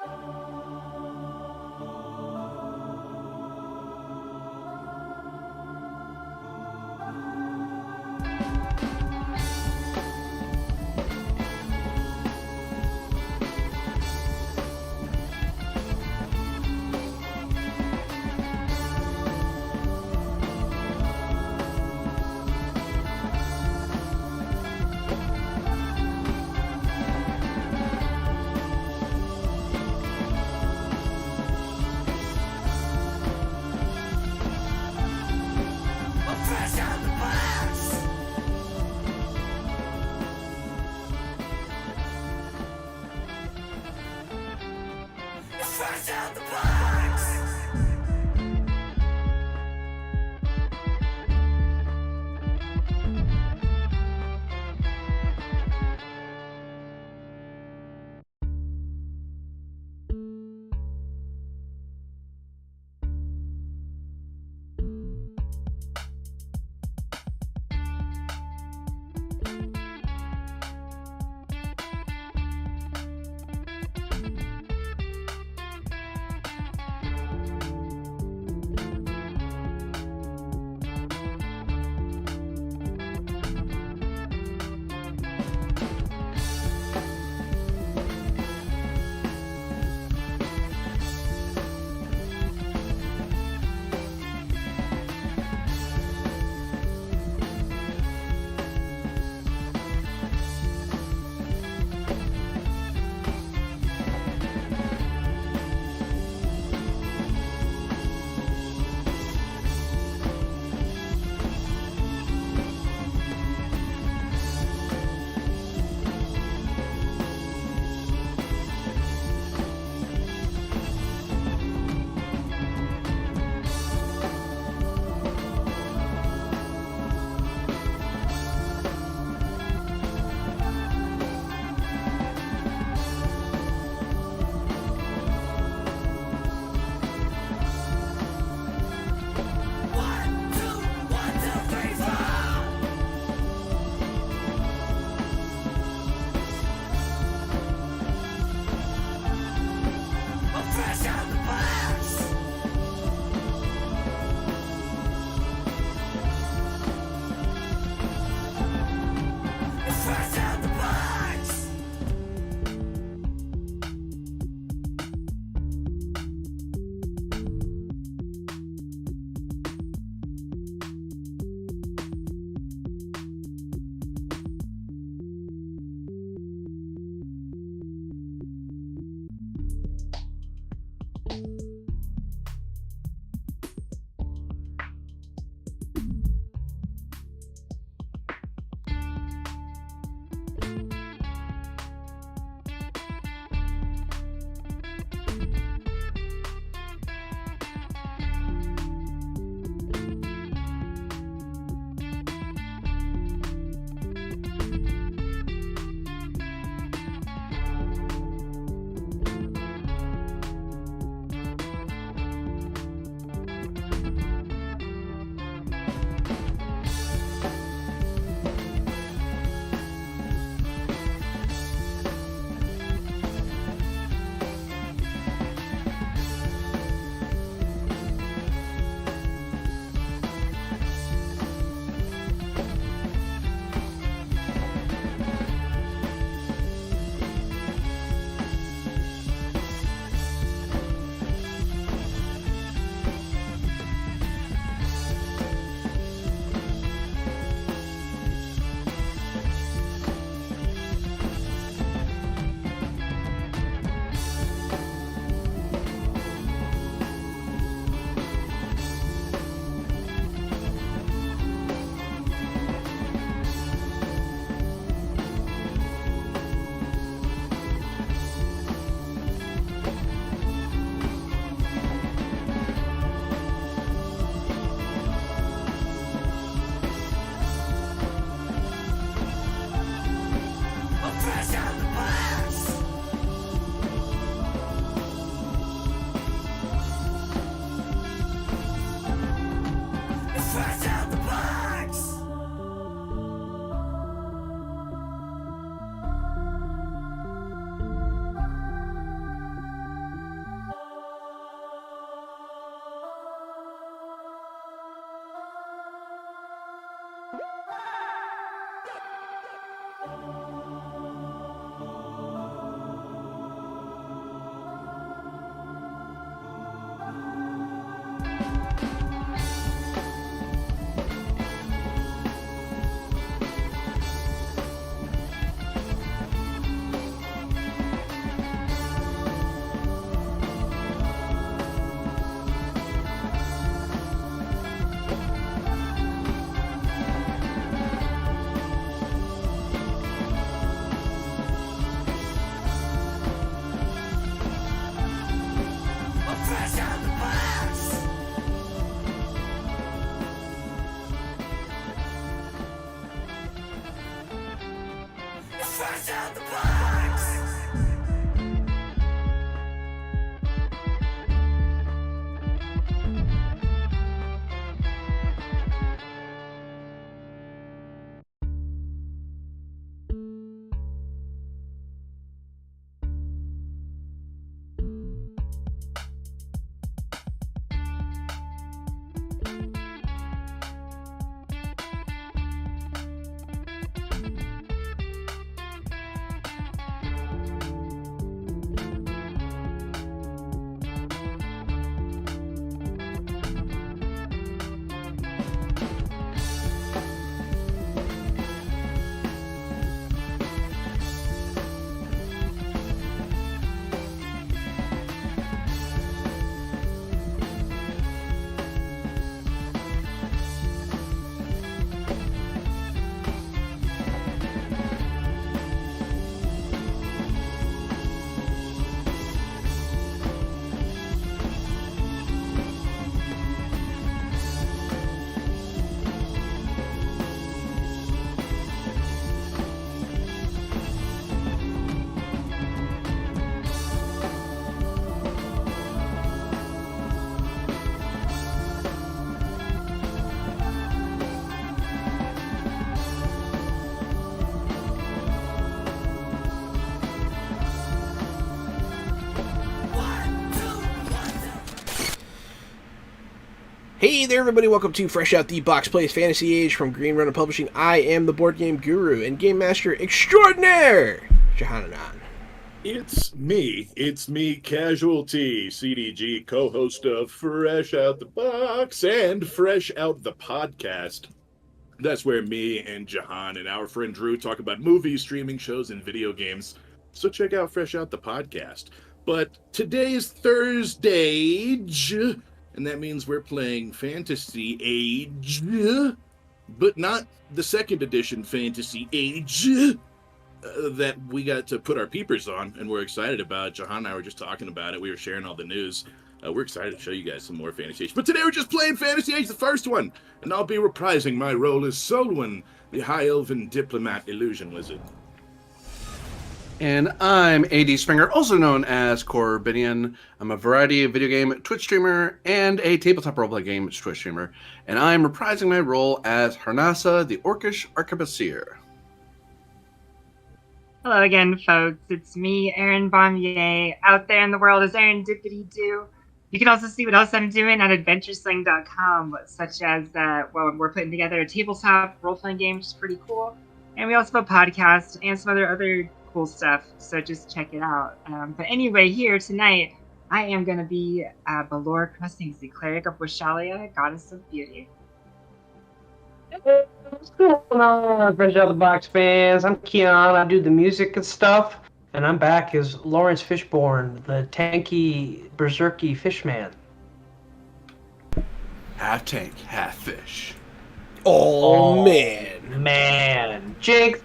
Fresh out the box. Hey there, everybody. Welcome to Fresh Out the Box Plays Fantasy Age from Green Runner Publishing. I am the board game guru and game master extraordinaire, Jahanan. It's me, Casualty, CDG, co-host of Fresh Out the Box and Fresh Out the Podcast. That's where me and Jahan and our friend Drew talk about movies, streaming shows, and video games. So check out Fresh Out the Podcast. But today's Thursday, and that means we're playing Fantasy Age, but not the second edition Fantasy Age that we got to put our peepers on, and we're excited about. Jahan and I were just talking about it. We were sharing all the news. We're excited to show you guys some more Fantasy Age. But today we're just playing Fantasy Age, the first one, and I'll be reprising my role as Solwyn, the High Elven Diplomat Illusion Wizard. And I'm AD Springer, also known as Corbinian. I'm a variety of video game Twitch streamer and a tabletop roleplay game Twitch streamer. And I'm reprising my role as Harnassa, the Orcish Arquebusier. Hello again, folks. It's me, Aaron Bombier, out there in the world as Aaron Dippity-Doo. You can also see what else I'm doing at adventuresling.com, such as, we're putting together a tabletop role-playing game, which is pretty cool. And we also have a podcast and some other cool stuff, so just check it out. But anyway, here tonight, I am going to be Balor Crustings, the cleric of Wishalia, goddess of beauty. What's going on, Fresh Out the Box fans? I'm Keon. I do the music and stuff, and I'm back as Lawrence Fishburne, the tanky, berserky fishman. Half tank, half fish. Oh man. Man. Jake.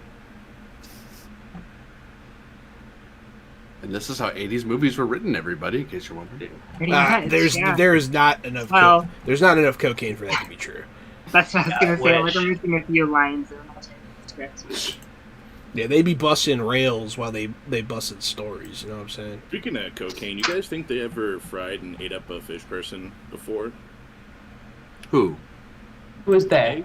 And this is how 80s movies were written, everybody, in case you're wondering. There is not enough. There's not enough cocaine for that to be true. That's what I was going to say. Like, I'm missing a few lines in my script. Yeah, they be busting rails while they busted stories. You know what I'm saying? Speaking of cocaine, you guys think they ever fried and ate up a fish person before? Who? Who is they?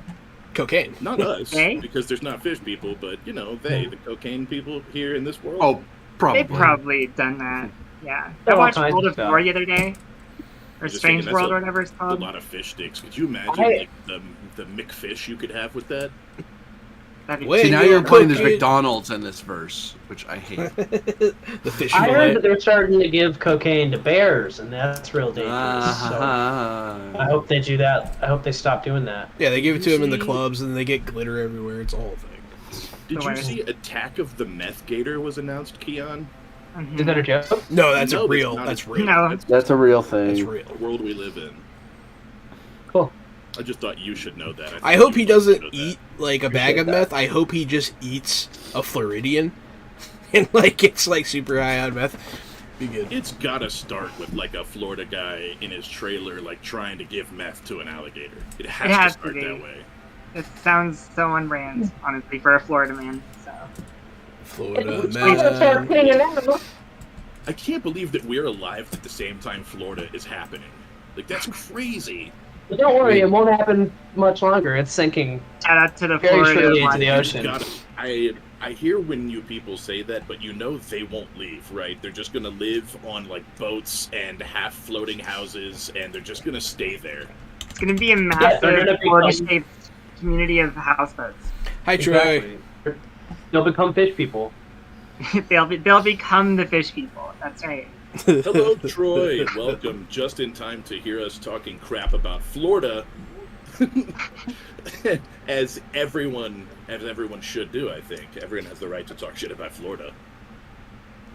Cocaine. Not us, They? because there's not fish people, but, you know, the cocaine people here in this world. Oh, probably. They've probably done that. Yeah. There I are all watched kinds World of of stuff. War the other day. Or Just Strange thinking World, that's or whatever it's a called. lot of fish sticks. Could you imagine like the McFish you could have with that? That'd be Wait. See, now Yeah, you're implying there's cocaine. McDonald's in this verse, which I hate. The fish I heard fillet. that they're starting to give cocaine to bears, and that's real dangerous. So I hope they do that. I hope they stop doing that. Yeah, they give it to You him in the see- clubs, and they get glitter everywhere. It's a whole thing. Did you Right. see Attack of the Meth Gator was announced, Keon? Mhm. Is that a joke? No, that's No, a real. not. That's real. No. That's a real thing. That's real. The world we live in. Cool. I just thought you should know that. I hope he you should doesn't know that. eat like a bag Appreciate of that. meth. I hope he just eats a Floridian, and like gets like super high on meth. Be good. It's gotta start with like a Florida guy in his trailer, like trying to give meth to an alligator. It has, has to to start be. that way. It sounds so on brand, honestly, for a Florida man. So Florida man. I can't believe that we're alive at the same time Florida is happening. Like, that's crazy. But don't worry, it won't happen much longer. It's sinking shout out to the very Florida surely into one. the ocean. Gotta, I hear when you people say that, but you know they won't leave, right? They're just gonna live on like boats and half floating houses, and they're just gonna stay there. It's going to be a they're massive gonna be Florida-shaped community of houseboats. Hi Troy. Exactly. They'll become fish people. They'll become the fish people. That's right. Hello, Troy. Welcome. Just in time to hear us talking crap about Florida, as everyone should do. I think everyone has the right to talk shit about Florida.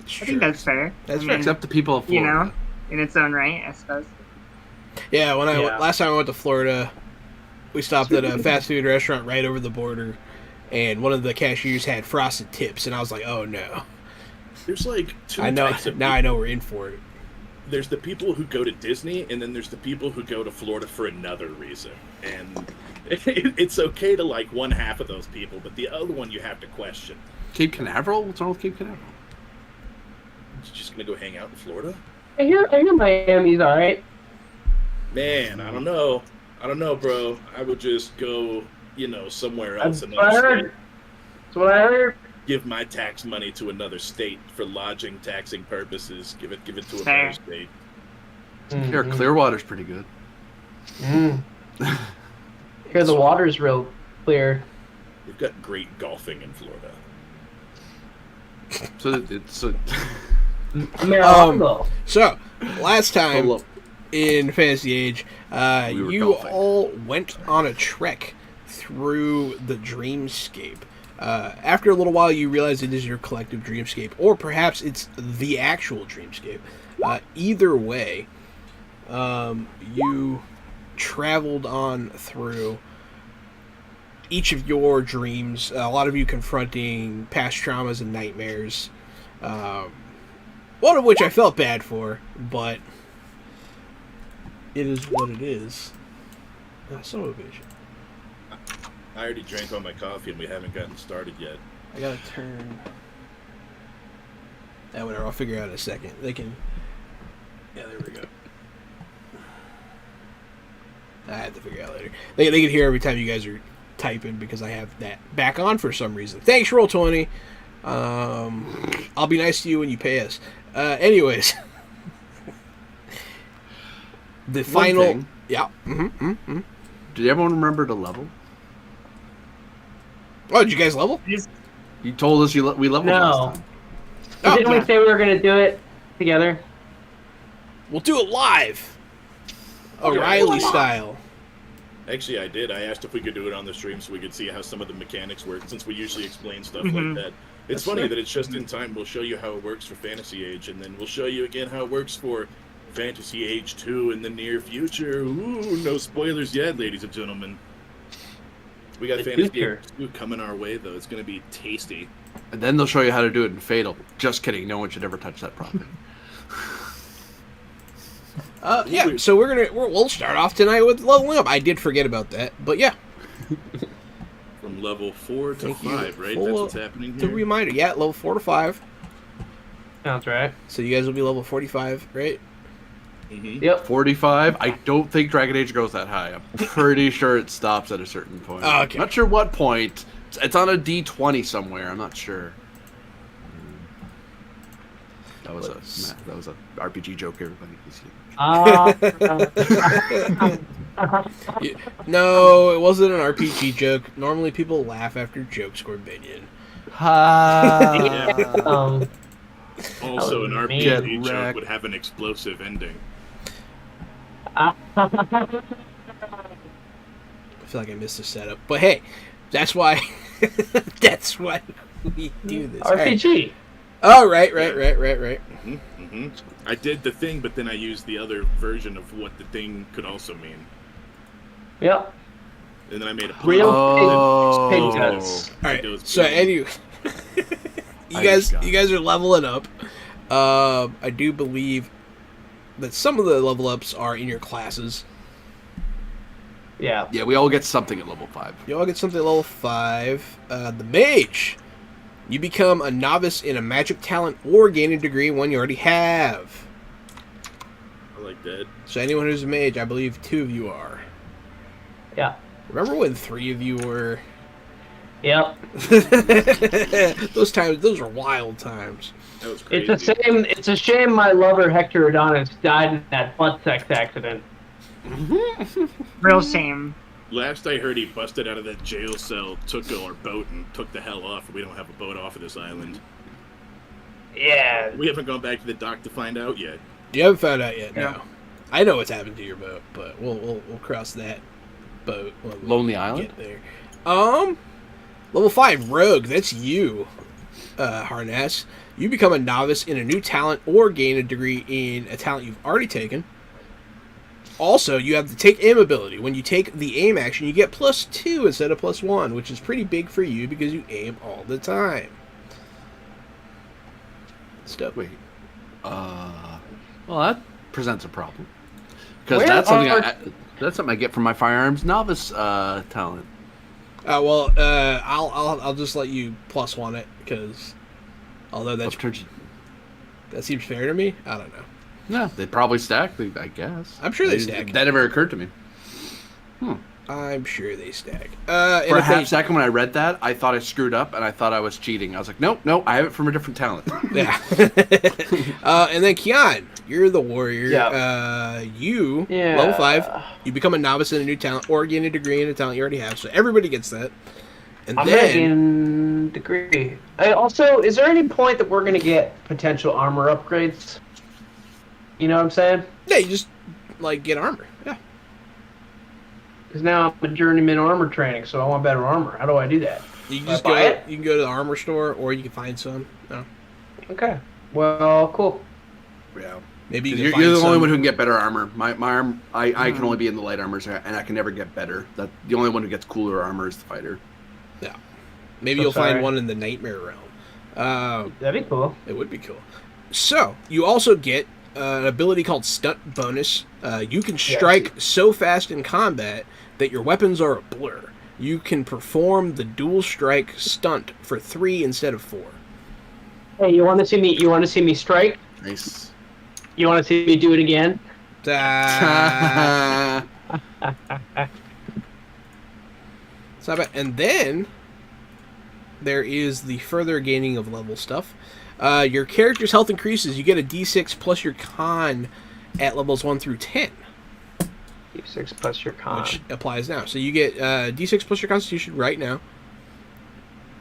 I think that's fair. That's I fair. mean, Except the people of you Florida. know, in its own right, I suppose. Yeah, when I Yeah. last time I went to Florida, we stopped at a fast food restaurant right over the border, and one of the cashiers had frosted tips, and I was like, "Oh no!" There's like two I know types of now. I know we're in for it. There's the people who go to Disney, and then there's the people who go to Florida for another reason. And it's okay to like one half of those people, but the other one you have to question. Cape Canaveral? What's wrong with Cape Canaveral? You just gonna go hang out in Florida? I hear Miami's alright. Man, I don't know, bro. I would just go, somewhere else. That's what I heard. That's what I heard. Give my tax money to another state for lodging, taxing purposes. Give it to Fair. another state. Here, Clearwater's pretty good. Here the water's real clear. We've got great golfing in Florida. So it's So, last time Hello. in Fantasy Age, were you golfing. all went on a trek through the dreamscape. After a little while, you realize it is your collective dreamscape, or perhaps it's the actual dreamscape. Either way, you traveled on through each of your dreams, a lot of you confronting past traumas and nightmares, one of which I felt bad for, but it is what it is. Son of a bitch. I already drank all my coffee and we haven't gotten started yet. I gotta turn... whatever, I'll figure it out in a second. They can... Yeah, there we go. I have to figure it out later. They can hear every time you guys are typing because I have that back on for some reason. Thanks, Roll20. I'll be nice to you when you pay us. Anyways. The final... thing. Yeah. Did everyone remember to level? Oh, did you guys level? You told us we leveled last time. Oh, Didn't we say we were gonna do it together? We'll do it live. O'Reilly style. Actually, I did. I asked if we could do it on the stream so we could see how some of the mechanics work, since we usually explain stuff like that. It's funny that it's just in time. We'll show you how it works for Fantasy Age, and then we'll show you again how it works for Fantasy Age 2 in the near future. Ooh, no spoilers yet, ladies and gentlemen. We got Fantasy Age 2 coming our way, though. It's going to be tasty. And then they'll show you how to do it in Fatal. Just kidding. No one should ever touch that property. Yeah, so we'll start off tonight with leveling up. I did forget about that, but yeah. From level 4 to Thank you. 5, right? Full- That's what's happening The here. reminder, yeah, level 4 to 5. Sounds right. So you guys will be level 45, right? Yep. 45. I don't think Dragon Age goes that high. I'm pretty sure it stops at a certain point. Oh, okay. Not sure what point. It's on a D20 somewhere. I'm not sure. That was a RPG joke, everybody. No, it wasn't an RPG joke. Normally people laugh after jokes, Corbinian. Also, an That was RPG mean. joke would have an explosive ending. I feel like I missed the setup. But hey, that's why that's why we do this. RPG. Oh, right. I did the thing, but then I used the other version of what the thing could also mean. Yep. And then I made a Real Oh. pig guts. All right. So anyway, you guys are leveling up. I do believe that some of the level ups are in your classes. Yeah. Yeah, we all get something at level 5. You all get something at level 5. The mage. You become a novice in a magic talent or gain a degree in one you already have. I like that. So anyone who's a mage, I believe 2 of you are. Yeah. Remember when 3 of you were? Yep. Those were wild times. That was crazy. It's a shame my lover Hector Adonis died in that butt sex accident. Real shame. Last I heard, he busted out of that jail cell, took our boat, and took the hell off. We don't have a boat off of this island. Yeah. We haven't gone back to the dock to find out yet. You haven't found out yet, Yeah. no. I know what's happened to your boat, but we'll cross that boat when we Lonely Island? get there. Level 5, Rogue. That's you, Harness. You become a novice in a new talent or gain a degree in a talent you've already taken. Also, you have the Take Aim ability. When you take the aim action, you get +2 instead of +1, which is pretty big for you because you aim all the time. Stuff. Wait. Well, that presents a problem. Because Where that's something are- that's something I get from my firearms novice talent. Well, I'll just let you +1 it because although that seems fair to me, I don't know. Yeah, they probably stack. I guess. I'm sure they stack. That never occurred to me. I'm sure they stack. For And a if half they, second when I read that, I thought I screwed up and I thought I was cheating. I was like, nope, I have it from a different talent. yeah. And then Kian, you're the warrior. Yeah. You Yeah. level 5. You become a novice in a new talent, or gain a degree in a talent you already have. So everybody gets that. And I'm then gonna gain degree. Also, is there any point that we're gonna get potential armor upgrades? You know what I'm saying? yeah, you just like get armor. Yeah. Because now I'm a journeyman armor training, so I want better armor. How do I do that? You can Do I just buy go. it? You can go to the armor store, or you can find some. No. Okay. Well, cool. Yeah. Maybe you can You're find the some. only one who can get better armor. My arm, I can only be in the light armors, and I can never get better. The only one who gets cooler armor is the fighter. Yeah. Maybe So you'll sorry. find one in the nightmare realm. That'd be cool. It would be cool. So you also get an ability called Stunt Bonus. You can strike so fast in combat that your weapons are a blur. You can perform the dual strike stunt for 3 instead of 4. Hey, you want to see me? You want to see me strike? Nice. You want to see me do it again? So, and then there is the further gaining of level stuff. Your character's health increases. You get a D6 plus your con at levels 1 through 10. D6 plus your con. Which applies now. So you get D6 plus your Constitution right now,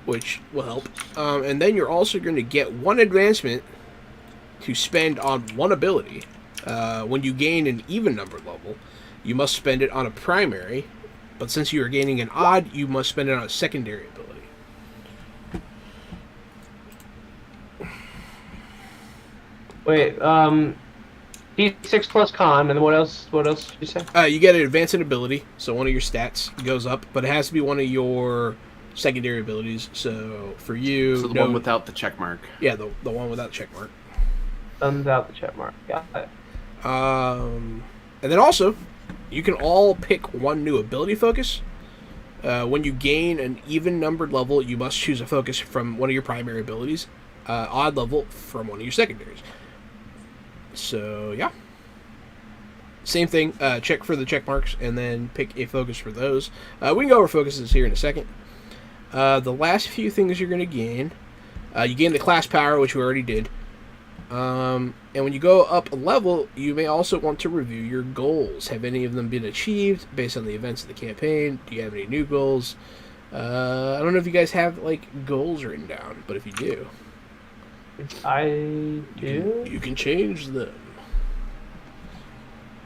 which will help. And then you're also going to get 1 advancement to spend on 1 ability. When you gain an even numbered level, you must spend it on a primary. But since you are gaining an odd, you must spend it on a secondary ability. Wait, D6 plus con, and what else? What else did you say? You get an advanced ability, so one of your stats goes up, but it has to be one of your secondary abilities. So for you, So the one without the check mark. yeah, the one without check mark. Thumbs out the check mark. Got it. And then also, you can all pick 1 new ability focus. When you gain an even numbered level, you must choose a focus from one of your primary abilities. Odd level from one of your secondaries. So, yeah. Same thing. Check for the check marks and then pick a focus for those. We can go over focuses here in a second. The last few things you're going to gain. You gain the class power, which we already did. And when you go up a level, you may also want to review your goals. Have any of them been achieved based on the events of the campaign? Do you have any new goals? I don't know if you guys have like goals written down, but if you do, I do. you can change them,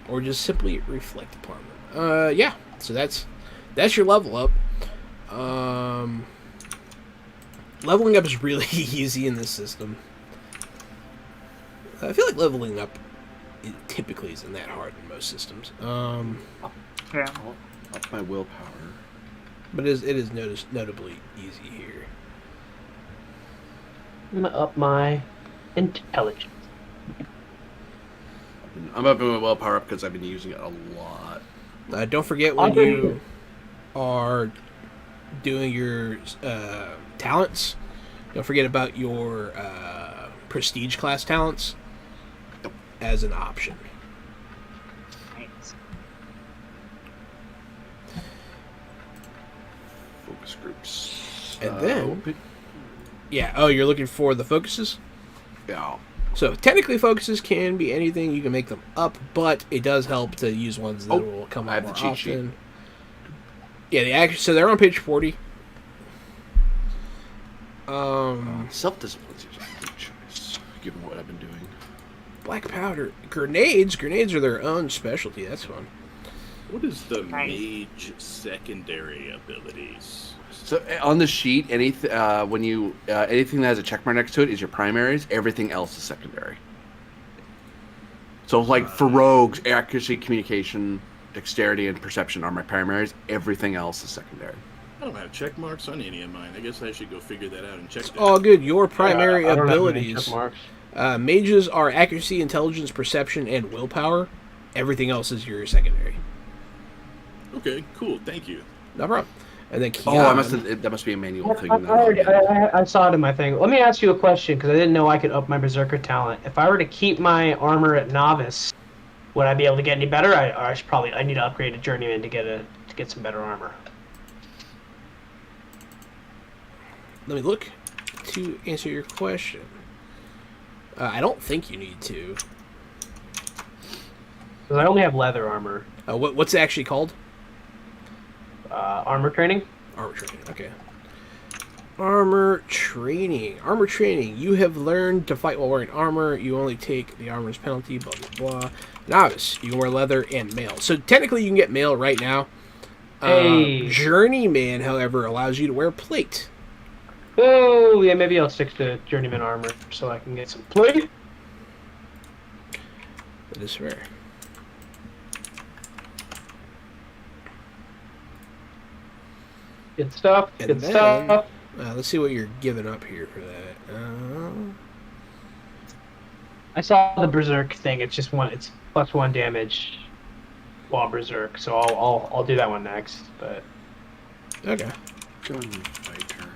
or just simply reflect upon them. Yeah. So that's your level up. Leveling up is really easy in this system. I feel like leveling up it typically isn't that hard in most systems. Yeah. Up my willpower. But it is notably easy here. I'm gonna up my intelligence. I'm upping my willpower up because I've been using it a lot. Don't forget when you are doing your talents, don't forget about your prestige class talents as an option. Right. Focus groups. And then, yeah, oh, you're looking for the focuses? Yeah. So technically focuses can be anything, you can make them up, but it does help to use ones that will come I up have the more cheat sheet. often. Yeah, so they're on page 40. Self-discipline's usually a good choice, given what I've been doing. Black powder. Grenades are their own specialty, that's fun. What is the Nice. mage secondary abilities? So on the sheet, anything anything that has a check mark next to it is your primaries. Everything else is secondary. So like for rogues, accuracy, communication, dexterity, and perception are my primaries. Everything else is secondary. I don't have check marks on any of mine. I guess I should go figure that out and check that. All good. Your primary I don't have any abilities. check marks. Mages are accuracy, intelligence, perception, and willpower. Everything else is your secondary. Okay, cool. Thank you. No problem. And then Kian. Oh, that must be a manual thing. I saw it in my thing. Let me ask you a question, because I didn't know I could up my Berserker talent. If I were to keep my armor at Novice, would I be able to get any better? I need to upgrade to Journeyman to to get some better armor. Let me look to answer your question. I don't think you need to. Because I only have leather armor. What's it actually called? Armor training? Armor training, okay. Armor training. Armor training. You have learned to fight while wearing armor. You only take the armor's penalty, blah, blah, blah. Novice. You can wear leather and mail. So technically you can get mail right now. Hey. Journeyman, however, allows you to wear plate. Oh, yeah, maybe I'll stick to journeyman armor so I can get some plate. That is fair. Good stuff. And Good then, stuff. Let's see what you're giving up here for that. I saw the berserk thing. It's just one. It's +1 damage while berserk. So I'll do that one next. But Okay. Gunfighter.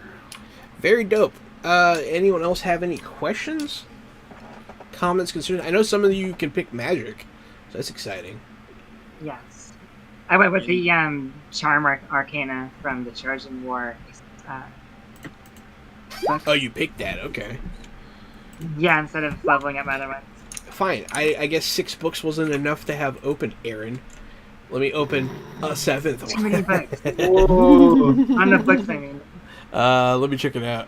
Very dope. Anyone else have any questions? Comments, concerns? I know some of you can pick magic, so that's exciting. Yes. I went with the Charm Arcana from the Trojan War. Oh, you picked that. Okay. Yeah, instead of leveling up other ones. Fine. I guess 6 books wasn't enough to have open, Aaron. Let me open a 7th Too one. many books. Whoa. On the books, I mean. Let me check it out.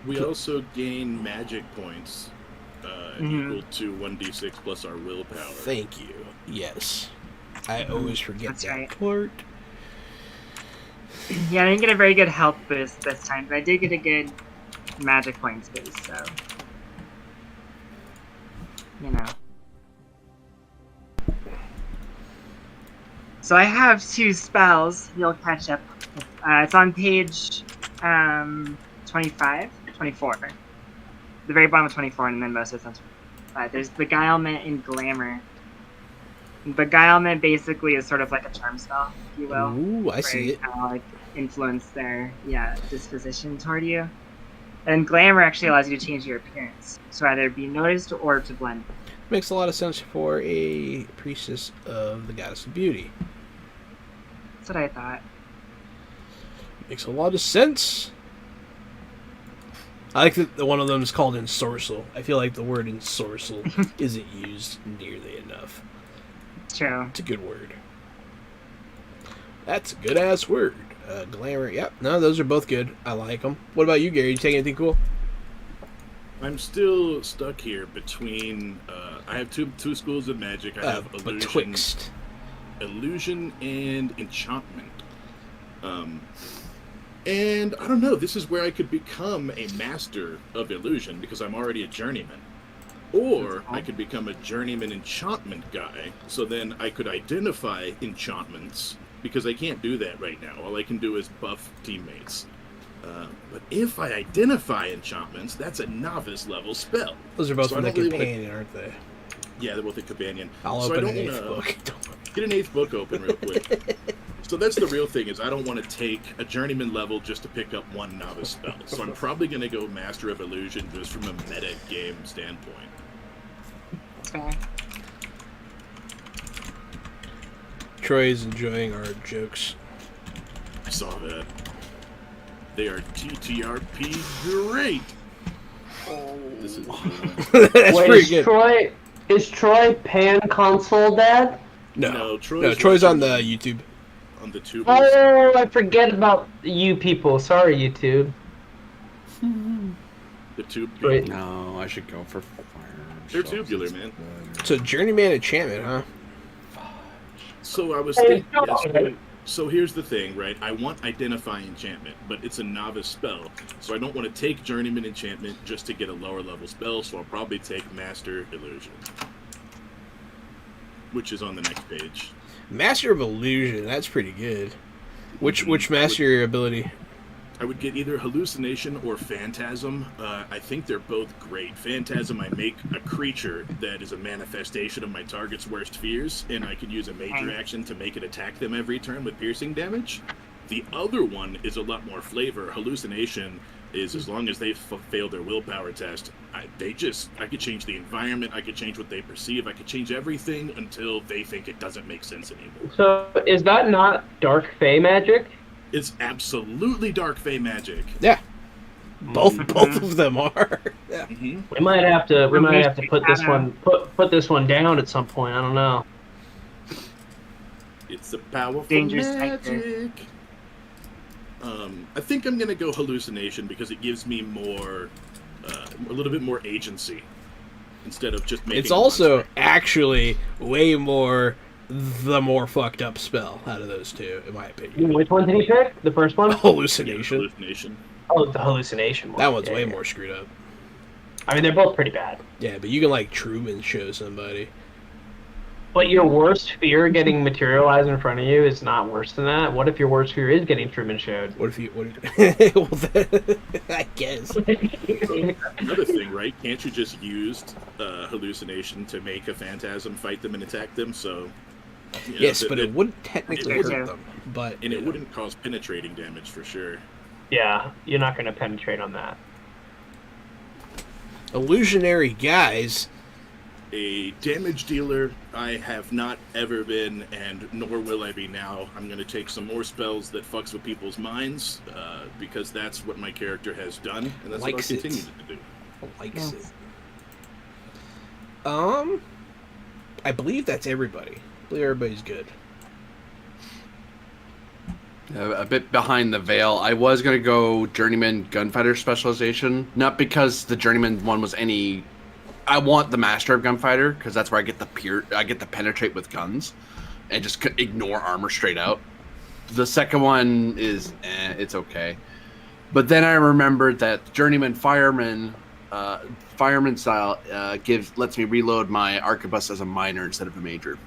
We also gain magic points equal to 1d6 plus our willpower. Thank you. Yes. I always forget That's that right. part. Yeah, I didn't get a very good health boost this time, but I did get a good magic points boost, so. You know. So I have 2 spells. You'll catch up. It's on page 24. The very bottom of 24, and then most of it's on 25. There's Beguilement and Glamour. Beguilement basically is sort of like a charm spell, if you will. Ooh, I where see you it. Kind of like influence their disposition toward you. And Glamour actually allows you to change your appearance, so either be noticed or to blend. Makes a lot of sense for a priestess of the goddess of beauty. That's what I thought. Makes a lot of sense. I like that one of them is called ensorcel. I feel like the word ensorcel isn't used nearly enough. True. It's a good word. That's a good ass word. Glamour. Yep. No, those are both good. I like them. What about you, Gary? You take anything cool? I'm still stuck here between. I have two schools of magic. I have Betwixt. illusion and enchantment. And I don't know. This is where I could become a master of illusion because I'm already a journeyman. Or I could become a journeyman enchantment guy, so then I could identify enchantments, because I can't do that right now. All I can do is buff teammates. But if I identify enchantments, that's a novice level spell. Those are both So from I the don't really companion, aren't they? Yeah, they're both a companion. I'll So open I an don't 8th wanna book. Don't worry. Get an 8th book open real quick. So that's the real thing, is I don't want to take a journeyman level just to pick up one novice spell. So I'm probably going to go Master of Illusion just from a meta game standpoint. Fair. Troy's enjoying our jokes. I saw that. They are ttrpg great. This is That's Wait, pretty good. Is Troy pan console dad? No, Troy's Troy's on the watching YouTube. on the tubers. Oh, I forget about you people. Sorry, YouTube. The tube. Wait. No, I should go for fire. They're tubular, man. So journeyman enchantment, huh? So I was Hey, thinking. no. Yes, so here's the thing, right? I want Identify Enchantment, but it's a novice spell. So I don't want to take Journeyman Enchantment just to get a lower level spell, so I'll probably take Master Illusion. Which is on the next page. Master of Illusion, that's pretty good. Which master ability? I would get either Hallucination or Phantasm. I think they're both great. Phantasm, I make a creature that is a manifestation of my target's worst fears, and I could use a major action to make it attack them every turn with piercing damage. The other one is a lot more flavor. Hallucination, is as long as they fail their willpower test, I could change the environment, I could change what they perceive, I could change everything until they think it doesn't make sense anymore. So is that not Dark Fey magic? It's absolutely Dark Fey magic. Yeah. Both of them are. Yeah. Mm-hmm. We might have to put this one down at some point. I don't know. It's a powerful Dangerous magic. I think I'm gonna go hallucination because it gives me more, a little bit more agency instead of just making. It's also actually way more the more fucked up spell out of those two, in my opinion. Which one did he pick? The first one? Hallucination. Hallucination. Oh, the hallucination one. That one's Yeah, way yeah. more screwed up. I mean, they're both pretty bad. Yeah, but you can like Truman show somebody. But your worst fear getting materialized in front of you is not worse than that. What if your worst fear is getting Truman showed? What if you? Well, I guess. Another thing, right? Can't you just use hallucination to make a phantasm fight them and attack them? So. You know, Yes, but it wouldn't technically it- hurt them. But And it wouldn't cause penetrating damage for sure. Yeah, you're not going to penetrate on that. illusionary guys. A damage dealer, I have not ever been, and nor will I be now. I'm going to take some more spells that fucks with people's minds, because that's what my character has done, and that's Likes what I'll it. continue to do. Likes Yes. it. I believe that's everybody. I believe everybody's good. A bit behind the veil. I was going to go Journeyman Gunfighter specialization, not because the Journeyman one was any. I want the Master of Gunfighter because that's where I get the penetrate with guns, and just ignore armor straight out. The second one is it's okay, but then I remembered that Journeyman Fireman style lets me reload my arquebus as a minor instead of a major.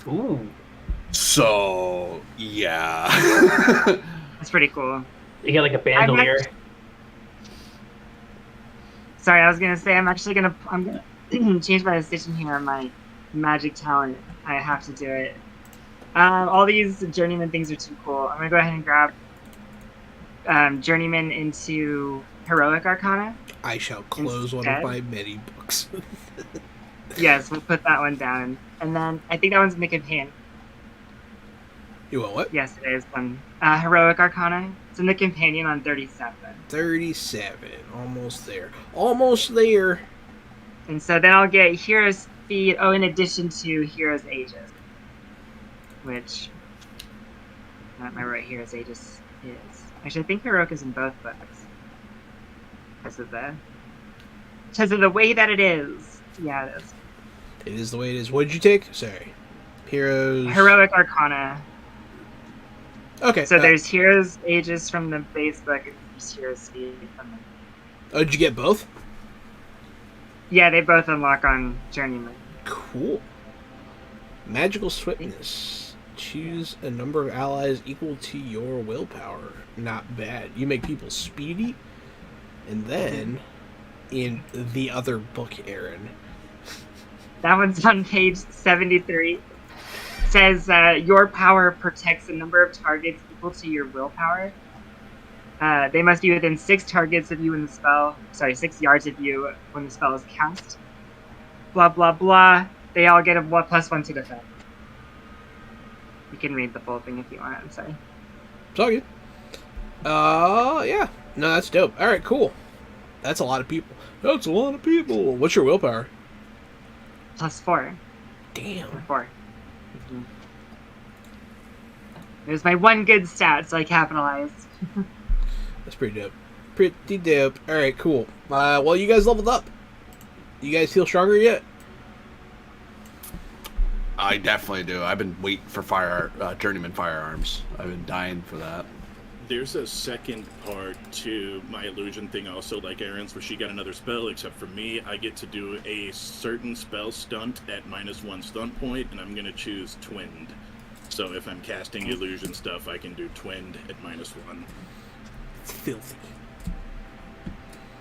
Ooh. So yeah. That's pretty cool. You get like a bandolier. Sorry, I was gonna say I'm gonna change my decision here on my magic talent. I have to do it. All these journeyman things are too cool. I'm gonna go ahead and grab journeyman into heroic arcana. I shall close one Instead? of my many books. Yes, we'll put that one down. And then I think that one's in the companion. You want what? Yes, it is. Heroic arcana. It's in the companion on 37. 37. Almost there. Almost there. And so then I'll get Hero's Speed, in addition to Hero's Aegis. Which, I don't remember what Hero's Aegis is. Actually, I think Heroic is in both books. Because of the way that it is. Yeah, it is. It is the way it is. What did you take? Sorry. Heroes. Heroic Arcana. Okay. So there's Hero's Aegis from the base book, and there's Hero's Speed from the... Oh, did you get both? Yeah, they both unlock on Journeyman. Cool. Magical swiftness. Choose a number of allies equal to your willpower. Not bad. You make people speedy. And then, in the other book, Aaron. That one's on page 73. It says, your power protects a number of targets equal to your willpower. They must be within 6 targets of you when the spell... 6 yards of you when the spell is cast. Blah, blah, blah. They all get a +1 to defense. You can read the full thing if you want. I'm sorry. It's all good. Yeah. No, that's dope. Alright, cool. That's a lot of people. That's a lot of people. What's your willpower? +4. Damn. 4. Mm-hmm. There's my one good stat, so I capitalized. That's pretty dope. Pretty dope. Alright, cool. Well, you guys leveled up. You guys feel stronger yet? I definitely do. I've been waiting for Journeyman firearms. I've been dying for that. There's a second part to my illusion thing also, like Aaron's, where she got another spell, except for me, I get to do a certain spell stunt at -1 stunt point, and I'm going to choose Twinned. So if I'm casting illusion stuff, I can do Twinned at -1. It's filthy.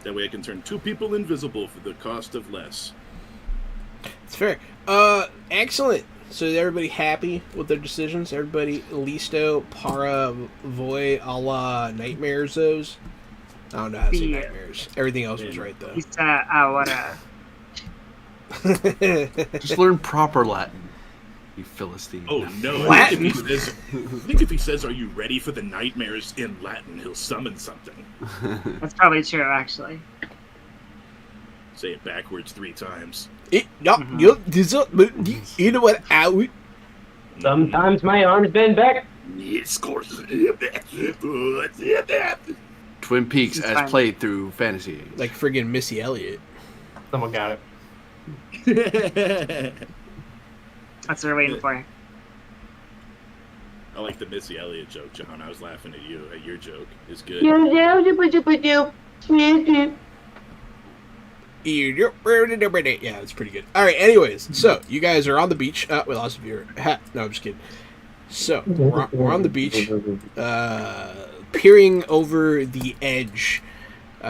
That way I can turn 2 people invisible for the cost of less. It's fair. Excellent. So is everybody happy with their decisions? Everybody listo, para, voy, a la Nightmare Zos? I don't know how to say The- nightmares. Everything else was right though. He said, "Oh, what a." Just learn proper Latin, you Philistine. Oh no! Latin? I think if he says, "Are you ready for the nightmares?" in Latin, he'll summon something. That's probably true, actually. Say it backwards 3 times. You know what? Sometimes my arms bend back. Yes, of course. Twin Peaks It's as fine. played through Fantasy Age. Like friggin' Missy Elliott. Someone got it. That's what we're waiting for. I like the Missy Elliott joke, John. I was laughing at you. At your joke. It's good. Yeah, it's pretty good. All right, anyways, so you guys are on the beach. We lost a viewer. No, I'm just kidding. So we're on the beach, peering over the edge.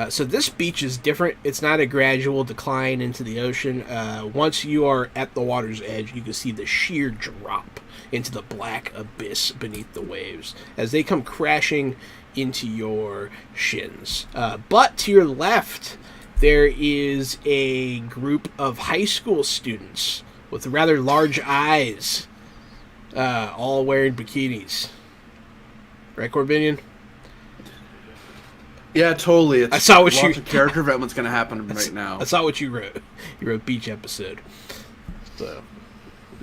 So this beach is different. It's not a gradual decline into the ocean. Once you are at the water's edge, you can see the sheer drop into the black abyss beneath the waves as they come crashing into your shins. But to your left, there is a group of high school students with rather large eyes, all wearing bikinis. Right, Corbinian? Yeah, totally. It's I saw what lots you- of character development's going to happen right now. I saw what you wrote. You wrote beach episode. So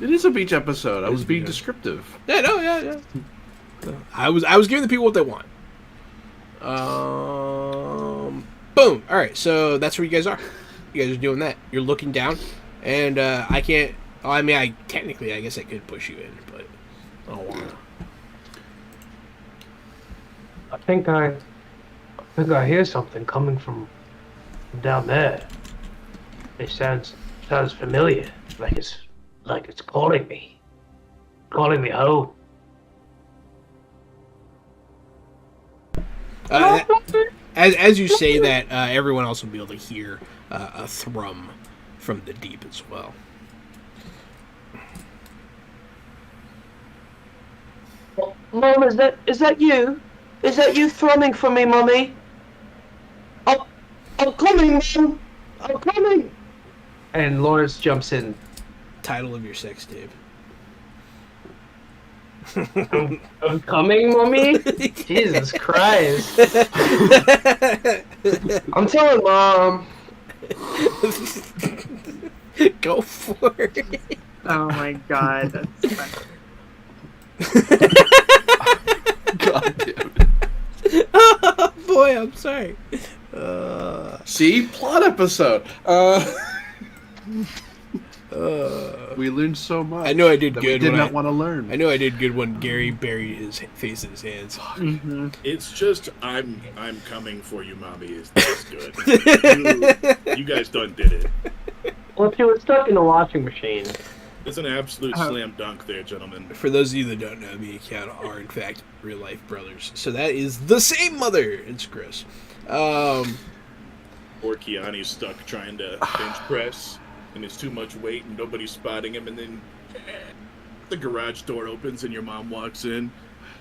It is a beach episode. I was a being beach descriptive. yeah. I was giving the people what they want. Boom. All right, so that's where you guys are. You guys are doing that. You're looking down, and I can't. Oh, I mean, I guess I could push you in, but I don't want to. I think I hear something coming from down there. It sounds familiar, like it's calling me home. As you say that, everyone else will be able to hear a thrum from the deep as well. Mom, is that you? Is that you thrumming for me, Mummy? I'm coming, Mom. I'm coming. And Lawrence jumps in. Title of your sex tape. I'm coming, Mummy. Jesus Christ. I'm telling Mom. Go for it. Oh my god, that's funny. God damn it. Oh, boy, I'm sorry. See? Plot episode. We learned so much. I know I did that good we did when not want to learn. I know I did good when Gary buried his face in his hands. Mm-hmm. It's just I'm coming for you, mommy. That's good. you guys done did it. Well, if you were stuck in a washing machine. It's an absolute slam dunk there, gentlemen. For those of you that don't know, me and Keanu are in fact real life brothers. So that is the same mother. It's Chris. Or Keanu's stuck trying to bench press, and it's too much weight, and nobody's spotting him, and then the garage door opens, and your mom walks in.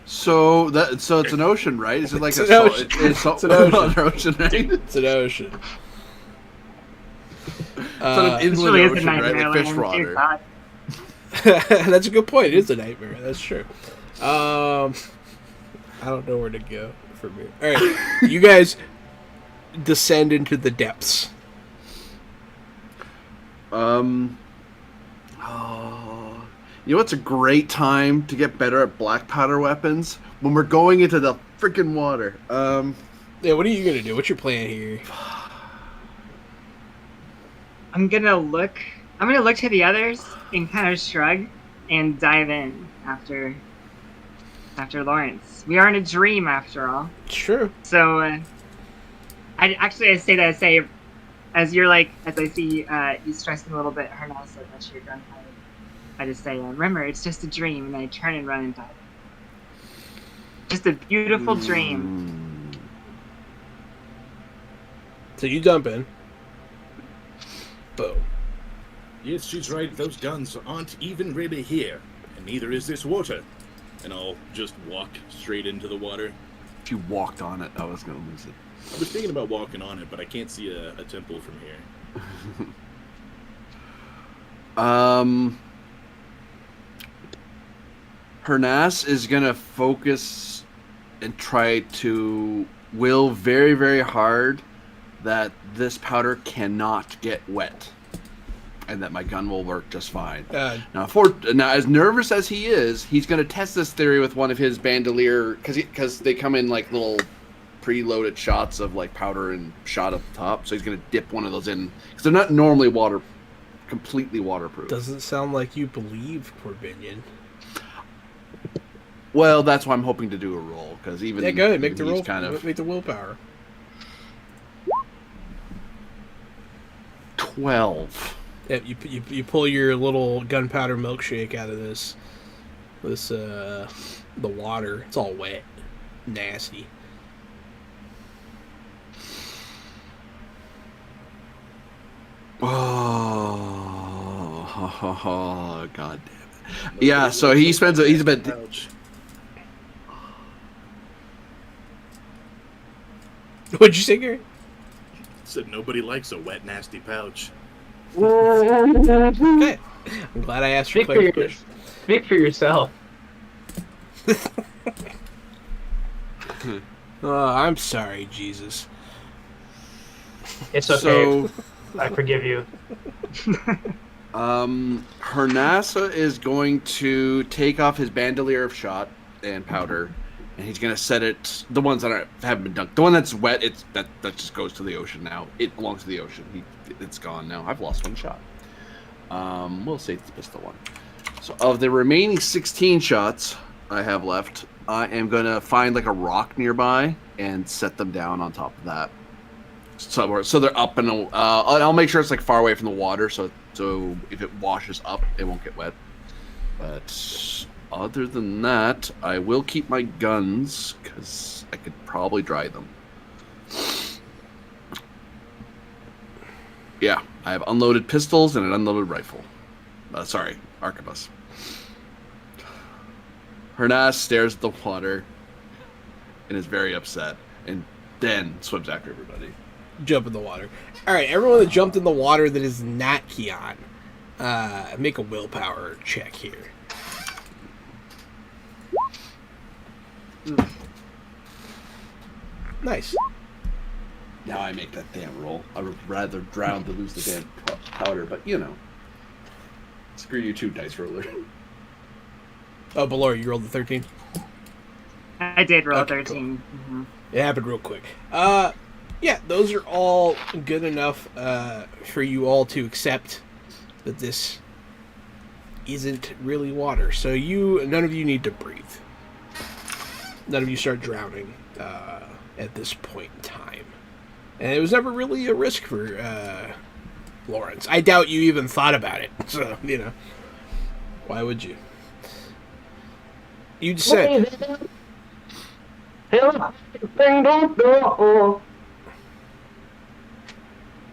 So it's an ocean, right? Is it like It's an ocean. It's It's an ocean. ocean, right? It's an ocean. It's not an This inland really is a ocean, right? nightmare Like fish land. Dear water. God. That's a good point. It is a nightmare. That's true. I don't know where to go from here. All right, you guys descend into the depths. You know what's a great time to get better at black powder weapons? When we're going into the freaking water. Yeah, what are you gonna do? What's your plan here? I'm gonna look to the others and kind of shrug and dive in after Lawrence. We are in a dream after all. It's true. So I say as I see you stressing a little bit, Hernasa, that you're done. I just say, remember, it's just a dream, and I turn and run and dive. Just a beautiful dream. So you jump in. Boom. Yes, she's right. Those guns aren't even really here, and neither is this water. And I'll just walk straight into the water. If you walked on it, I was gonna lose it. I was thinking about walking on it, but I can't see a temple from here. Hernas is gonna focus and try to will very, very hard that this powder cannot get wet, and that my gun will work just fine. Now, as nervous as he is, he's gonna test this theory with one of his bandolier, because they come in like little preloaded shots of like powder and shot at the top. So he's gonna dip one of those in because they're not normally completely waterproof. Doesn't sound like you believe Corbinian. Well, that's why I'm hoping to do a roll, because even go ahead, make the roll. Make the willpower. 12. Yeah, you pull your little gunpowder milkshake out of this the water. It's all wet, nasty. Oh, god damn it. Yeah, so he's a bit. What'd you say, Gary? Said nobody likes a wet, nasty pouch. Okay. I'm glad I asked for clarification. Speak for yourself. Oh, I'm sorry, Jesus. It's okay. So, I forgive you. Hernasa is going to take off his bandolier of shot and powder, and he's going to set it. The ones that haven't been dunked. The one that's wet, that just goes to the ocean now. It belongs to the ocean. It's gone now. I've lost one shot. We'll say it's the pistol one. So of the remaining 16 shots I have left, I am going to find like a rock nearby and set them down on top of that. So they're up, and I'll make sure it's like far away from the water, so if it washes up, it won't get wet. But other than that, I will keep my guns because I could probably dry them. Yeah, I have unloaded pistols and an unloaded rifle. Sorry, arquebus. Hernas stares at the water and is very upset, and then swims after everybody. Jump in the water. Alright, everyone that jumped in the water that is not Keon, make a willpower check here. Nice. Now I make that damn roll. I would rather drown than lose the damn powder, but you know. Screw you too, dice roller. Oh, Belor, you rolled the 13? I did roll Okay, 13. cool. Mm-hmm. It happened real quick. Yeah, those are all good enough for you all to accept that this isn't really water. So none of you need to breathe. None of you start drowning at this point in time. And it was never really a risk for Lawrence. I doubt you even thought about it. So, why would you? You said...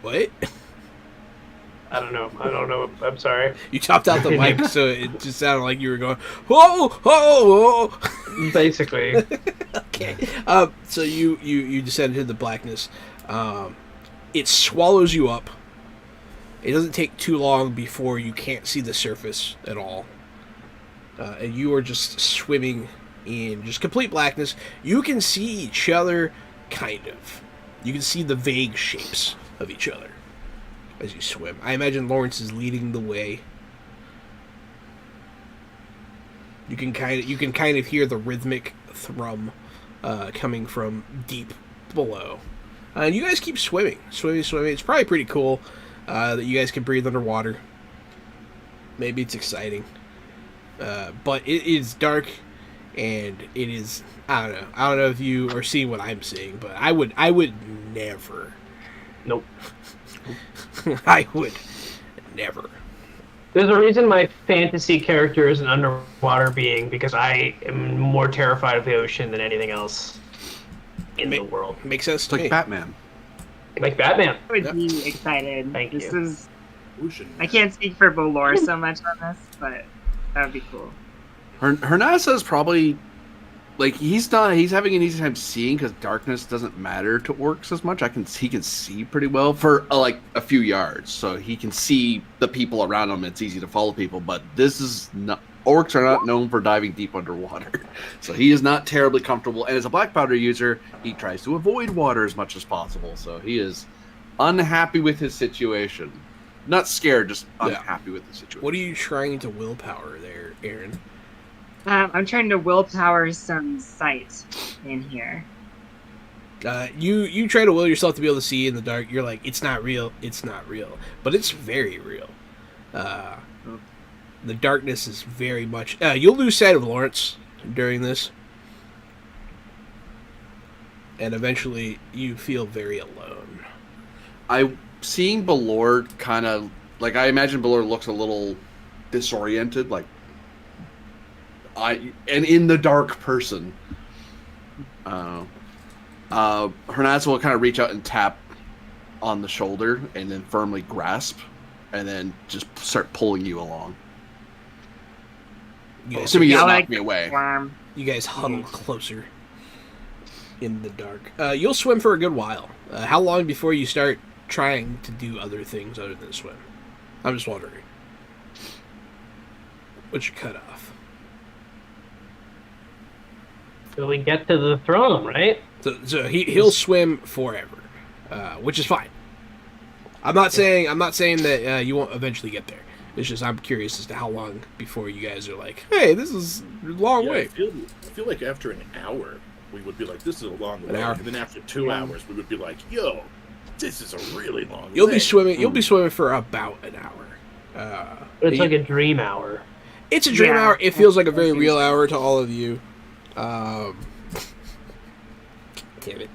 What? I don't know. I'm sorry. You chopped out the mic, so it just sounded like you were going, whoa, whoa, whoa. Basically. Okay. So you descend into the blackness. It swallows you up. It doesn't take too long before you can't see the surface at all. And you are just swimming in just complete blackness. You can see each other, kind of. You can see the vague shapes of each other as you swim. I imagine Lawrence is leading the way. You can kind of hear the rhythmic thrum coming from deep below. And you guys keep swimming. It's probably pretty cool that you guys can breathe underwater. Maybe it's exciting. But it is dark, and it is, I don't know if you are seeing what I'm seeing, but I would never. Nope. I would never. There's a reason my fantasy character is an underwater being, because I am more terrified of the ocean than anything else in the world. Makes sense to It's like me. Batman. Like Batman. I would be excited. Thank this you. is. Ocean. I can't speak for Bolor so much on this, but that would be cool. Hernasa is probably like he's having an easy time seeing because darkness doesn't matter to orcs as much. He can see pretty well for like a few yards, so he can see the people around him. It's easy to follow people, but this is not. Orcs are not known for diving deep underwater, so he is not terribly comfortable. And as a black powder user, he tries to avoid water as much as possible. So he is unhappy with his situation. Not scared, just unhappy with the situation. What are you trying to willpower there, Aaron? I'm trying to willpower some sight in here. You try to will yourself to be able to see in the dark. You're like, it's not real, but it's very real. The darkness is very much. You'll lose sight of Lawrence during this, and eventually you feel very alone. Seeing Balor kind of like I imagine Balor looks a little disoriented, like an in the dark person. Hernaz will kind of reach out and tap on the shoulder, and then firmly grasp, and then just start pulling you along. Assuming you don't knock me away. You guys huddle closer in the dark. You'll swim for a good while. How long before you start trying to do other things other than swim? I'm just wondering. What's your cutoff? So we get to the throne, right? So he'll swim forever, which is fine. I'm not saying that you won't eventually get there. It's just I'm curious as to how long before you guys are like, hey, this is a long way. I feel like after an hour we would be like, this is a long way, hour. and then after 2 hours we would be like, yo, this is a really long way. You'll be swimming for about an hour. It's like a dream hour. It's a dream hour. It feels like a very real hour to all of you. Damn it.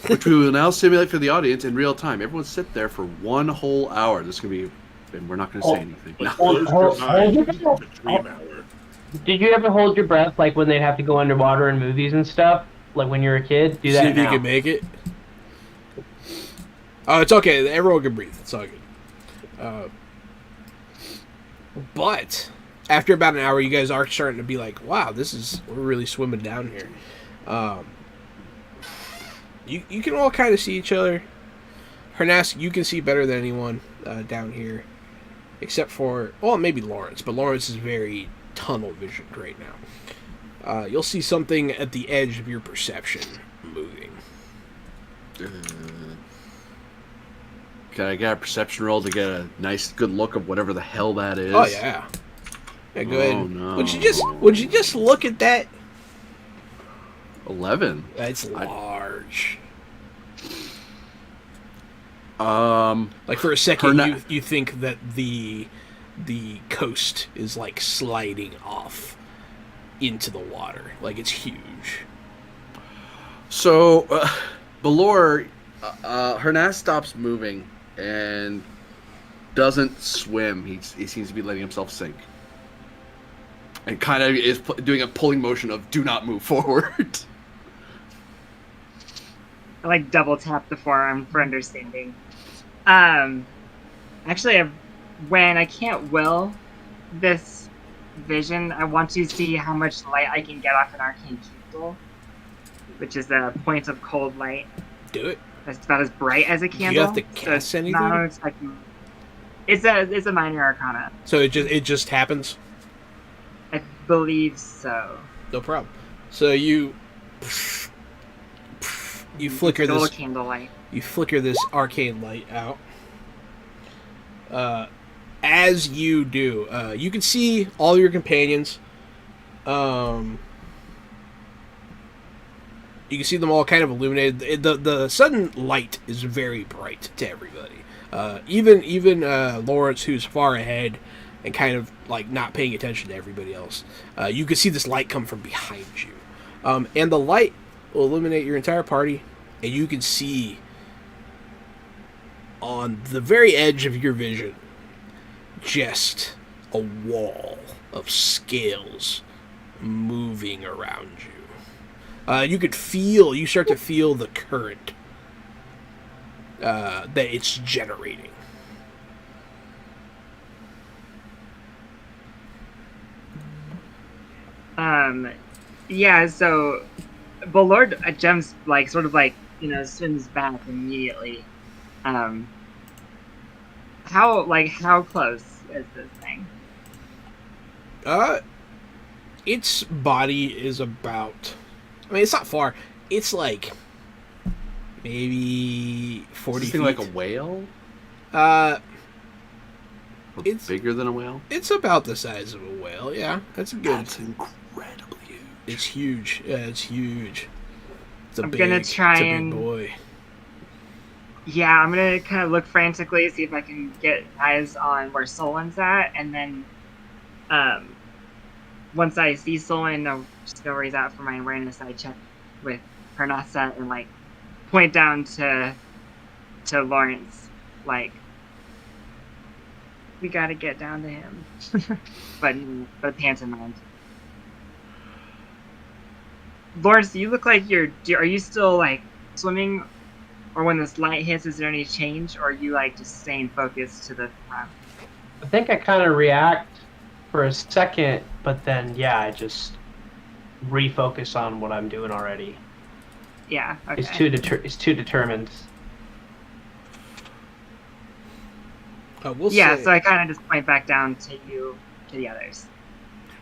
Which we will now simulate for the audience in real time. Everyone sit there for 1 whole hour. This is going to be... And we're not going to say anything. Did you ever hold your breath like when they have to go underwater in movies and stuff? Like when you're a kid? Do that See if now. you can make it. Oh, it's okay. Everyone can breathe. It's all good. But after about an hour, you guys are starting to be like, wow, we're really swimming down here. You can all kind of see each other. Hernaz, you can see better than anyone down here. Except for, well, maybe Lawrence. But Lawrence is very tunnel visioned right now. You'll see something at the edge of your perception moving. Can I get a perception roll to get a nice, good look of whatever the hell that is? Oh, yeah. Yeah, go ahead. No. Would you just look at that? 11. That's large. Like for a second, you think that the coast is like sliding off into the water, like it's huge. So, Balor, Hernaz stops moving and doesn't swim. He seems to be letting himself sink, and kind of is doing a pulling motion of "do not move forward." I like double tap the forearm for understanding. Actually, when I can't will this vision, I want to see how much light I can get off an arcane candle, which is a point of cold light. Do it. That's about as bright as a candle. Do you have to cast anything? It's a minor arcana. So it just happens? I believe so. No problem. So you flicker this candlelight. You flicker this arcane light out. As you do, you can see all your companions. You can see them all kind of illuminated. The sudden light is very bright to everybody. Even Lawrence, who's far ahead and kind of like not paying attention to everybody else. You can see this light come from behind you, and the light will illuminate your entire party, and you can see on the very edge of your vision just a wall of scales moving around you. You start to feel the current that it's generating. Yeah, so Lord jumps sort of swims back immediately. How close is this thing? Its body is about. I mean, it's not far. It's like maybe 40 Is this feet. thing like a whale? Or it's bigger than a whale. It's about the size of a whale. Yeah, that's a good. That's incredibly huge. It's huge. Yeah, it's huge. It's a I'm big. gonna try it's a big and boy. Yeah, I'm gonna kind of look frantically, see if I can get eyes on where Solon's at, and then, once I see Solon, I'll just go raise out for my awareness. I check with Parnassa and point down to Lawrence, we gotta get down to him, but pants in mind. Lawrence, you look like are you still swimming? Or when this light hits, is there any change? Or are you just staying focused to the front? I think I kind of react for a second, but then I just refocus on what I'm doing already. Yeah. Okay. It's too determined. We'll yeah. say, So I kind of just point back down to the others.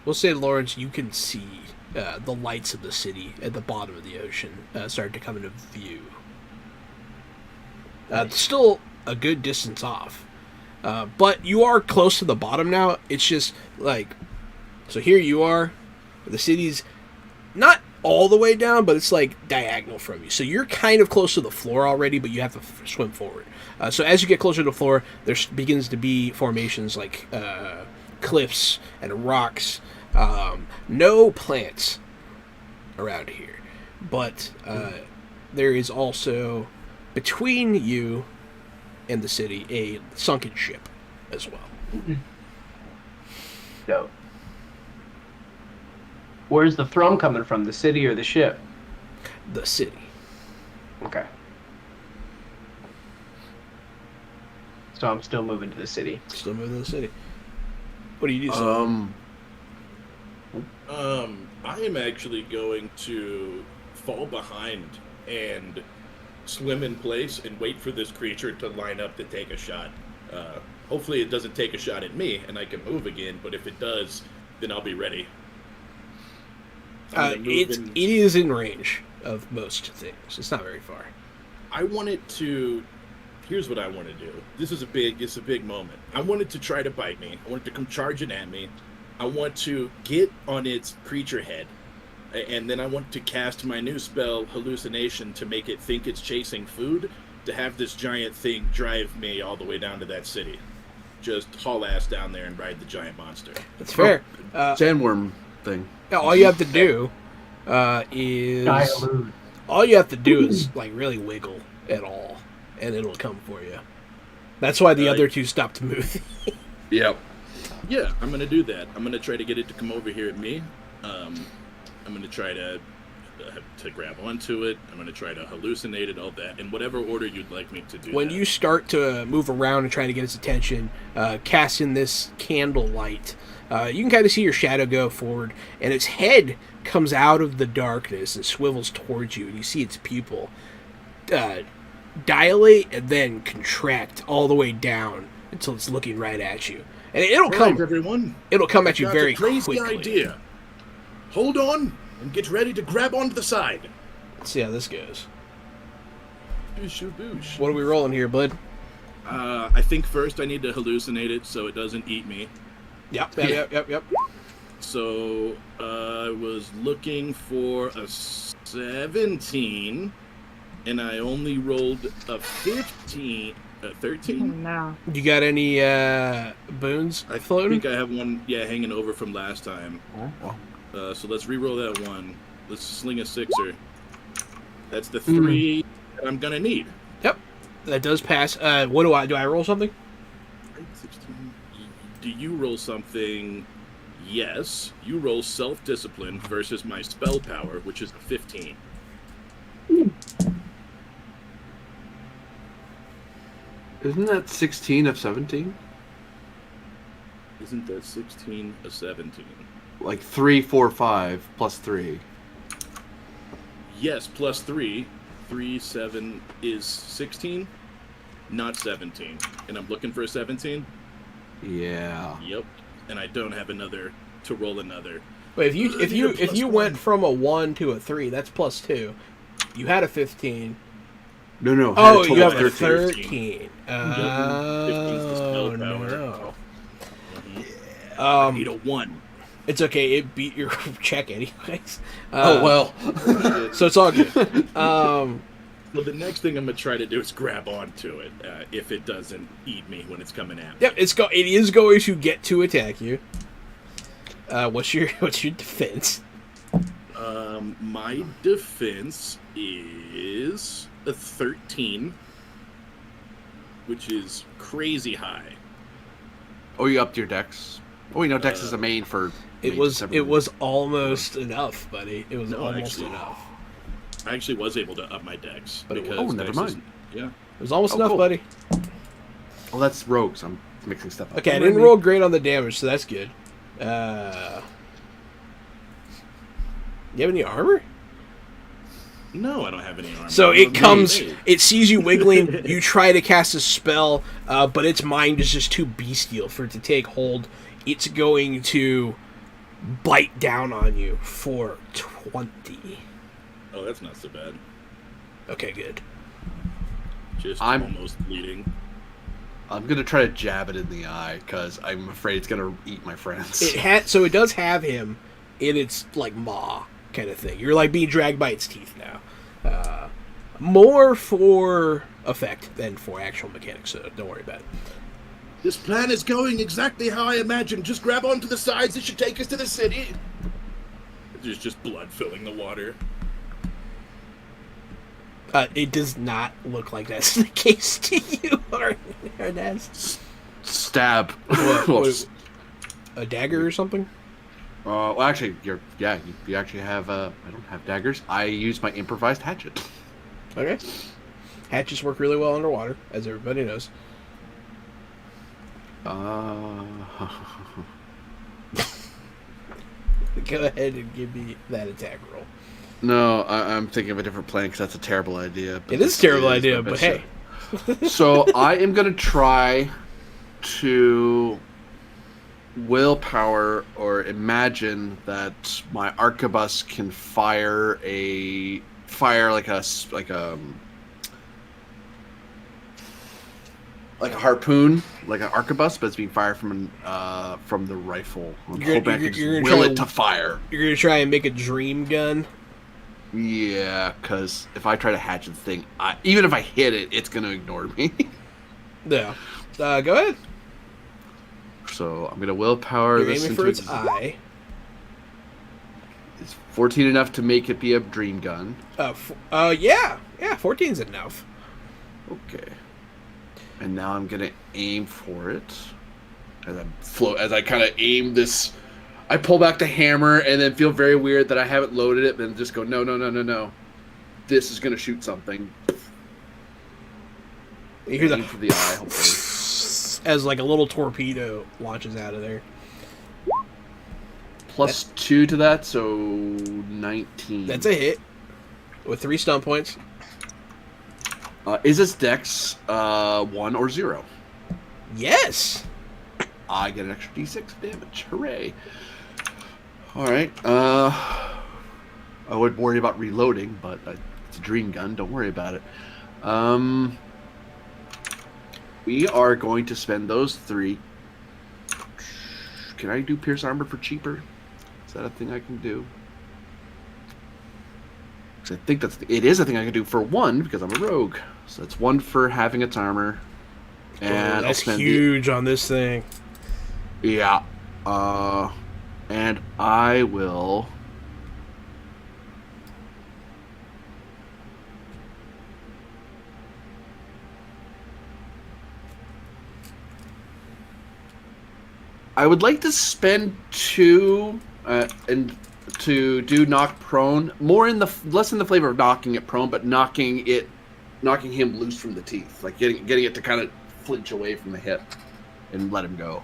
We'll say, Lawrence, you can see the lights of the city at the bottom of the ocean start to come into view. Still a good distance off. But you are close to the bottom now. It's just so here you are. The city's not all the way down, but it's diagonal from you. So you're kind of close to the floor already, but you have to swim forward. So as you get closer to the floor, there begins to be formations like cliffs and rocks. No plants around here. But there is also, between you and the city, a sunken ship as well. Dope. Where's the thrum coming from, the city or the ship? The city. Okay. So I'm still moving to the city. Still moving to the city. What do you do, Sam? I am actually going to fall behind and swim in place and wait for this creature to line up to take a shot. Hopefully it doesn't take a shot at me and I can move again, but if it does, then I'll be ready. It is in range of most things. It's not very far. I want it to... Here's what I want to do. It's a big moment. I want it to try to bite me. I want it to come charging at me. I want to get on its creature head. And then I want to cast my new spell, Hallucination, to make it think it's chasing food, to have this giant thing drive me all the way down to that city. Just haul ass down there and ride the giant monster. That's fair. Sandworm thing. All you have to do is... All you have to do is, really wiggle at all, and it'll come for you. That's why the other two stopped moving. Yep. Yeah, I'm going to do that. I'm going to try to get it to come over here at me. I'm going to try to grab onto it. I'm going to try to hallucinate it, all that, in whatever order you'd like me to do When that. you start to move around and try to get its attention, casting this candle light, you can kind of see your shadow go forward, and its head comes out of the darkness and swivels towards you, and you see its pupil dilate and then contract all the way down until it's looking right at you. And it'll come, everyone. It'll come at you very a crazy quickly. idea. Hold on and get ready to grab onto the side. Let's see how this goes. Boosh, boosh. What are we rolling here, bud? I think first I need to hallucinate it so it doesn't eat me. Yep. So I was looking for a 17, and I only rolled a 15. 13? No. You got any boons I floating? think I have one, hanging over from last time. So let's re-roll that one. Let's sling a sixer. That's the 3 that I'm gonna need. Yep, that does pass. What do I roll something? 16. Do you roll something? Yes. You roll self-discipline versus my spell power, which is a 15. Isn't that 16 of 17? Isn't that 16 of 17? Like 3, 4, 5 plus 3. Yes, plus 3. 3, 7 is 16, not 17. And I'm looking for a 17? Yeah. Yep. And I don't have another to roll another. Wait, if you Plus went 1. from a 1 to a 3, that's plus 2. You had a 15. No. Oh, had a you total have of a 13. 13. 15's the spell Oh, power. no. I need a 1. It's okay. It beat your check anyways. Oh, well. So it's all good. So the next thing I'm going to try to do is grab onto it if it doesn't eat me when it's coming at me. Yep, it is going to get to attack you. What's your defense? My defense is a 13, which is crazy high. Oh, you upped your dex? Oh, you know, dex is a main for... It was almost enough, buddy. It was almost actually, enough. I actually was able to up my dex. But it because was- oh, never dex mind. isn't- Yeah. It was almost Oh, enough, cool. buddy. Oh, that's rogues. I'm mixing stuff up. Okay, I didn't roll great on the damage, so that's good. You have any armor? No, I don't have any armor. So I'm it a comes, mage. it sees you wiggling, you try to cast a spell, but its mind is just too bestial for it to take hold. It's going to bite down on you for 20. Oh, that's not so bad. Okay, good. Just I'm- almost bleeding. I'm going to try to jab it in the eye, because I'm afraid it's going to eat my friends. So it does have him in its, like, maw kind of thing. You're, like, being dragged by its teeth now. More for effect than for actual mechanics, so don't worry about it. This plan is going exactly how I imagined. Just grab onto the sides. It should take us to the city. There's just blood filling the water. It does not look like that's the case to you, Arnaz. Stab. What, a dagger or something? Well, actually, you actually have, I don't have daggers. I use my improvised hatchet. Okay. Hatchets work really well underwater, as everybody knows. Go ahead and give me that attack roll. No, I'm thinking of a different plan because that's a terrible idea. It is a terrible idea, my but best hey. shot. So I am going to try to willpower or imagine that my arquebus can fire like a harpoon, like an arquebus, but it's being fired from the rifle. I'm hoping I can just will it to fire. You're going to try and make a dream gun? Yeah, because if I try to hatchet the thing, even if I hit it, it's going to ignore me. Yeah. Go ahead. So I'm going to willpower You're this aiming into for its eye. Is 14 enough to make it be a dream gun? Yeah. Yeah, 14's enough. Okay. And now I'm going to aim for it. As I kind of aim this, I pull back the hammer and then feel very weird that I haven't loaded it, then just go, no. This is going to shoot something. You hear aim for the eye, hopefully. as like a little torpedo launches out of there. Plus 2 to that, so 19. That's a hit with 3 stun points. Is this dex 1 or 0? Yes. I get an extra d6 damage. Hooray. Alright. I would worry about reloading, but it's a dream gun. Don't worry about it. We are going to spend those 3. Can I do Pierce Armor for cheaper? Is that a thing I can do? 'Cause I think it is a thing I can do for 1 because I'm a rogue. So that's 1 for having its armor. And that's I'll spend huge on this thing. Yeah. And I will... I would like to spend 2 and to do knock prone, less in the flavor of knocking it prone, but knocking him loose from the teeth, like getting it to kind of flinch away from the hip and let him go.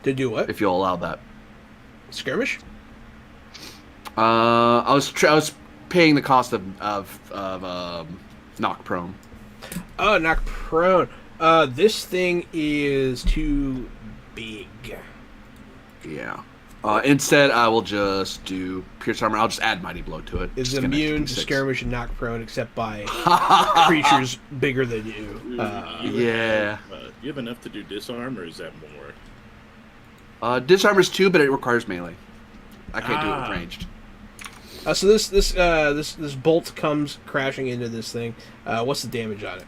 To do what? If you'll allow that. Skirmish? I was paying the cost of knock prone. Oh, knock prone. This thing is too big. Yeah. Instead, I will just do Pierce Armor. I'll just add Mighty Blow to it. Is Just get an immune extra to D6. skirmish and knock prone except by creatures bigger than you. Yeah. You have enough to do disarm, or is that more? Disarm is 2, but it requires melee. I can't do it with Ah. ranged. So this bolt comes crashing into this thing. What's the damage on it?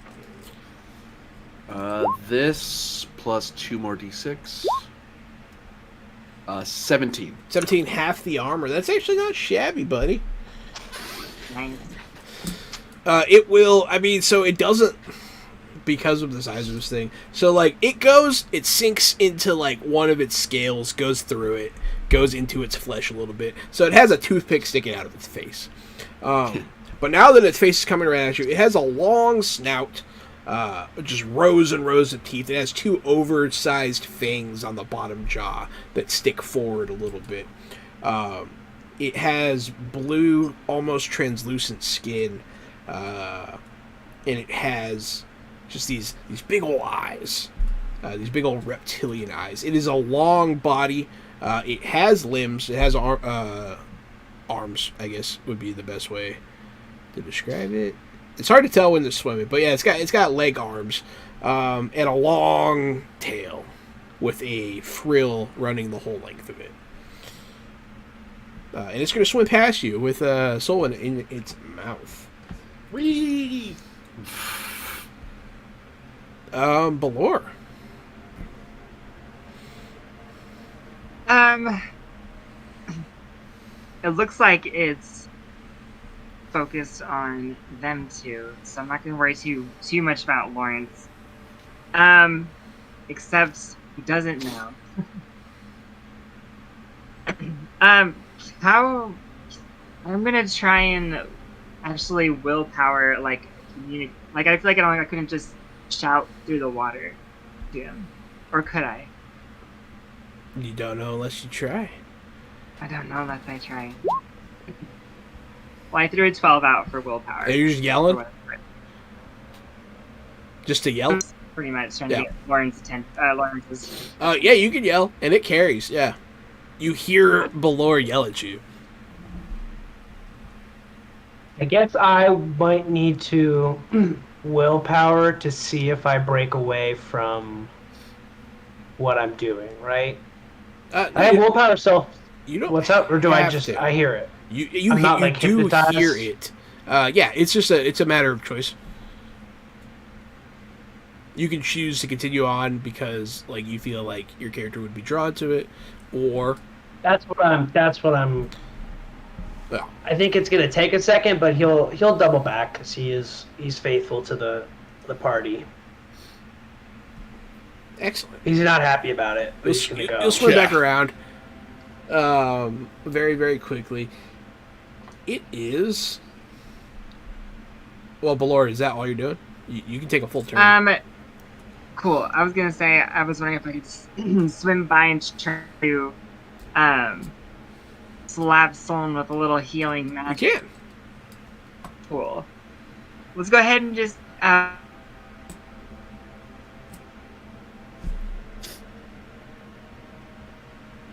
This plus 2 more D6. 17. 17, half the armor. That's actually not shabby, buddy. Nice. It will. I mean, so it doesn't because of the size of this thing. So like it sinks into like one of its scales, goes through it, goes into its flesh a little bit. So it has a toothpick sticking out of its face. But now that its face is coming around at you, it has a long snout, just rows and rows of teeth. It has 2 oversized fangs on the bottom jaw that stick forward a little bit. It has blue, almost translucent skin, and it has just these big old eyes, these big old reptilian eyes. It is a long body. It has limbs. It has arms, I guess would be the best way to describe it. It's hard to tell when they're swimming, but yeah, it's got leg arms, and a long tail with a frill running the whole length of it. And it's going to swim past you with soul in its mouth. Whee! Balor. It looks like it's focused on them two, so I'm not gonna worry too much about Lawrence. Except he doesn't know. How I'm gonna try and actually willpower like I feel like I couldn't just shout through the water to him, or could I? You don't know unless you try. I don't know unless I try. Well, I threw a 12 out for willpower. Are you just yelling? Or whatever. Just to yell? Pretty much trying to Yeah. get Lauren's attention. Lawrence's. Yeah, you can yell, and it carries. Yeah, you hear Balor yell at you. I guess I might need to willpower to see if I break away from what I'm doing, right? I have willpower, so You don't. what's up? Or do I have just, to. I hear it? You I'm not, you like, do hypnotized? hear it. Yeah, it's a matter of choice. You can choose to continue on because like you feel like your character would be drawn to it, or That's what I'm. well, I think it's gonna take a second, but he'll double back because he's faithful to the party. excellent. He's not happy about it, but he's gonna go. You'll swim Yeah. back around. Very very quickly. It is. Well, Balor, is that all you're doing? You can take a full turn. Cool. I was gonna say I was wondering if I could swim by and try to slap someone with a little healing You magic. can. Cool. Let's go ahead and just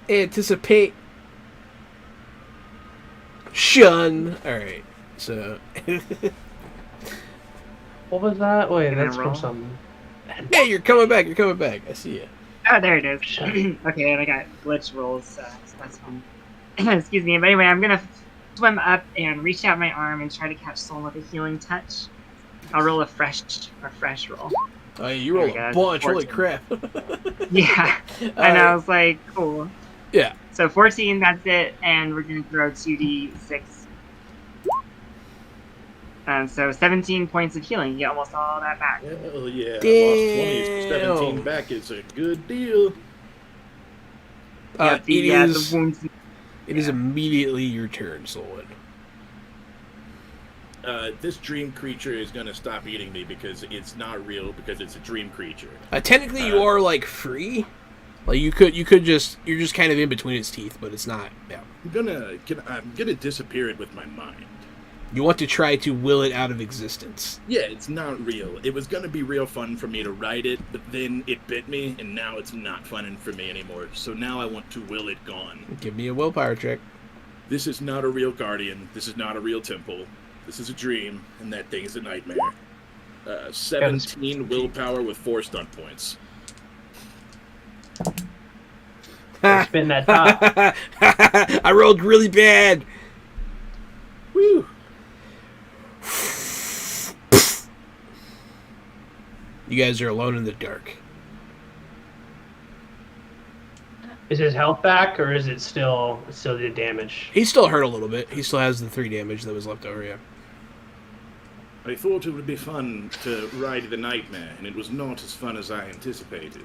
Anticipate. Shun. All right. So. What was that? Wait, Can I that's roll? from something. Yeah, you're coming back. You're coming back. I see you. oh, there it is. Okay, and I got glitch rolls, so that's fine. Excuse me. But anyway, I'm gonna swim up and reach out my arm and try to catch someone with a healing touch. I'll roll a fresh roll. Oh, yeah, you There roll we go, a bunch. Holy 14. crap. Yeah, and I was like, cool. Yeah. So 14, that's it, and we're gonna throw 2d6. So 17 points of healing. You get almost all that back. Hell yeah. Damn. I lost 20. 17 back is a good deal. It is. The wounds. It is immediately your turn, Solon. This dream creature is going to stop eating me because it's not real, because it's a dream creature. Technically, you are like free. Like you could you're just kind of in between its teeth, but it's not. Yeah. I'm gonna disappear it with my mind. You want to try to will it out of existence. Yeah, it's not real. It was gonna be real fun for me to ride it, but then it bit me, and now it's not fun for me anymore. So now I want to will it gone. Give me a willpower check. This is not a real guardian. This is not a real temple. This is a dream, and that thing is a nightmare. 17 willpower with 4 stunt points. Spin that top. I rolled really bad. Woo! You guys are alone in the dark. Is his health back, or is it still the damage? He's still hurt a little bit. He still has the 3 damage that was left over, yeah. I thought it would be fun to ride the nightmare, and it was not as fun as I anticipated.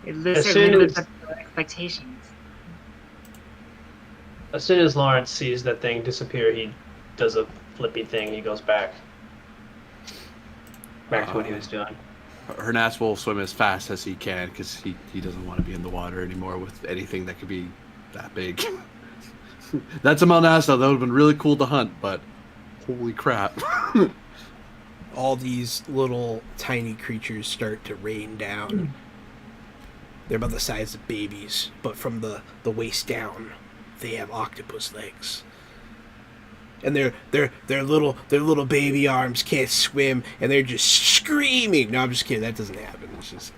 It As certainly soon lives as- up to expectations. As soon as Lawrence sees that thing disappear, he does a flippy thing. He goes back to what he was doing. Hernas will swim as fast as he can because he doesn't want to be in the water anymore with anything that could be that big. That's a Malnasa. That would have been really cool to hunt, but holy crap. All these little tiny creatures start to rain down. They're about the size of babies, but from the waist down, they have octopus legs. And their little baby arms can't swim, and they're just screaming. No, I'm just kidding. That doesn't happen. It's just.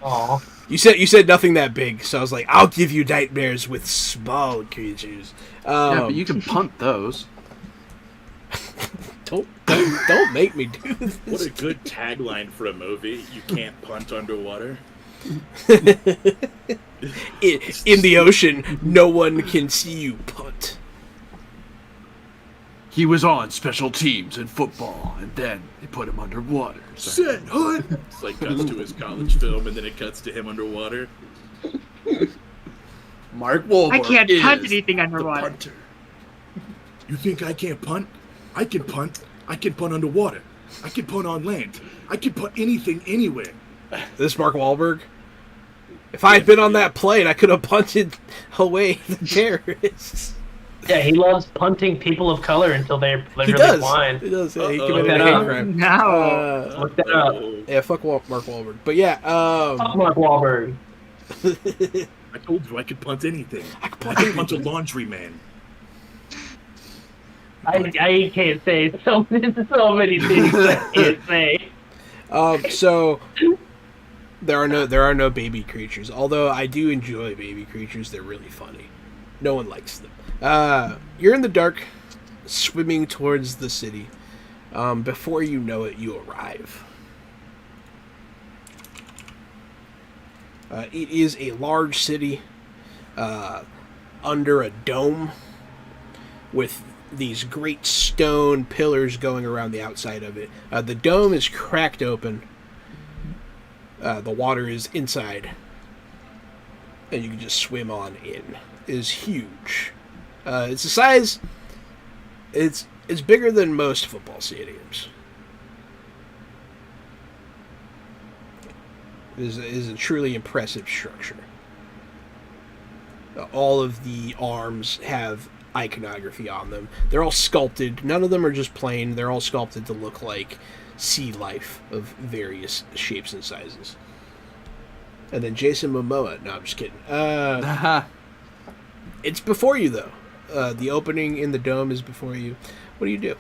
Aw. You said nothing that big, so I was like, I'll give you nightmares with small creatures. Yeah, but you can punt those. Don't make me do this. What a good tagline for a movie. You can't punt underwater. In the ocean, no one can see you punt. He was on special teams in football, and then they put him underwater. So. Set, hunt! It's like cuts to his college film, and then it cuts to him underwater. Mark Wahlberg I can't is punt anything the underwater. punter. You think I can't punt? I can punt. I can punt underwater. I can punt on land. I can punt anything, anywhere. This Mark Wahlberg. If I had been on that plane, I could have punted away the terrorists. Yeah, he loves punting people of color until they're He literally does. blind. He does. Yeah, he Uh-oh. committed a Look that hate up. crime. No. Look that up. Yeah, fuck Mark Wahlberg. But yeah, Fuck Mark Wahlberg. I told you I could punt anything. I I could punt could punt a anything. laundryman. I can't say so many things I can't say. So there are no baby creatures. Although I do enjoy baby creatures, they're really funny. No one likes them. You're in the dark, swimming towards the city. Before you know it, you arrive. It is a large city under a dome with these great stone pillars going around the outside of it. The dome is cracked open. The water is inside. And you can just swim on in. It is huge. It's the size... It's bigger than most football stadiums. It is a truly impressive structure. All of the arms have iconography on them. They're all sculpted. None of them are just plain. They're all sculpted to look like sea life of various shapes and sizes. And then Jason Momoa. No, I'm just kidding. It's before you, though. The opening in the dome is before you. What do you do?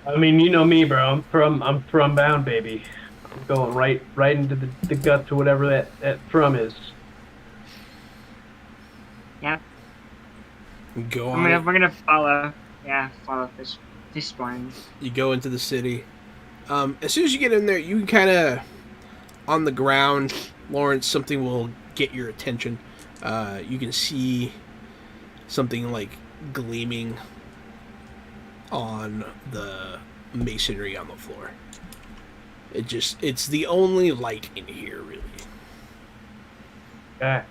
I mean, you know me, bro. I'm from bound, baby. I'm going right into the gut to whatever that from is. Yeah. Go on. We're gonna follow fish spawns. You go into the city. As soon as you get in there, you can kind of, on the ground, Lawrence, something will get your attention. You can see something like gleaming on the masonry on the floor. It's the only light in here, really. Okay.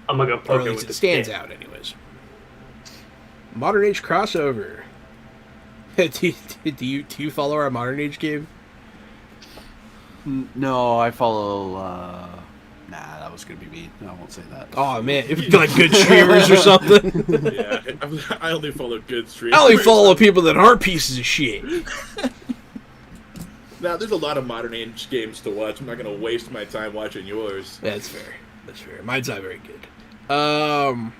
I'm gonna go Or poke at it least with it the stands stick. out, anyways. Modern Age crossover. do you follow our Modern Age game? No, I follow Nah, that was gonna be mean. No, I won't say that. Oh man, if like good streamers or something. Yeah, I only follow good streamers. I only follow people that aren't pieces of shit. Now, there's a lot of modern age games to watch. I'm not going to waste my time watching yours. That's fair. That's fair. Mine's not very good. I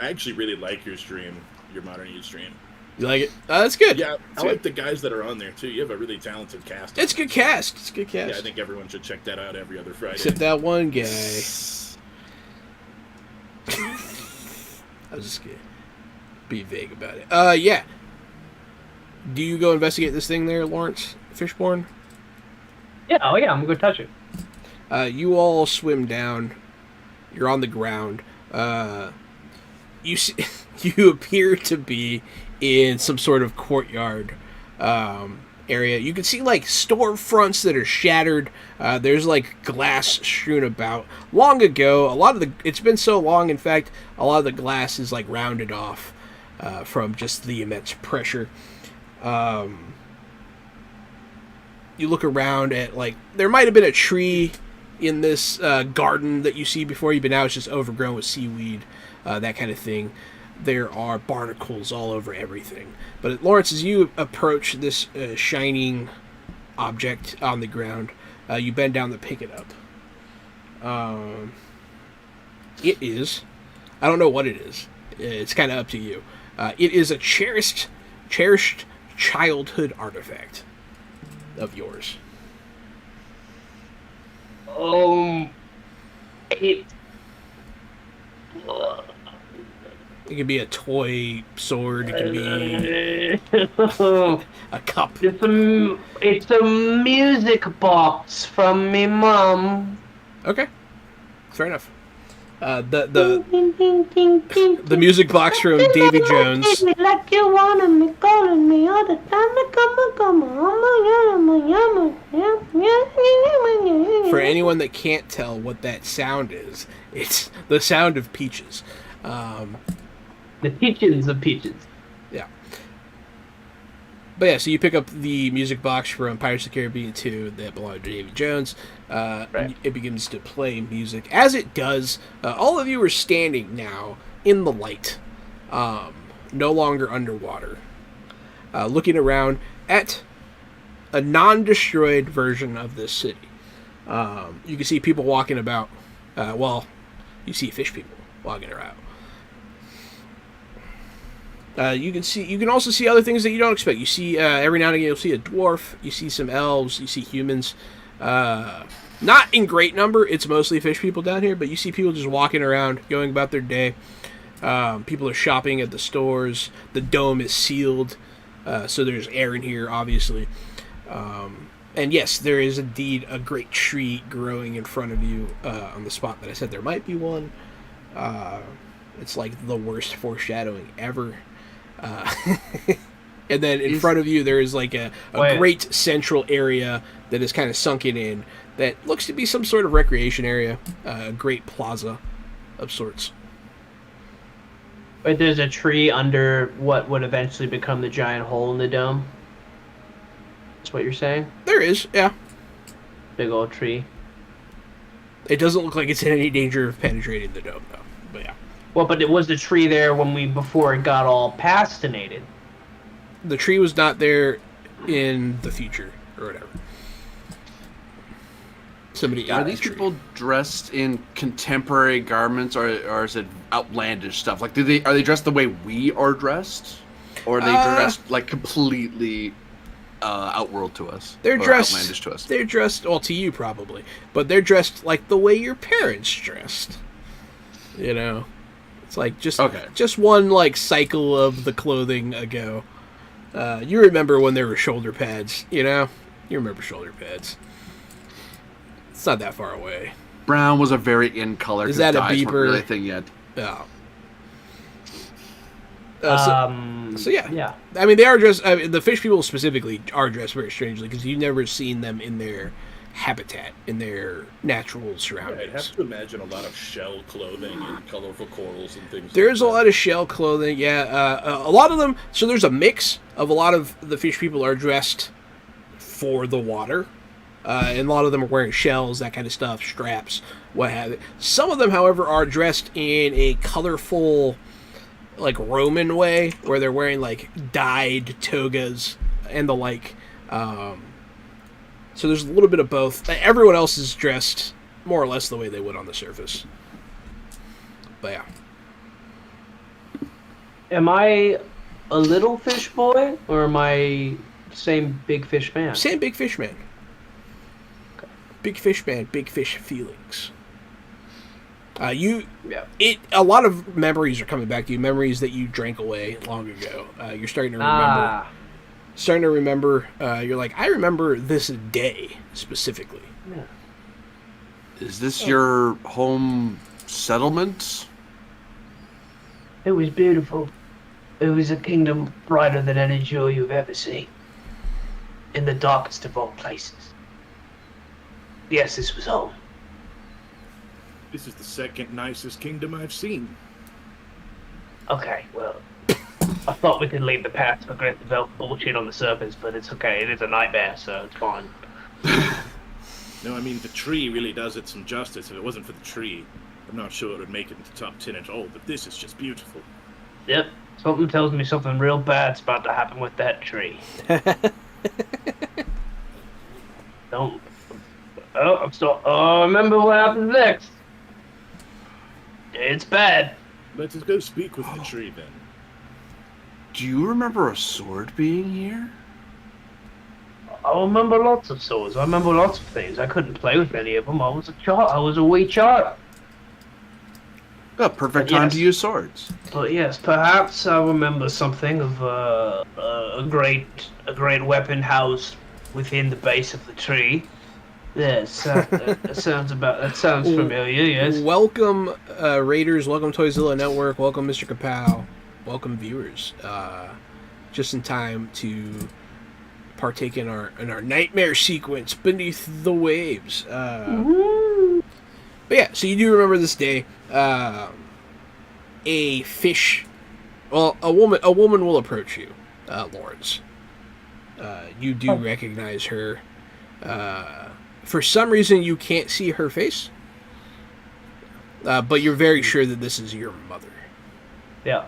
actually really like your stream, your modern age stream. You like it? That's good. Yeah, That's I like good. the guys that are on there too. You have a really talented cast. It's good cast. It's good cast. Yeah, I think everyone should check that out every other Friday. Except that one guy. I was just gonna be vague about it. Yeah. Do you go investigate this thing there, Lawrence Fishborn? Yeah, oh yeah, I'm gonna go touch it. You all swim down. You're on the ground. You see, you appear to be in some sort of courtyard area. You can see like storefronts that are shattered. There's like glass strewn about. Long ago, it's been so long. In fact, a lot of the glass is like rounded off from just the immense pressure. You look around at like there might have been a tree in this garden that you see before you, but now it's just overgrown with seaweed, that kind of thing. There are barnacles all over everything. But Lawrence, as you approach this shining object on the ground, you bend down to pick it up. It is, I don't know what it is. It's kind of up to you. It is a cherished childhood artifact of yours. It It can be a toy sword. It can be a cup. It's a music box from me mom. Okay, fair enough. The music box from Davy Jones. Like you wanted me, calling me all the time. For anyone that can't tell what that sound is, it's the sound of Peaches. The teachings of Peaches. Yeah. But yeah, so you pick up the music box from Pirates of the Caribbean 2 that belonged to Davy Jones. Right. It begins to play music. As it does, all of you are standing now in the light, no longer underwater, looking around at a non-destroyed version of this city. You can see people walking about. You see fish people walking around. You can also see other things that you don't expect. You see every now and again you'll see a dwarf. You see some elves. You see humans. Not in great number. It's mostly fish people down here, but you see people just walking around, going about their day. People are shopping at the stores. The dome is sealed, so there's air in here, obviously. And yes, there is indeed a great tree growing in front of you on the spot that I said there might be one. It's like the worst foreshadowing ever. And then in front of you there is like a great central area that is kind of sunken in that looks to be some sort of recreation area, a great plaza of sorts. Wait, there's a tree under what would eventually become the giant hole in the dome? That's what you're saying? There is, yeah. Big old tree. It doesn't look like it's in any danger of penetrating the dome, though. But yeah. Well, but it was the tree there before it got all pastinated. The tree was not there in the future, or whatever. Somebody Are these people dressed in contemporary garments, or is it outlandish stuff? Like, are they dressed the way we are dressed, or are they dressed like completely outworld to us? They're dressed outlandish to us. They're dressed, well, to you probably, but they're dressed like the way your parents dressed. You know, it's like just one like cycle of the clothing ago. You remember when there were shoulder pads? You know, you remember shoulder pads. It's not that far away. Brown was a very in color. Is that a dyes beeper? weren't really a thing yet. Oh. So yeah. Yeah. I mean, they are dressed. I mean, the fish people specifically are dressed very strangely because you've never seen them in their habitat, in their natural surroundings. I'd have to imagine a lot of shell clothing and colorful corals and things. There's a lot of shell clothing. Yeah, a lot of them. So there's a mix of a lot of the fish people are dressed for the water. and a lot of them are wearing shells, that kind of stuff, straps, what have you. Some of them, however, are dressed in a colorful, like Roman way, where they're wearing like dyed togas and the like. So there's a little bit of both. Everyone else is dressed more or less the way they would on the surface. But yeah. Am I a little fish boy, or am I same big fish man? Same big fish man. Okay. Big fish man, big fish feelings. A lot of memories are coming back to you. Memories that you drank away long ago. You're starting to remember. You're like, I remember this day specifically. Yeah. Is this your home settlement? It was beautiful. It was a kingdom brighter than any jewel you've ever seen. In the darkest of all places. Yes, this was home. This is the second nicest kingdom I've seen. Okay, well, I thought we could leave the past for great development bullshit on the surface, but it's okay. It is a nightmare, so it's fine. No, I mean, the tree really does it some justice. If it wasn't for the tree, I'm not sure it would make it into top 10 at all, but this is just beautiful. Yep, something tells me something real bad's about to happen with that tree. Don't. I remember what happens next. It's bad. Let us go speak with the tree, then. Do you remember a sword being here? I remember lots of swords. I remember lots of things. I couldn't play with any of them. I was a wee child. A perfect time to use swords. But yes, perhaps I remember something of a great weapon housed within the base of the tree. Yes, that sounds familiar. Yes. Welcome, Raiders. Welcome, Toyzilla Network. Welcome, Mr. Kapow. Welcome, viewers. Just in time to partake in our nightmare sequence beneath the waves. But yeah, so you do remember this day. A fish. Well, a woman will approach you, Lawrence. You do recognize her. For some reason, you can't see her face, but you're very sure that this is your mother. Yeah.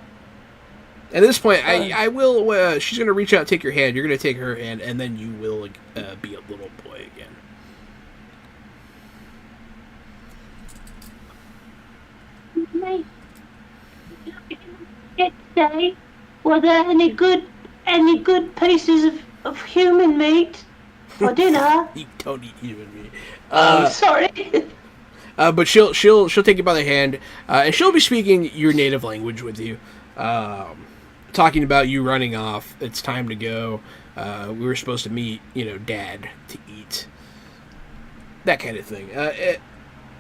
At this point, I will. She's going to reach out, take your hand. You're going to take her hand, and then you will be a little boy again. Mate, yesterday, were there any good pieces of human meat for dinner? You don't eat human meat. Sorry. But she'll take you by the hand, and she'll be speaking your native language with you, talking about you running off. It's time to go. We were supposed to meet, Dad to eat. That kind of thing.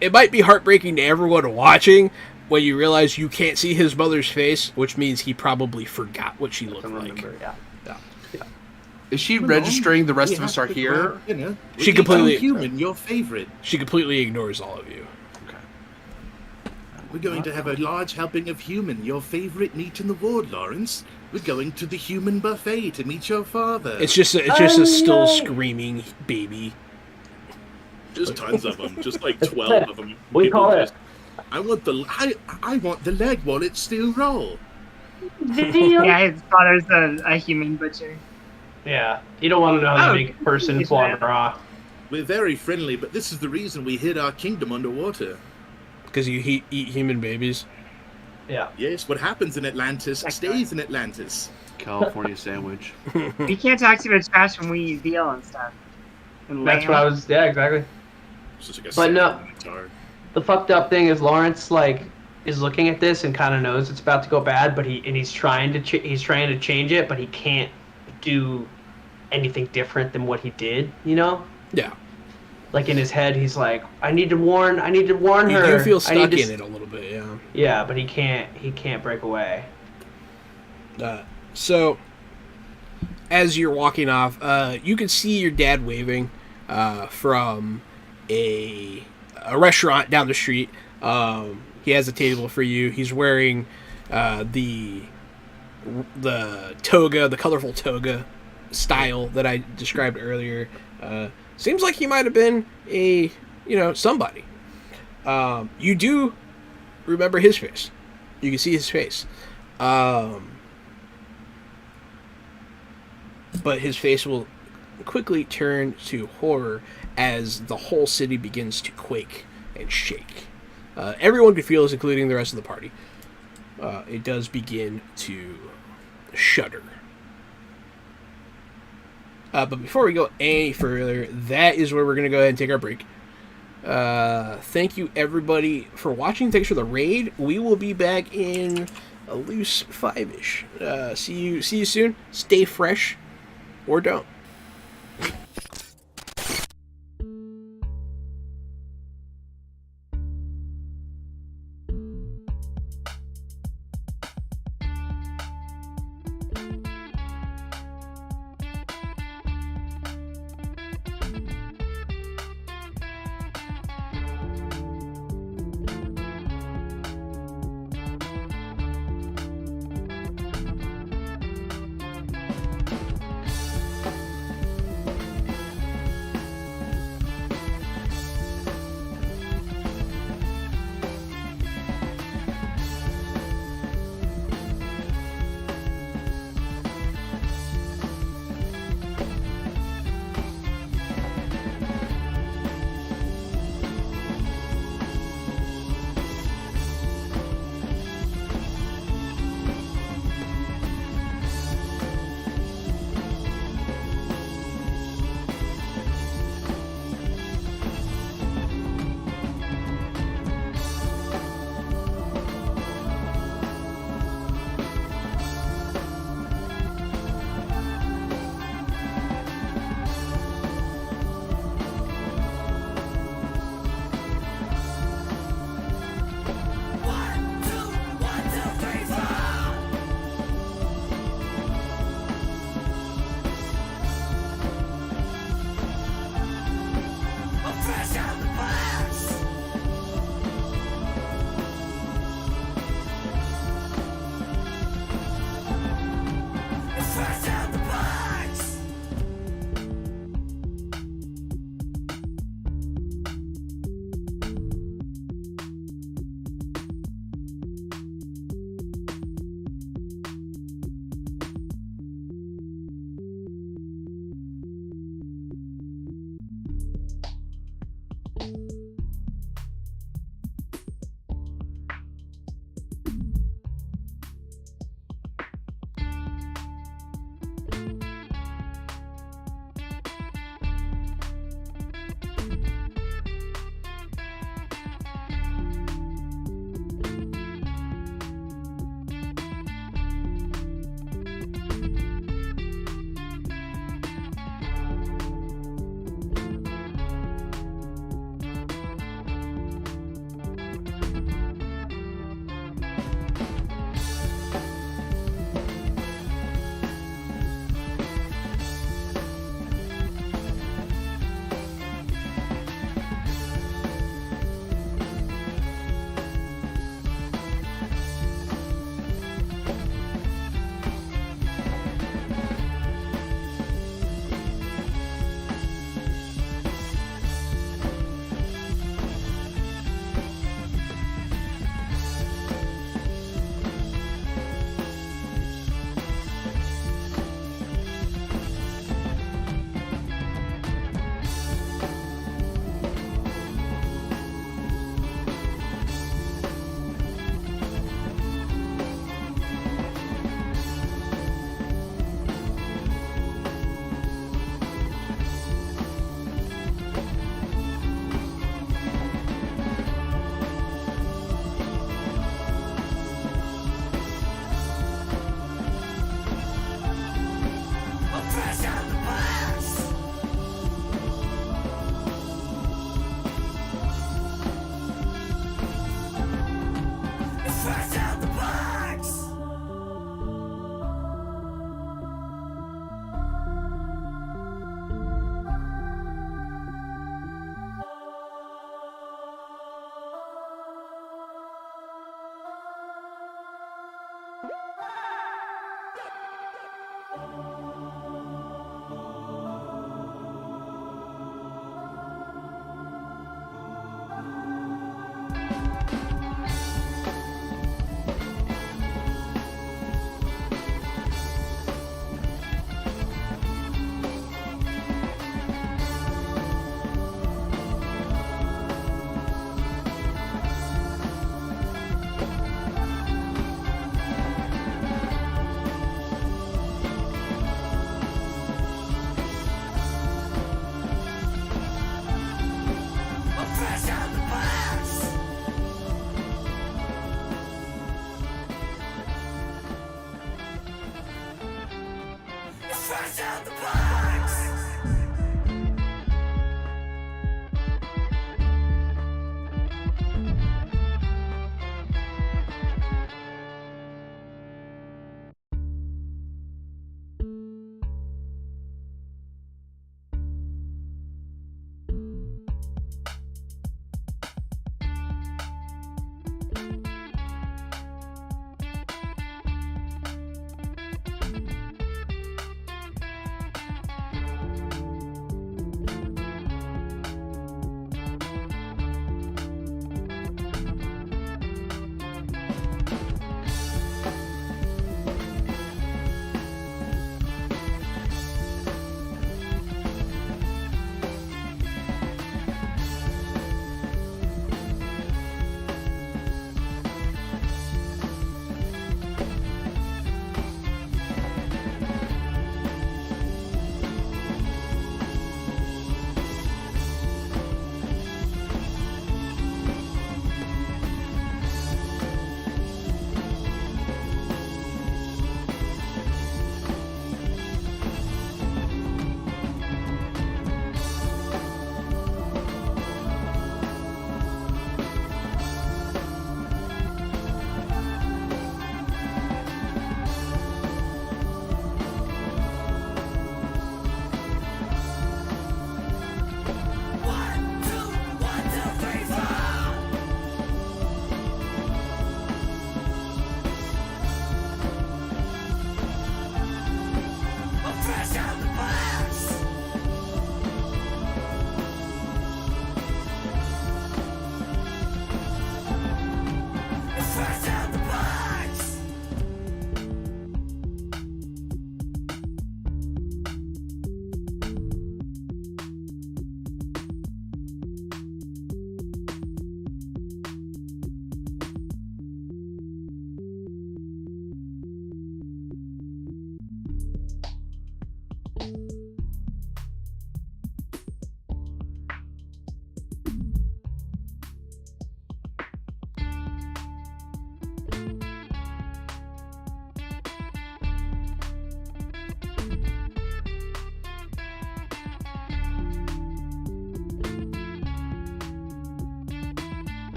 It might be heartbreaking to everyone watching when you realize you can't see his mother's face, which means he probably forgot what she looked like. Yeah. Is she registering the rest of us are here? She completely human, your favorite. She completely ignores all of you. Okay. We're going to have a large helping of human, your favorite meat in the ward, Lawrence. We're going to the human buffet to meet your father. It's just a still screaming baby. Just tons of them, just like 12 of them. We call it. I want the leg while it's still raw. Yeah, his father's a human butcher. Yeah, you don't want to know how to make a person foie gras. We're very friendly, but this is the reason we hid our kingdom underwater. Because you eat human babies? Yeah. Yes, what happens in Atlantis stays in Atlantis. California sandwich. We can't talk too much trash when we eat veal and stuff. And That's what I was. Yeah, exactly. It's just like a But no. guitar. The fucked up thing is Lawrence is looking at this and kind of knows it's about to go bad, but he's trying to change it, but he can't do anything different than what he did. Yeah. Like in his head, he's like, I need to warn her. You do feel stuck in it a little bit, yeah. Yeah, but he can't break away. So, as you're walking off, you can see your dad waving from a restaurant down the street. He has a table for you. He's wearing the toga, the colorful toga style that I described earlier. Seems like he might have been a, somebody. You do remember his face. You can see his face. But his face will quickly turn to horror as the whole city begins to quake and shake. Everyone could feel this, including the rest of the party. It does begin to shudder. But before we go any further, that is where we're going to go ahead and take our break. Thank you, everybody, for watching. Thanks for the raid. We will be back in a loose 5-ish. See you soon. Stay fresh, or don't.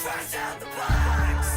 Fresh out the box.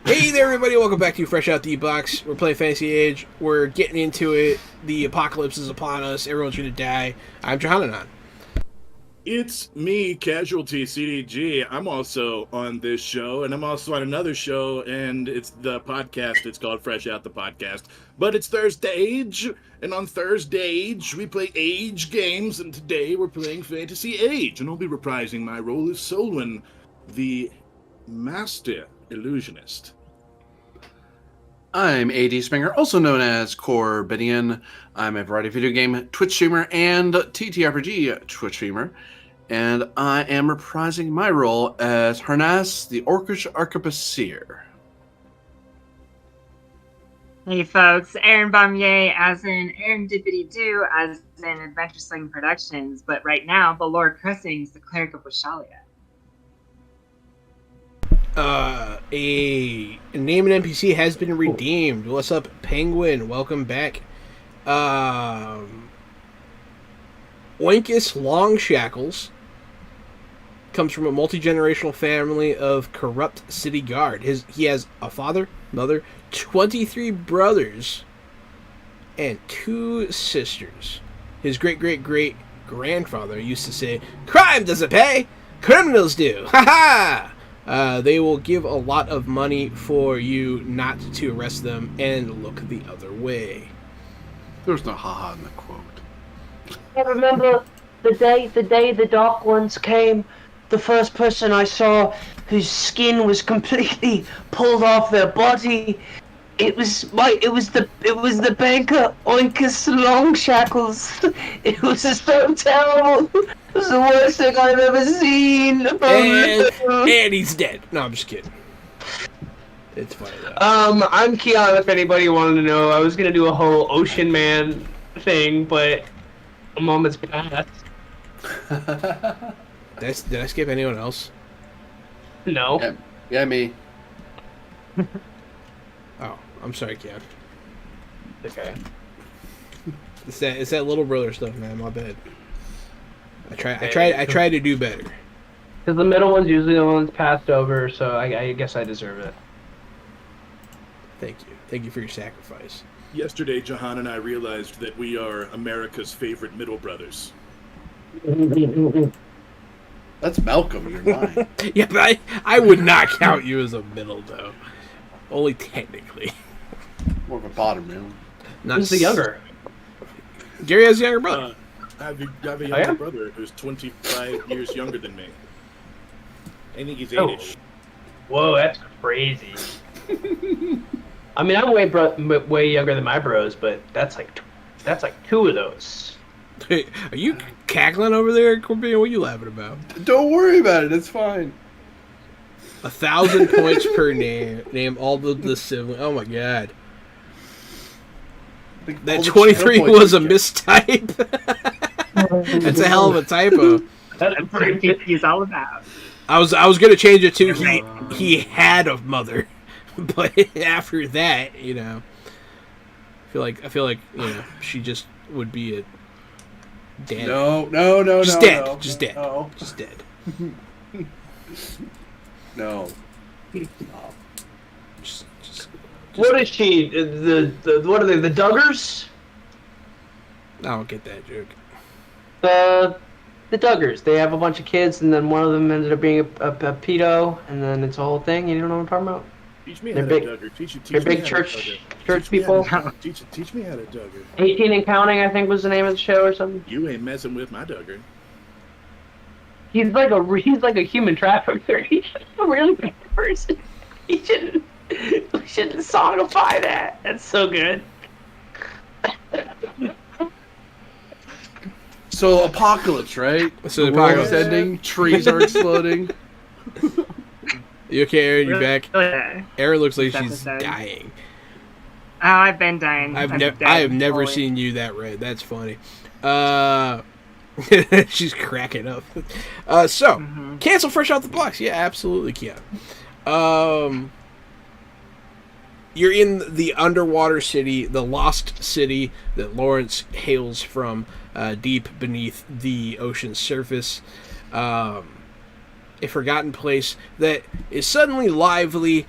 Hey there, everybody! Welcome back to Fresh Out the Box. We're playing Fantasy Age. We're getting into it. The apocalypse is upon us. Everyone's going to die. I'm Johanan. It's me, Casualty CDG. I'm also on this show, and I'm also on another show, and it's the podcast. It's called Fresh Out the Podcast. But it's Thursday Age, and on Thursday Age, we play Age games, and today we're playing Fantasy Age, and I'll be reprising my role as Solwyn, the Master Illusionist. I'm AD Springer, also known as Corbinian. I'm a variety video game Twitch streamer and ttrpg Twitch streamer, and I am reprising my role as Harnas, the Orcish Arquebusier. Hey folks, Aaron Bamier as in Aaron Dippity Doo as in Adventure Sling Productions, but right now, the Lord Cressings, the Cleric of Washalia. A name and NPC has been redeemed. What's up, Penguin? Welcome back. Oinkus Longshackles comes from a multi-generational family of corrupt city guard. He has a father, mother, 23 brothers, and 2 sisters. His great-great-great-grandfather used to say, "Crime doesn't pay, criminals do." Ha ha! They will give a lot of money for you not to arrest them and look the other way. There's no haha in the quote. I remember the day the Dark Ones came, the first person I saw whose skin was completely pulled off their body. It was the banker Oinkus Longshackles. It was so terrible. It was the worst thing I've ever seen. And he's dead. No, I'm just kidding. It's funny though. I'm Keon, if anybody wanted to know. I was gonna do a whole Ocean Man thing, but a moment's passed. Did I skip anyone else? No. Yeah, me. Oh, I'm sorry, Keon. Okay. It's that little brother stuff, man. My bad. I try to do better. Because the middle one's usually the one that's passed over, so I guess I deserve it. Thank you for your sacrifice. Yesterday, Jahan and I realized that we are America's favorite middle brothers. That's Malcolm, you're lying. Yeah, but I would not count you as a middle, though. Only technically. More of a bottom, man. Who's the younger? Gary has a younger brother. I have a younger brother who's 25 years younger than me. I think he's 8-ish. Whoa, that's crazy. I mean, I'm way younger than my bros, but that's like 2 of those. Hey, are you cackling over there, Corbin? What are you laughing about? Don't worry about it, it's fine. 1,000 points per name. Name all the siblings. Oh my god. That 23 was a mistype. That's a hell of a typo. That's what he's all about. I was gonna change it to he had a mother, but after that, I feel like she just would be a dead. No, just no, dead, no, just dead, no. just dead. No. Just What is she? What are they? The Duggars? I don't get that joke. The Duggars. They have a bunch of kids, and then one of them ended up being a pedo, and then it's a whole thing. You don't know what I'm talking about? Teach me how They're to big. Duggar. Teach They're me big how church to Duggar. church Teach me how people. to- Teach me how to Duggar. 18 and Counting, I think, was the name of the show or something. You ain't messing with my Duggar. He's like a human trafficker. He's a really bad person. We shouldn't sonify that. That's so good. So apocalypse, right? So the the world's apocalypse. ending. Trees are exploding. You okay, Aaron? You back? Yeah. Aaron looks like This she's episode. dying. Oh, I've been dying. I have dead, never fully. seen you that red. That's funny. She's cracking up. Cancel fresh out the blocks. Yeah, absolutely can. You're in the underwater city, the lost city that Lawrence hails from, deep beneath the ocean's surface. A forgotten place that is suddenly lively,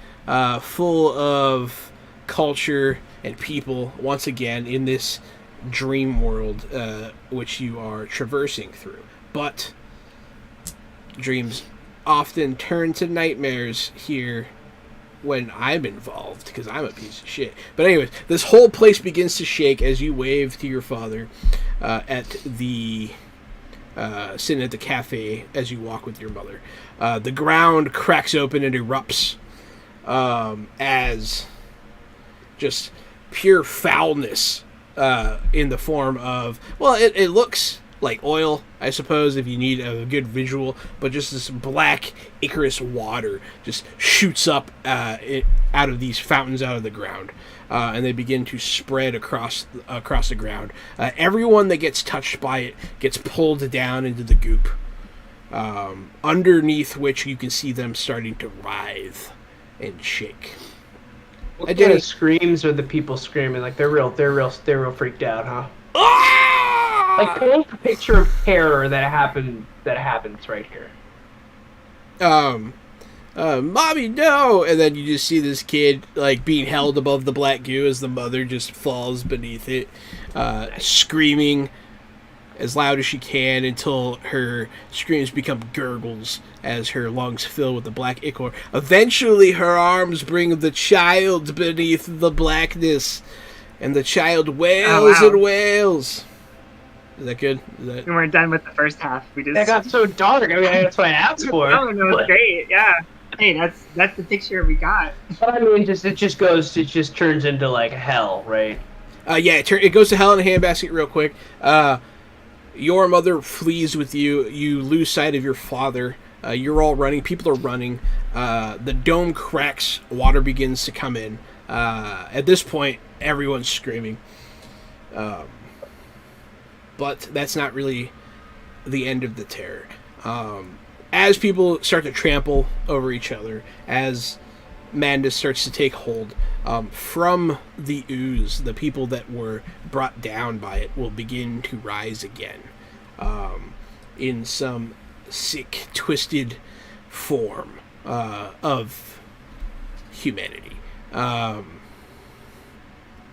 full of culture and people once again in this dream world which you are traversing through. But dreams often turn to nightmares here when I'm involved, because I'm a piece of shit. But anyways, this whole place begins to shake as you wave to your father at the sitting at the cafe as you walk with your mother. The ground cracks open and erupts as just pure foulness in the form of, well, it looks like oil, I suppose, if you need a good visual, but just this black Icarus water just shoots up out of these fountains out of the ground, and they begin to spread across the ground. Everyone that gets touched by it gets pulled down into the goop, underneath which you can see them starting to writhe and shake. What kind of screams are the people screaming? Like they're real freaked out, huh? Like paint a picture of terror that happens right here. Mommy, no! And then you just see this kid like being held above the black goo as the mother just falls beneath it, screaming as loud as she can until her screams become gurgles as her lungs fill with the black ichor. Eventually, her arms bring the child beneath the blackness, and the child wails and wails. Is that good? We weren't done with the first half. We just. That got so dark. I mean, that's what I asked for. Oh, no, it's great. Yeah. Hey, that's the picture we got. But I mean, it just turns into like hell, right? Yeah, it goes to hell in a handbasket real quick. Your mother flees with you. You lose sight of your father. You're all running. People are running. The dome cracks. Water begins to come in. At this point, everyone's screaming. But that's not really the end of the terror. As people start to trample over each other, as madness starts to take hold, from the ooze, the people that were brought down by it will begin to rise again, in some sick, twisted form of humanity.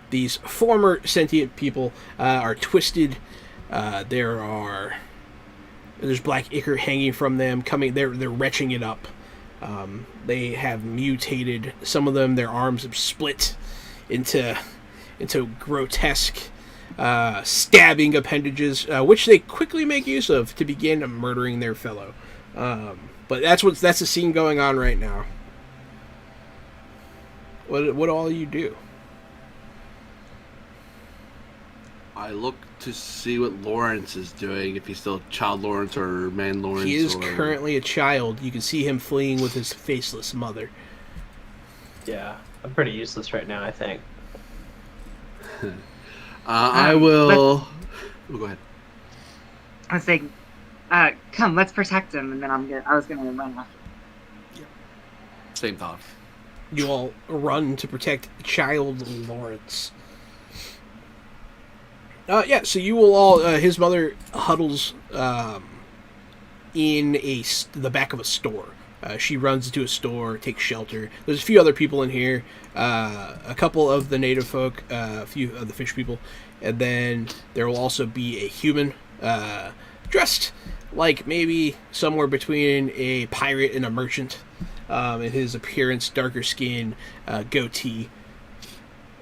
These former sentient people are twisted. There's black ichor hanging from them, they're retching it up. They have mutated. Some of them, their arms have split into grotesque stabbing appendages, which they quickly make use of to begin murdering their fellow. But that's the scene going on right now. What all you do? I look to see what Lawrence is doing, if he's still child Lawrence or man Lawrence. He is currently a child. You can see him fleeing with his faceless mother. Yeah, I'm pretty useless right now, I think. I will... Oh, go ahead. I was saying, come, let's protect him, and then I was gonna run after. Same thought. You all run to protect child Lawrence. So you will all. His mother huddles in the back of a store. She runs into a store, takes shelter. There's a few other people in here. A couple of the native folk, a few of the fish people, and then there will also be a human dressed like maybe somewhere between a pirate and a merchant. in his appearance, darker skin, goatee.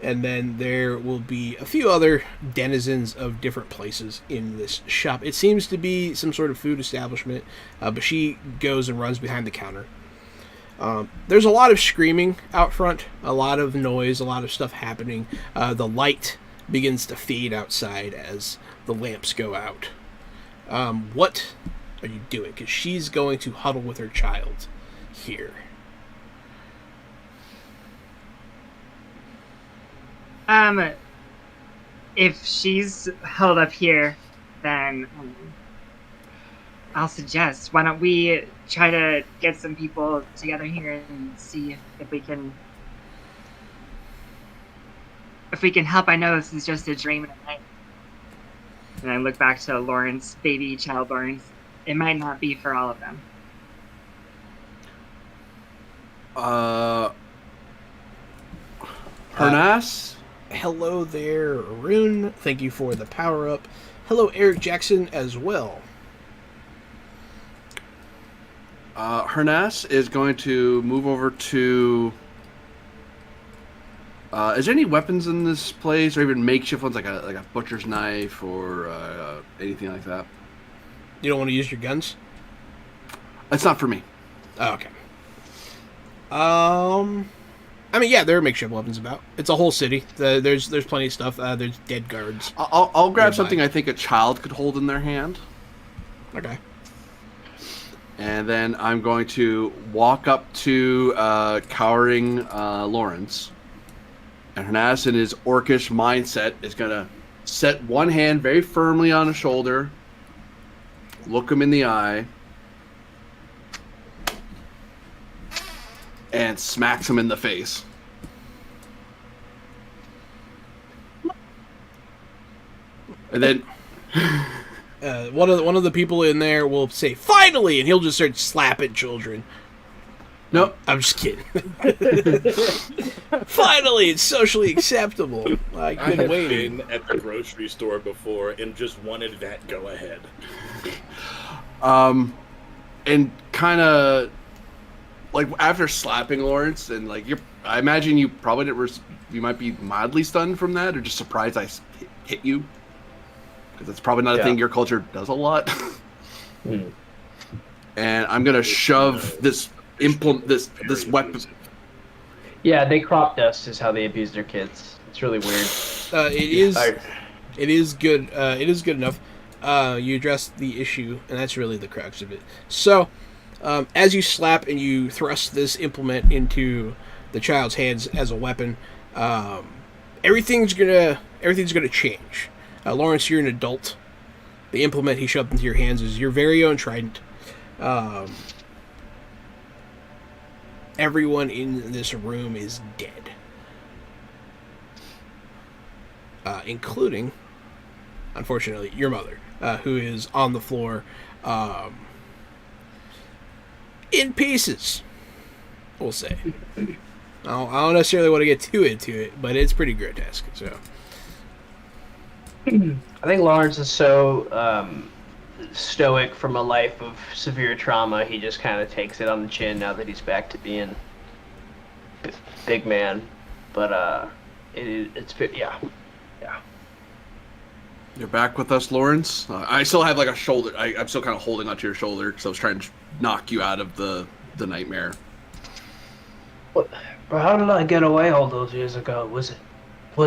And then there will be a few other denizens of different places in this shop. It seems to be some sort of food establishment, but she goes and runs behind the counter. There's a lot of screaming out front, a lot of noise, a lot of stuff happening. The light begins to fade outside as the lamps go out. What are you doing? Because she's going to huddle with her child here. If she's held up here, then I'll suggest, why don't we try to get some people together here and see if we can help. I know this is just a dream at night. And I look back to Lawrence, baby child Lawrence. It might not be for all of them. Harnas? Hello there, Arun. Thank you for the power-up. Hello, Eric Jackson, as well. Harnas is going to move over to... is there any weapons in this place, or even makeshift ones, like a butcher's knife or anything like that? You don't want to use your guns? It's not for me. Oh, okay. I mean, yeah, there are makeshift weapons about. It's a whole city. There's plenty of stuff. There's dead guards. I'll grab something I think a child could hold in their hand. Okay. And then I'm going to walk up to cowering Lawrence. And Harnas, in his orcish mindset, is going to set one hand very firmly on his shoulder, look him in the eye, and smacks him in the face. And then one of the people in there will say, "Finally!" and he'll just start slapping children. Nope. I'm just kidding. Finally, it's socially acceptable. I have couldn't wait. been at the grocery store before and just wanted that go ahead. And kind of like after slapping Lawrence, and like I imagine you probably you might be mildly stunned from that, or just surprised I hit you, because that's probably not a thing your culture does a lot. And I'm gonna shove this weapon. Yeah, they crop dust is how they abuse their kids. It's really weird. It is good. It is good enough. You address the issue, and that's really the crux of it. So, as you slap and you thrust this implement into the child's hands as a weapon, everything's gonna change. Lawrence, you're an adult. The implement he shoved into your hands is your very own trident. Everyone in this room is dead, including, unfortunately, your mother, who is on the floor, in pieces, we'll say. I don't necessarily want to get too into it, but it's pretty grotesque. So, I think Lawrence is so stoic from a life of severe trauma. He just kind of takes it on the chin now that he's back to being big man. But it's yeah. You're back with us, Lawrence. I still have like a shoulder. I'm still kind of holding onto your shoulder because I was trying to knock you out of the nightmare. But how did I get away all those years ago? Was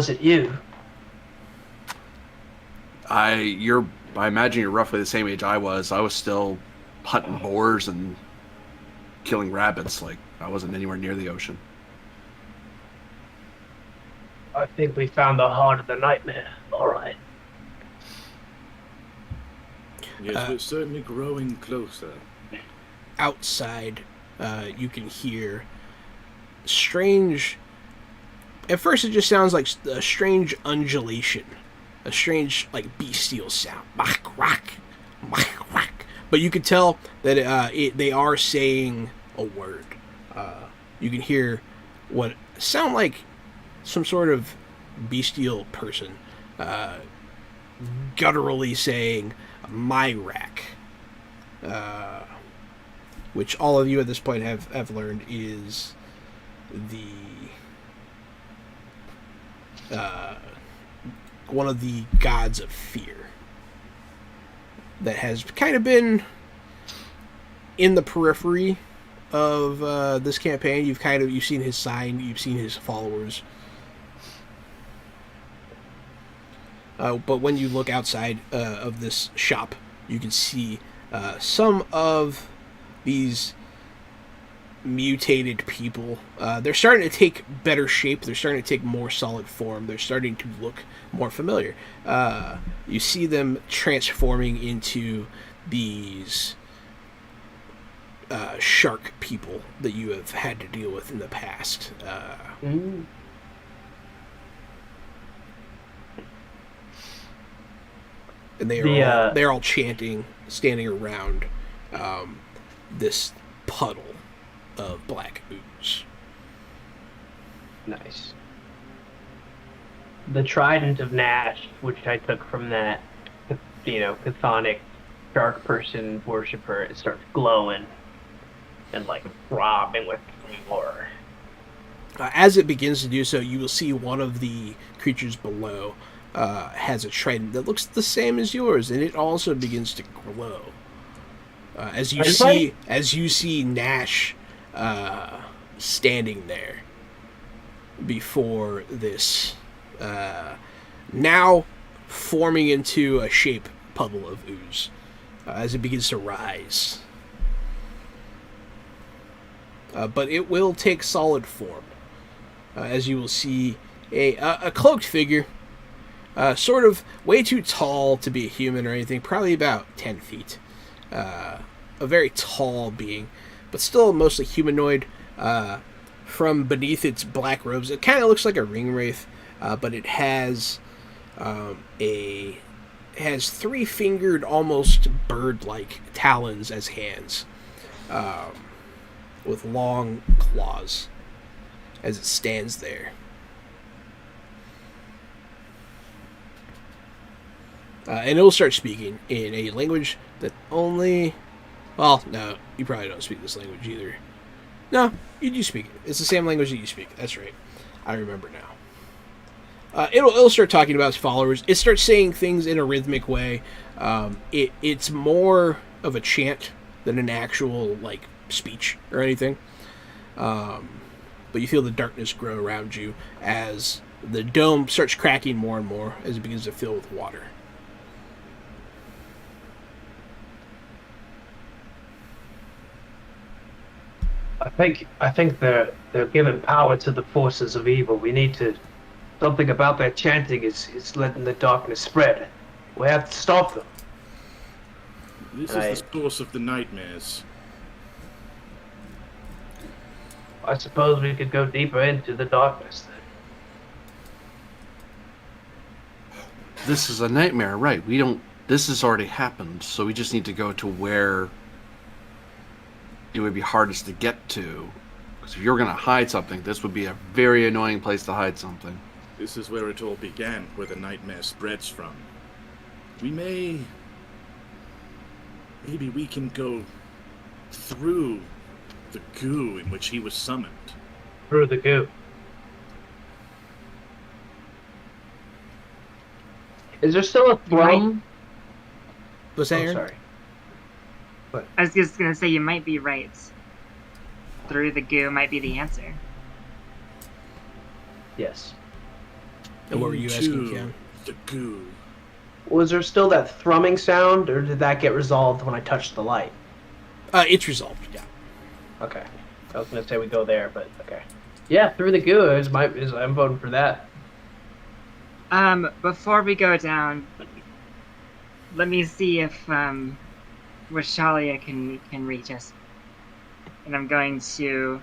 it you? I imagine you're roughly the same age I was. I was still hunting boars and killing rabbits. Like, I wasn't anywhere near the ocean. I think we found the heart of the nightmare. All right. Yes, we're certainly growing closer. outside, you can hear strange... At first, it just sounds like a strange undulation. A strange, like, bestial sound. But you can tell that they are saying a word. You can hear what sound like some sort of bestial person gutturally saying Myrak. which all of you at this point have learned is the one of the gods of fear that has kind of been in the periphery of this campaign. You've seen his sign, you've seen his followers, but when you look outside of this shop, you can see some of these mutated people. They're starting to take better shape. They're starting to take more solid form. They're starting to look more familiar. You see them transforming into these shark people that you have had to deal with in the past. And they're all chanting, standing around this puddle of black ooze. Nice. The trident of Nash, which I took from that, chthonic shark person worshiper, it starts glowing and like throbbing with more. As it begins to do so, you will see one of the creatures below has a trident that looks the same as yours, and it also begins to glow. As you see Nash standing there before this, now forming into a shape puddle of ooze as it begins to rise. But it will take solid form, as you will see a cloaked figure, sort of way too tall to be a human or anything, probably about 10 feet. A very tall being, but still mostly humanoid. From beneath its black robes, it kind of looks like a ring wraith, but it has three-fingered, almost bird-like talons as hands, with long claws as it stands there. And it will start speaking in a language that only... Well, no, you probably don't speak this language either. No, you do speak it. It's the same language that you speak. That's right. I remember now. It'll start talking about its followers. It starts saying things in a rhythmic way. It's more of a chant than an actual, speech or anything. But you feel the darkness grow around you as the dome starts cracking more and more as it begins to fill with water. I think they're giving power to the forces of evil. We need to... Something about their chanting is letting the darkness spread. We have to stop them. This is the source of the nightmares. I suppose we could go deeper into the darkness then. This is a nightmare, right? This has already happened, so we just need to go to where it would be hardest to get to. Because if you're going to hide something, this would be a very annoying place to hide something. This is where it all began, where the nightmare spreads from. Maybe we can go through the goo in which he was summoned. Through the goo. Is there still a throne? What's that? Sorry. I was just gonna say, you might be right. Through the goo might be the answer. Yes. And what were you asking, Cam? The goo. Was there still that thrumming sound, or did that get resolved when I touched the light? It's resolved, yeah. Okay. I was gonna say we go there, but okay. Yeah, through the goo I'm voting for that. Before we go down, let me see if Rashalia can reach us. And I'm going to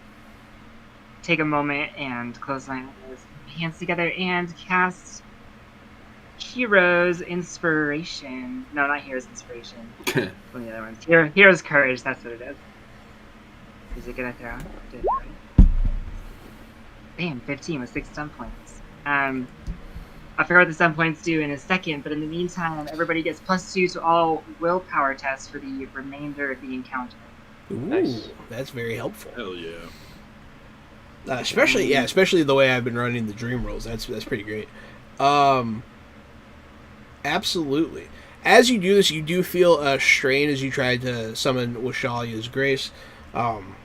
take a moment and close my hands together and cast Hero's Inspiration. No, not Hero's Inspiration. One of the other ones. Hero's Courage, that's what it is. Is it gonna throw? Did it right? Damn, 15 with 6 stun points. I forgot what the stun points do in a second, but in the meantime, everybody gets +2 to all willpower tests for the remainder of the encounter. Ooh, Nice. that's very helpful. Hell yeah. Especially the way I've been running the dream rolls. That's pretty great. Absolutely. As you do this, you do feel a strain as you try to summon Washalia's grace. And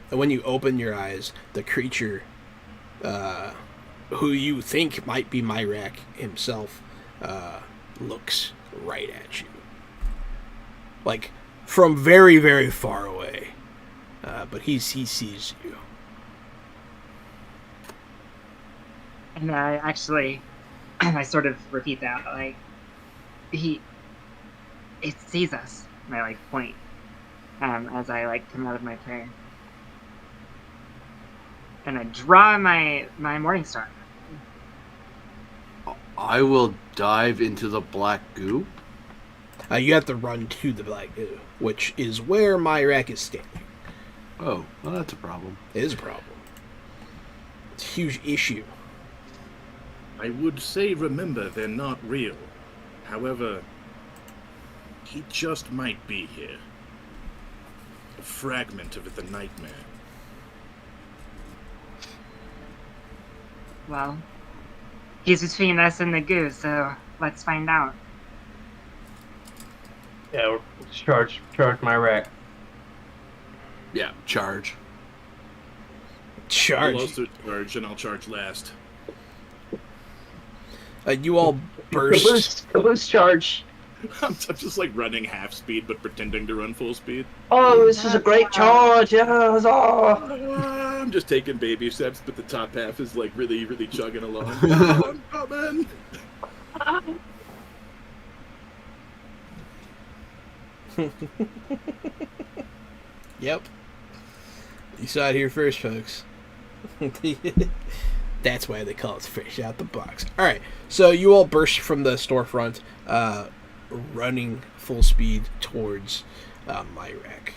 when you open your eyes, the creature, who you think might be Myrak himself, looks right at you. Like, from very, very far away. But he sees you. And actually, I sort of repeat that, like, it sees us. And I, like, point, as I, like, come out of my prayer. And I draw my morning star. I will dive into the black goo. You have to run to the black goo, which is where Myrak is standing. Oh, well, that's a problem. It is a problem. It's a huge issue. I would say, remember, they're not real. However, he just might be here. A fragment of the nightmare. Well, he's between us and the goo, so let's find out. Yeah, charge my rack. Yeah, charge. Charge. I'll also charge, and I'll charge last. You all burst. Caboose charge. I'm just like running half speed, but pretending to run full speed. Oh, this is a great charge. Yeah, huzzah. I'm just taking baby steps, but the top half is like really, really chugging along. I'm coming. Yep. You saw it here first, folks. That's why they call it fresh out the box. Alright, so you all burst from the storefront, running full speed towards Myrak.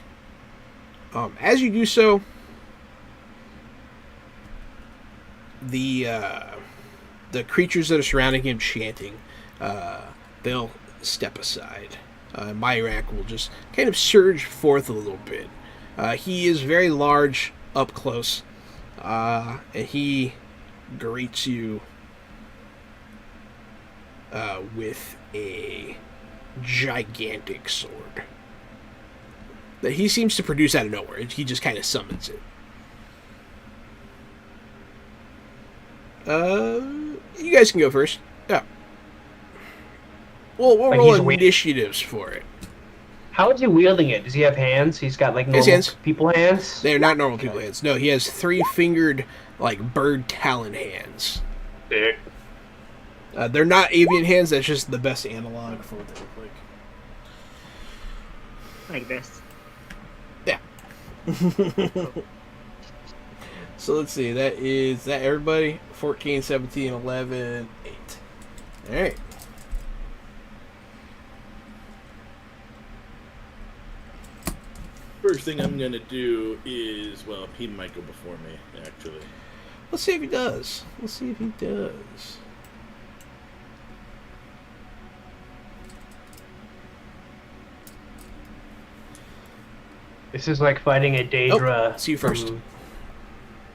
As you do so, the creatures that are surrounding him chanting, they'll step aside. Myrak will just kind of surge forth a little bit. He is very large up close, and he greets you with a gigantic sword that he seems to produce out of nowhere. He just kind of summons it. You guys can go first. Yeah. We'll roll initiatives for it. How is he wielding it? Does he have hands? He's got like normal people hands? They're not normal people hands. No, he has 3-fingered, like, bird talon hands. Dick. They're not avian hands, that's just the best analog for what they look like. Like this. Yeah. So let's see, that everybody? 14, 17, 11, 8. Alright. First thing I'm gonna do is, well, he might go before me, actually. Let's see if he does. This is like fighting a Daedra. See you first. Coming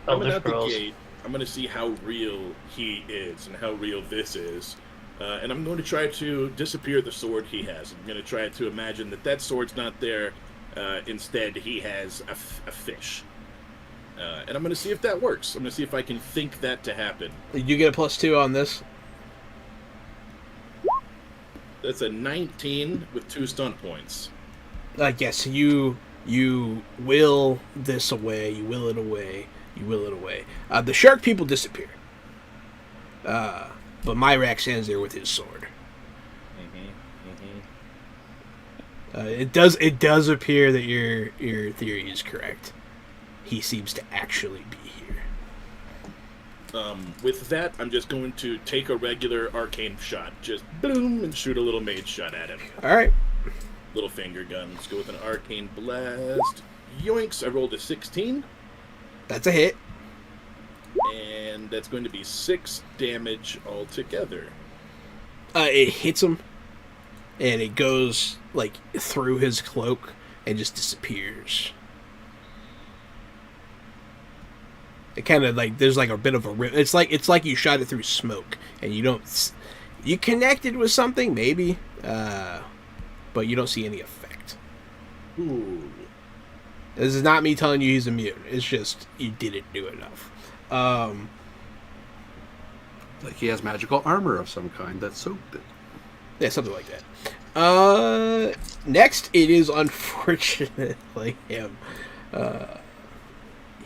Elder out the Scrolls. gate, I'm gonna see how real he is and how real this is. And I'm going to try to disappear the sword he has. I'm going to try to imagine that sword's not there. Instead, he has a fish. And I'm going to see if that works. I'm going to see if I can think that to happen. Did you get a +2 on this? That's a 19 with 2 stun points. Yes, you will this away. You will it away. The shark people disappear. But Myrak stands there with his sword. It does appear that your theory is correct. He seems to actually be here. With that, I'm just going to take a regular arcane shot. Just boom, and shoot a little mage shot at him. Alright. Little finger gun. Let's go with an arcane blast. Yoinks, I rolled a 16. That's a hit. And that's going to be 6 damage altogether. It hits him, and it goes, like, through his cloak and just disappears. It kind of like there's like a bit of a rip. It's like you shot it through smoke, and you don't. You connected with something maybe, but you don't see any effect. Ooh. This is not me telling you he's immune. It's just you didn't do enough. Like he has magical armor of some kind that soaked it. Yeah, something like that. Next, it is unfortunately him.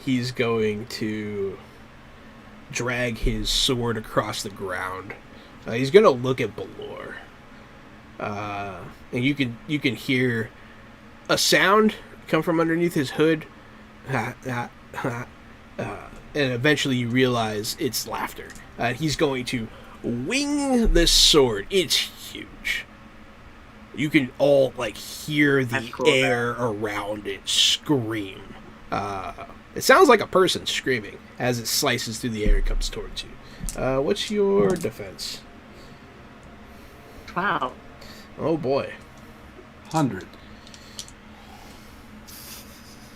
He's going to drag his sword across the ground. He's going to look at Balor. And you can hear a sound come from underneath his hood. And eventually you realize it's laughter. He's going to wing this sword. It's huge. You can all like hear the air around it scream. It sounds like a person screaming as it slices through the air and comes towards you. What's your defense? 12. Oh boy. 100.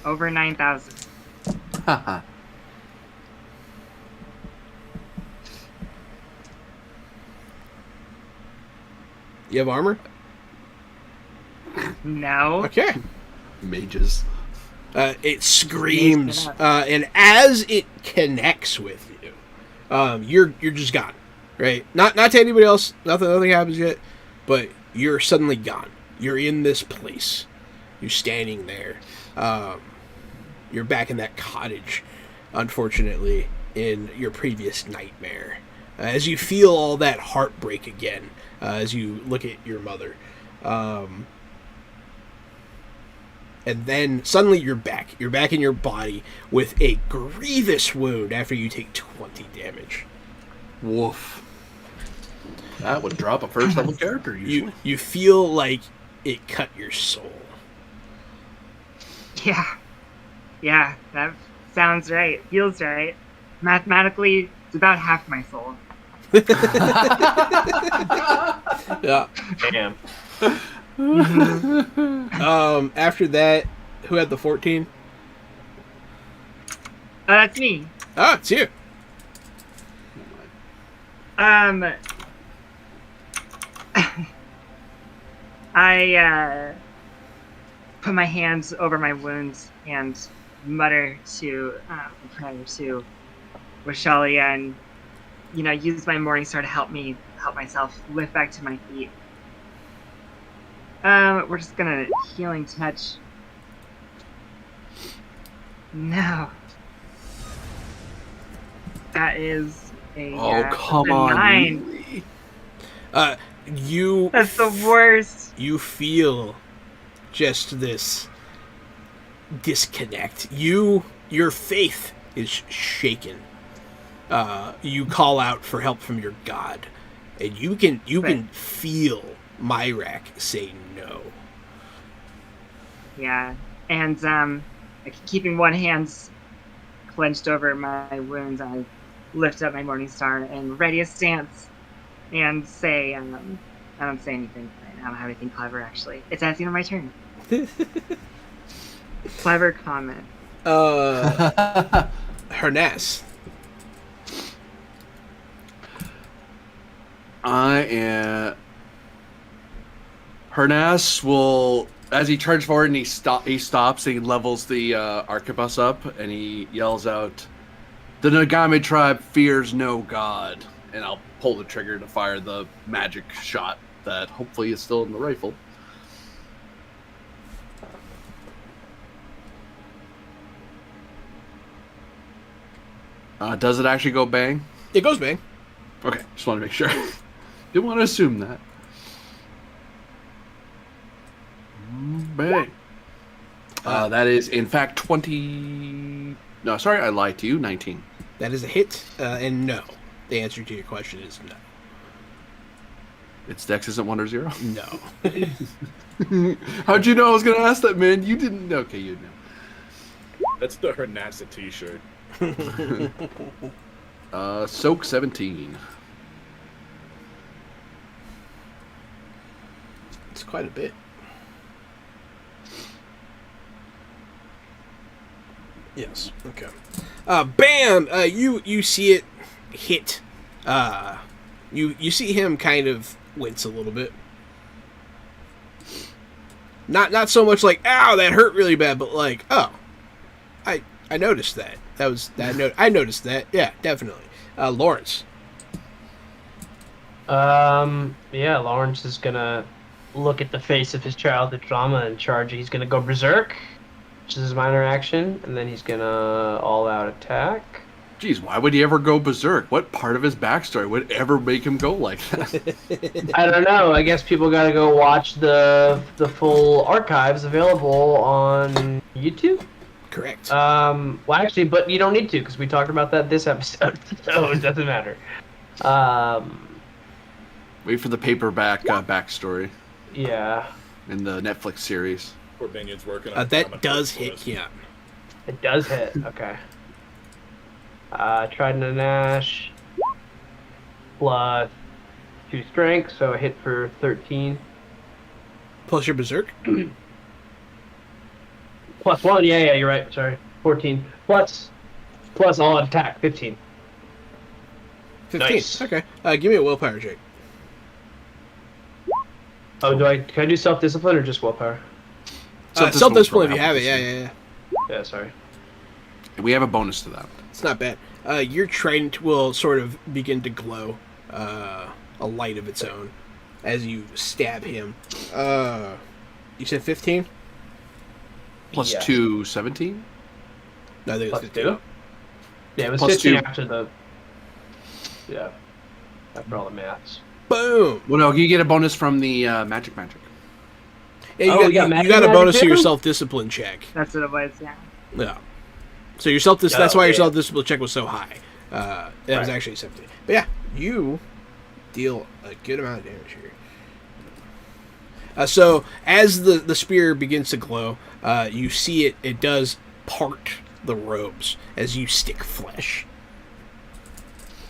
Over 9,000. Haha. You have armor? No. Okay. Mages. It screams, and as it connects with you, you're just gone, right? Not to anybody else. Nothing happens yet, but you're suddenly gone. You're in this place. You're standing there. You're back in that cottage, unfortunately, in your previous nightmare. As you feel all that heartbreak again, as you look at your mother. And then suddenly you're back. You're back in your body with a grievous wound after you take 20 damage. Woof. That would drop a first level character usually. You feel like it cut your soul. Yeah, that sounds right. Feels right. Mathematically, it's about half my soul. Yeah. Damn. After that, who had the 14? That's me. Ah, it's you. I put my hands over my wounds and mutter to prayer to Washalia and use my morning star to help myself lift back to my feet. We're just gonna healing touch. No. That is a come a on. 9. Really? That's the worst. You feel just this disconnect. Your faith is shaken. You call out for help from your god, and you can feel Myrak say no. Yeah, and keeping one hand clenched over my wounds, I lift up my morning star and ready a stance, and say, I don't say anything. I don't have anything clever actually. It's at the end of my turn. Clever comment. Hernas. Hernas will, as he charges forward and he stops and he levels the arquebus up and he yells out, "The Nagami tribe fears no god." And I'll pull the trigger to fire the magic shot that hopefully is still in the rifle. Does it actually go bang? It goes bang. Okay, just want to make sure. Didn't want to assume that. Bang. That is, in fact, 20... No, sorry, I lied to you. 19. That is a hit, and no. The answer to your question is no. Its dex isn't 1 or 0? No. How'd you know I was going to ask that, man? You didn't... Okay, you knew. That's the Hernasa t-shirt. Soak 17. It's quite a bit. Yes. Okay. Bam! You see it hit. You see him kind of wince a little bit. Not so much like, ow, that hurt really bad, but like, oh, I noticed that. I noticed that. Yeah, definitely. Lawrence. Yeah, Lawrence is gonna look at the face of his childhood trauma and charge. He's gonna go berserk, which is his minor action, and then he's gonna all-out attack. Jeez, why would he ever go berserk? What part of his backstory would ever make him go like that? I don't know. I guess people gotta go watch the full archives available on YouTube. Correct. Well, actually, but you don't need to because we talked about that this episode, so it doesn't matter. Wait for the paperback backstory Yeah. in the Netflix series. Poor Binion's working on That does hit, yeah. It does hit. Okay. Trident and Ash plus 2 strength, so a hit for 13. Plus your berserk. Plus 1, yeah, you're right. Sorry, 14. Plus all attack, 15. 15. Nice. Okay. Give me a willpower check. Oh, can I do self-discipline or just willpower? Self-discipline if you have it. Yeah. Yeah, sorry. We have a bonus to that. It's not bad. Your trident will sort of begin to glow, a light of its own, as you stab him. You said 15? Plus Yeah. 2, 17? No, I think Plus it's 15. 2? Yeah, it was Plus 15 2. after the... Yeah. After all the maths. Boom! Well, no, you get a bonus from the magic. Yeah, Oh, you you got got a magic bonus to too? your self-discipline check. That's what it was, yeah. Yeah. So your that's why your yeah. self-discipline check was so high. That was Right. actually 17. But yeah, you deal a good amount of damage here. So as the spear begins to glow, you see it does part the robes as you stick flesh.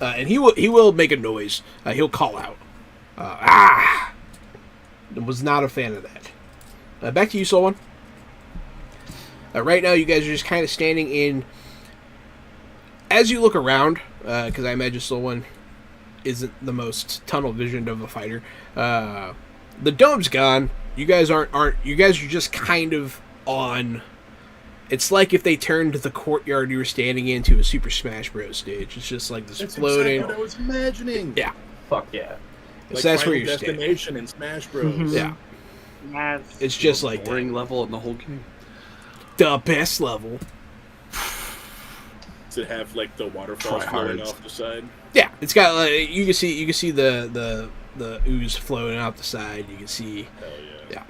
And he will make a noise. He'll call out. Was not a fan of that. Back to you, Soul One. Right now, you guys are just kind of standing in. As you look around, because I imagine Soul One isn't the most tunnel visioned of a fighter. The dome's gone. You guys aren't. You guys are just kind of on. It's like if they turned the courtyard you were standing into a Super Smash Bros. Stage. It's just like this That's floating. exactly what I was imagining. Yeah. Fuck yeah. Like So that's where Final you're standing. Destination in Smash Bros. Mhm. Yeah. Yes. It's just like that. boring level in the whole game. The best level. Does it have like the waterfalls Tryhards. flowing off the side? Yeah, it's got you can see the ooze flowing out the side. You can see. Hell yeah. Yeah.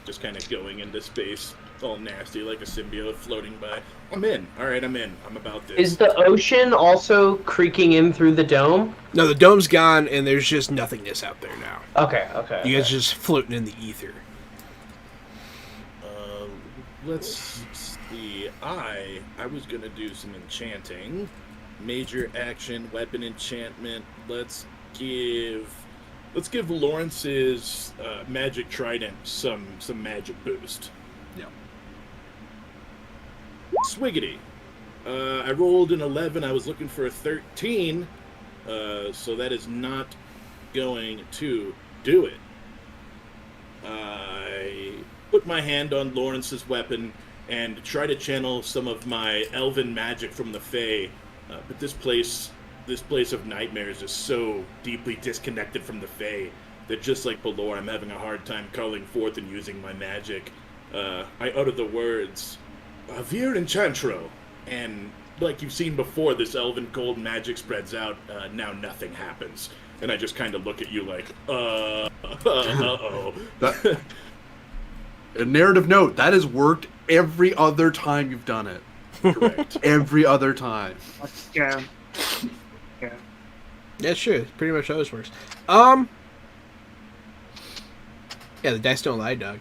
Just kind of going into space, all nasty like a symbiote floating by. I'm in. All right, I'm in. I'm about this. Is the ocean also creaking in through the dome? No, the dome's gone, and there's just nothingness out there now. Okay. You guys are just floating in the ether. Let's see. I was gonna do some enchanting, major action, weapon enchantment. Let's give Lawrence's magic trident some magic boost. Yeah. Swiggity. I rolled an 11. I was looking for a 13, so that is not going to do it. I put my hand on Lawrence's weapon and try to channel some of my elven magic from the Fae, but this place of nightmares is so deeply disconnected from the Fae that just like below, I'm having a hard time calling forth and using my magic. I utter the words, Vir Enchantro, and like you've seen before, this elven gold magic spreads out, now nothing happens. And I just kind of look at you like, uh-oh. A narrative note, that has worked every other time you've done it. Correct. Every other time. Let's go. Yeah, sure. Pretty much always works. Yeah, the dice don't lie, dog.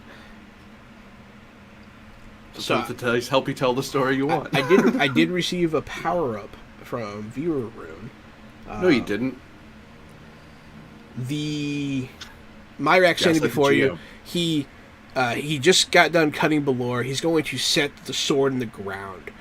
So to help you tell the story you want. I did receive a power up from Viewer Rune. No, you didn't. The Myrax standing like the before you. GM. He just got done cutting Belor. He's going to set the sword in the ground.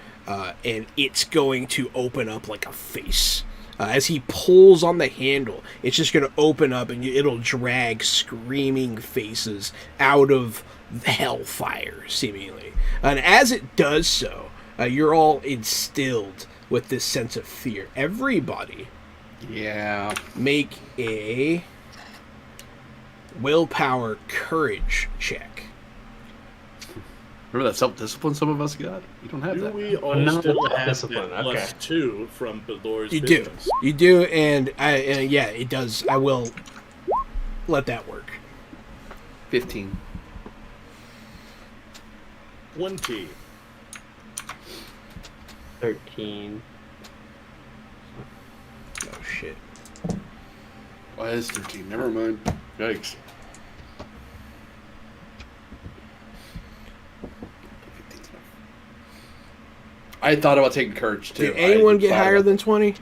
and it's going to open up like a face. As he pulls on the handle, it's just going to open up and it'll drag screaming faces out of the hellfire, seemingly. And as it does so, you're all instilled with this sense of fear. Everybody, make a willpower courage check. Remember that self-discipline some of us got? You don't have Do that. we all No, still have discipline, that okay. +2 from Belor's You business? You do, and yeah, it does. I will let that work. 15. 20. 13. Oh shit. Why is 13? Never mind. Yikes. I thought about taking courage too. Did anyone get higher than 20?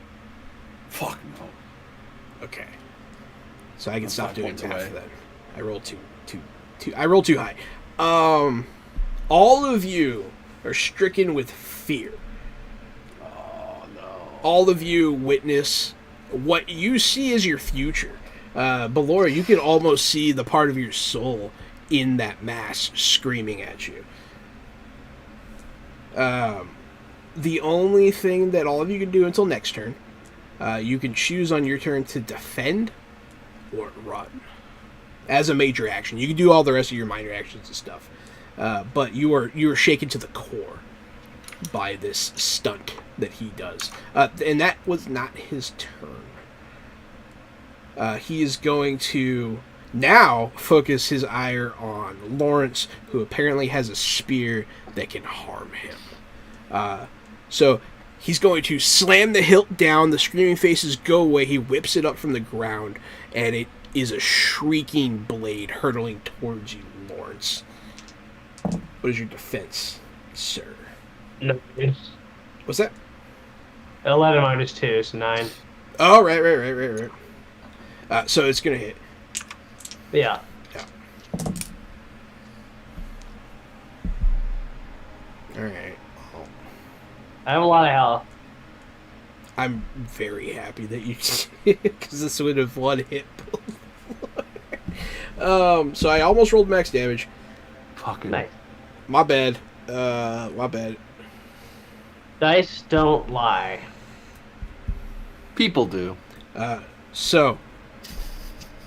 Fuck no. Okay. So I can stop 5 doing points math away. for that. I rolled too. I rolled too high. All of you are stricken with fear. Oh no. All of you witness what you see as your future. Belora, you can almost see the part of your soul in that mass screaming at you. The only thing that all of you can do until next turn, you can choose on your turn to defend or run as a major action. You can do all the rest of your minor actions and stuff, but you are shaken to the core by this stunt that he does, and that was not his turn. He is going to now focus his ire on Lawrence, who apparently has a spear that can harm him. So he's going to slam the hilt down. The screaming faces go away. He whips it up from the ground, and it is a shrieking blade hurtling towards you, Lawrence. What is your defense, sir? No. What's that? 11 minus 2 is 9. Oh, right. So it's going to hit. Yeah. All right. I have a lot of health. I'm very happy that you because this would have one hit. So I almost rolled max damage. Fucking Nice. My bad. My bad. Dice don't lie. people do. So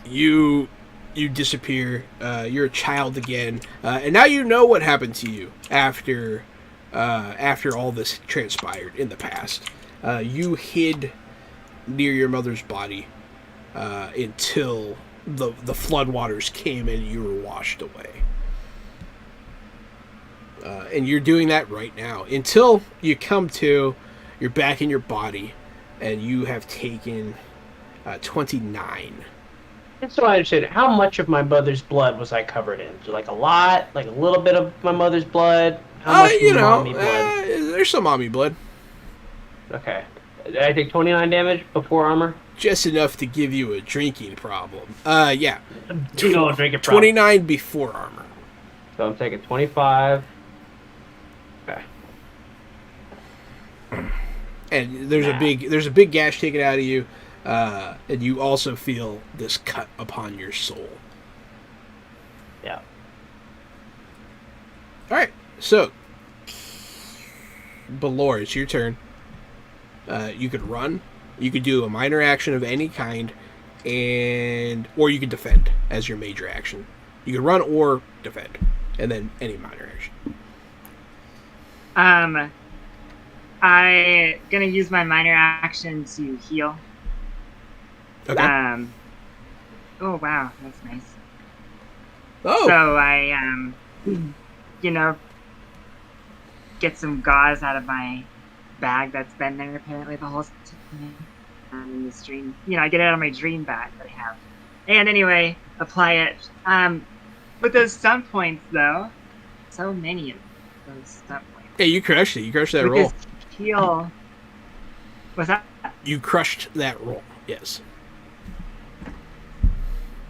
you disappear. You're a child again, and now you know what happened to you after all this transpired in the past. You hid near your mother's body until the floodwaters came and you were washed away. And you're doing that right now until you come to, you're back in your body, and you have taken 29. Just so I understand, how much of my mother's blood was I covered in? Like a lot? Like a little bit of my mother's blood? How much mommy blood? There's some mommy blood. Okay. Did I take 29 damage before armor? Just enough to give you a drinking problem. Yeah. You know, drinking problem. 29 before armor. So I'm taking 25. Okay. And there's a big gash taken out of you, and you also feel this cut upon your soul. Yeah. All right, so Belor, it's your turn. You could run, you could do a minor action of any kind, or you could defend as your major action. You could run or defend, and then any minor action. I'm gonna use my minor action to heal. Okay. Oh wow, that's nice. Oh. So I, get some gauze out of my bag that's been there apparently the whole time in this dream. I get it out of my dream bag that I have. And anyway, apply it. With those stunt points though, so many of those stunt points. Yeah, you crushed it. You crushed that roll. Heal. What's that? You crushed that roll. Yes.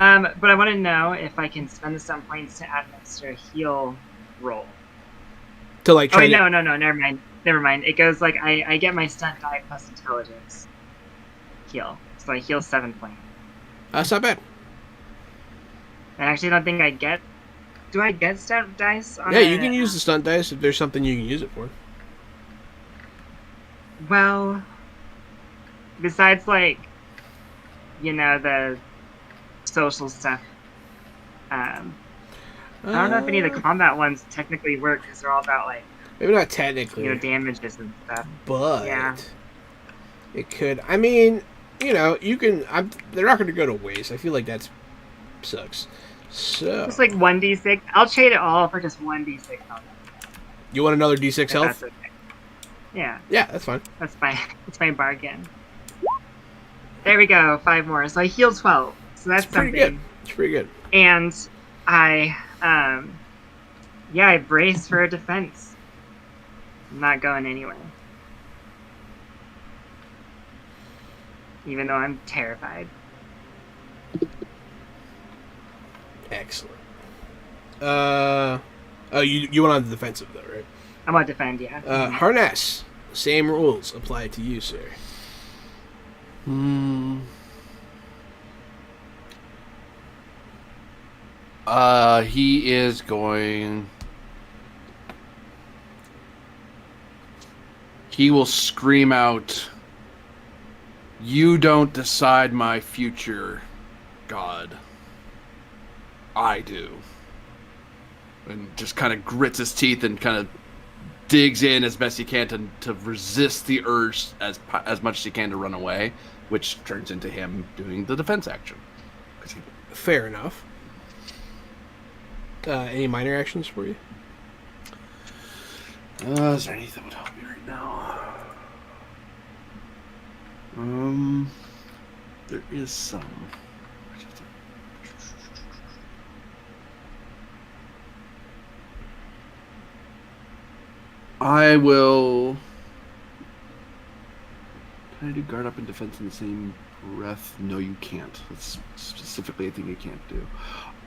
But I want to know if I can spend the stunt points to add an extra heal roll. To like try. No, never mind. never mind. It goes like I get my stunt die plus intelligence heal, so I heal 7 points. That's not bad. I actually don't think I get. Do I get stunt dice? On Yeah, you can use the stunt dice if there's something you can use it for. Well, besides like, the social stuff. I don't know if any of the combat ones technically work because they're all about like. Maybe not technically. Damages and stuff. But yeah, it could. I mean, you can. They're not going to go to waste. I feel like that sucks. So just like 1d6. I'll trade it all for just 1d6 health. You want another d6 health? That's okay. Yeah. Yeah, that's fine. That's my bargain. There we go. 5 more. So I healed 12. So that's pretty something. good. It's pretty good. And I brace for a defense. I'm not going anywhere. Even though I'm terrified. Excellent. You went on the defensive though, right? I want to defend, yeah. Harness. Same rules apply to you, sir. He is going. He will scream out, "You don't decide my future, God. I do." And just kind of grits his teeth and kind of digs in as best he can to resist the urge as much as he can to run away, which turns into him doing the defense action. Fair enough. Any minor actions for you? Is there anything that would help me right now? There is some. I will. Can I do guard up and defense in the same breath? No, you can't. That's specifically a thing you can't do.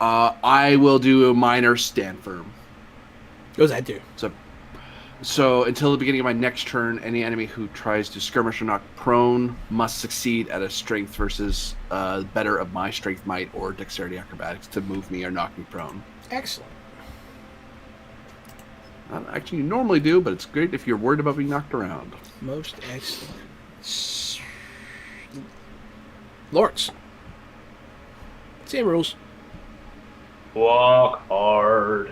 I will do a minor stand firm. What does that do? So until the beginning of my next turn, any enemy who tries to skirmish or knock prone must succeed at a strength versus better of my strength, might, or dexterity acrobatics to move me or knock me prone. Excellent. Actually, you normally do, but it's great if you're worried about being knocked around. Most excellent. Lawrence. Same rules. Walk hard.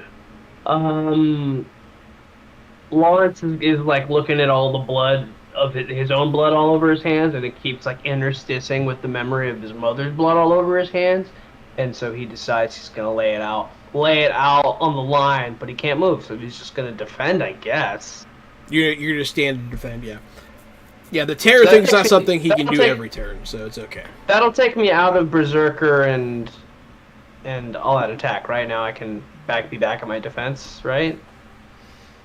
Lawrence is like looking at all the blood of his own blood all over his hands, and it keeps like interstitial with the memory of his mother's blood all over his hands, and so he decides he's gonna lay it out on the line, but he can't move, so he's just gonna defend, I guess. You're gonna stand and defend, yeah. Yeah, the terror thing's not something he can do every turn, so it's okay. That'll take me out of Berserker and all that attack. Right now, I can be back at my defense, right?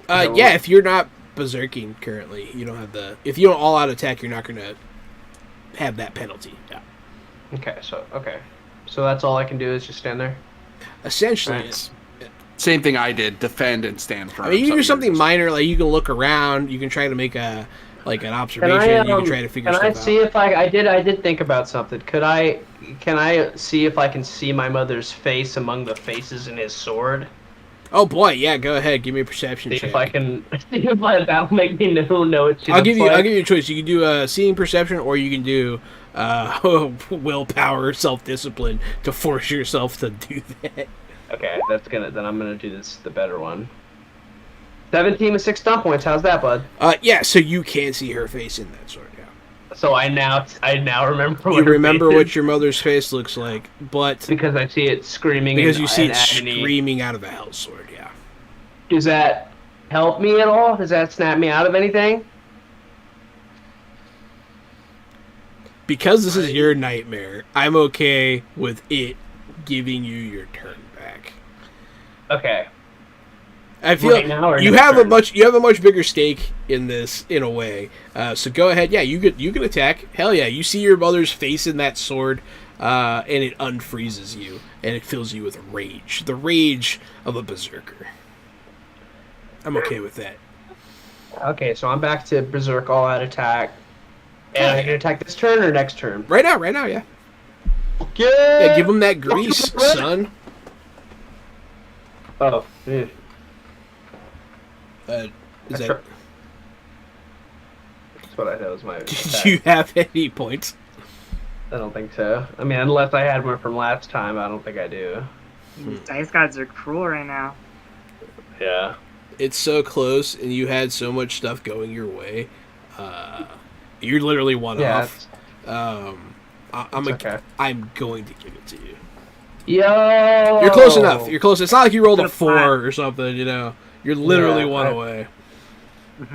Yeah, if you're not berserking currently, you don't have the. If you don't all out attack, you're not gonna have that penalty. Yeah. Okay, so that's all I can do is just stand there. Essentially, Right. it's. Same thing I did: defend and stand firm. I mean, you can do something minor, like you can look around, you can try to make an observation, you can try to figure stuff out. Can I see if I did think about something? Can I see if I can see my mother's face among the faces in his sword? Oh boy, yeah, go ahead, give me a perception check. See if I can see if that'll make me know what she I'll give looks like. you a choice. You can do seeing perception, or you can do willpower, self-discipline to force yourself to do that. Okay, then I'm gonna do the better one. 17 with 6 stomp points. How's that, bud? Yeah, so you can see her face in that sword. Yeah. So I now remember. You remember what your mother's face looks like, but because I see it screaming. Because you see in it agony. screaming out of a hell sword. Yeah. Does that help me at all? Does that snap me out of anything? Because this is your nightmare, I'm okay with it giving you your turn back. Okay. I feel Right now or you next have turn? you have a much bigger stake in this in a way. So go ahead, yeah, you can attack. Hell yeah, you see your mother's face in that sword, and it unfreezes you and it fills you with rage, the rage of a berserker. I'm okay with that. Okay, so I'm back to Berserk all out attack. And I can attack this turn or next turn? Right now, yeah. Yeah, Give him that grease, son. Oh, yeah. Is that... That's what I thought was my Did attack. you have any points? I don't think so. I mean, unless I had one from last time, I don't think I do. These dice gods are cruel right now. Yeah. It's so close, and you had so much stuff going your way. You're literally one off. Okay. I'm going to give it to you. Yo! You're close enough. You're close. It's not like you rolled a Good 4 plan. or something, you know. You're literally one away.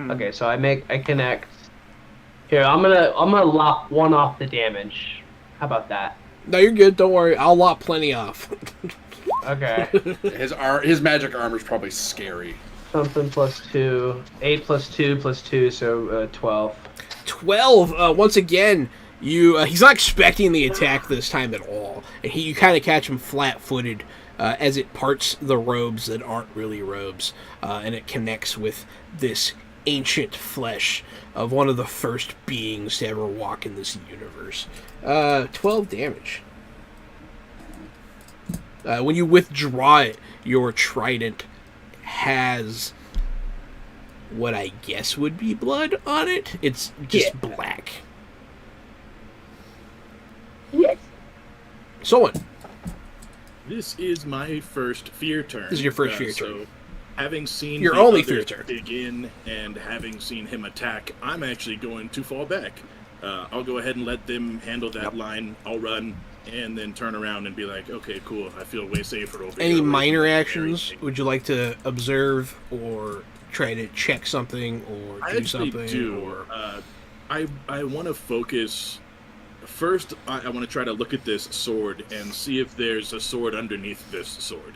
Okay, so I connect. Here, I'm gonna lock one off the damage. How about that? No, you're good. Don't worry. I'll lop plenty off. Okay. His magic armor's probably scary. Something +2. 8 + 2 +2, so 12. 12. Once again, he's not expecting the attack this time at all, and you kind of catch him flat-footed as it parts the robes that aren't really robes, and it connects with this ancient flesh of one of the first beings to ever walk in this universe. 12 damage. When you withdraw it, your trident has what I guess would be blood on it. It's just black. Yes. Someone. This is my first fear turn. This is your first fear turn. So, having seen Your the only others fear turn. dig in and having seen him attack, I'm actually going to fall back. I'll go ahead and let them handle that line. I'll run and then turn around and be like, okay, cool. I feel way safer over here. Any away from minor the actions? area. Would you like to observe or try to check something or I do actually something? do. Or... I want to focus. First, I want to try to look at this sword and see if there's a sword underneath this sword.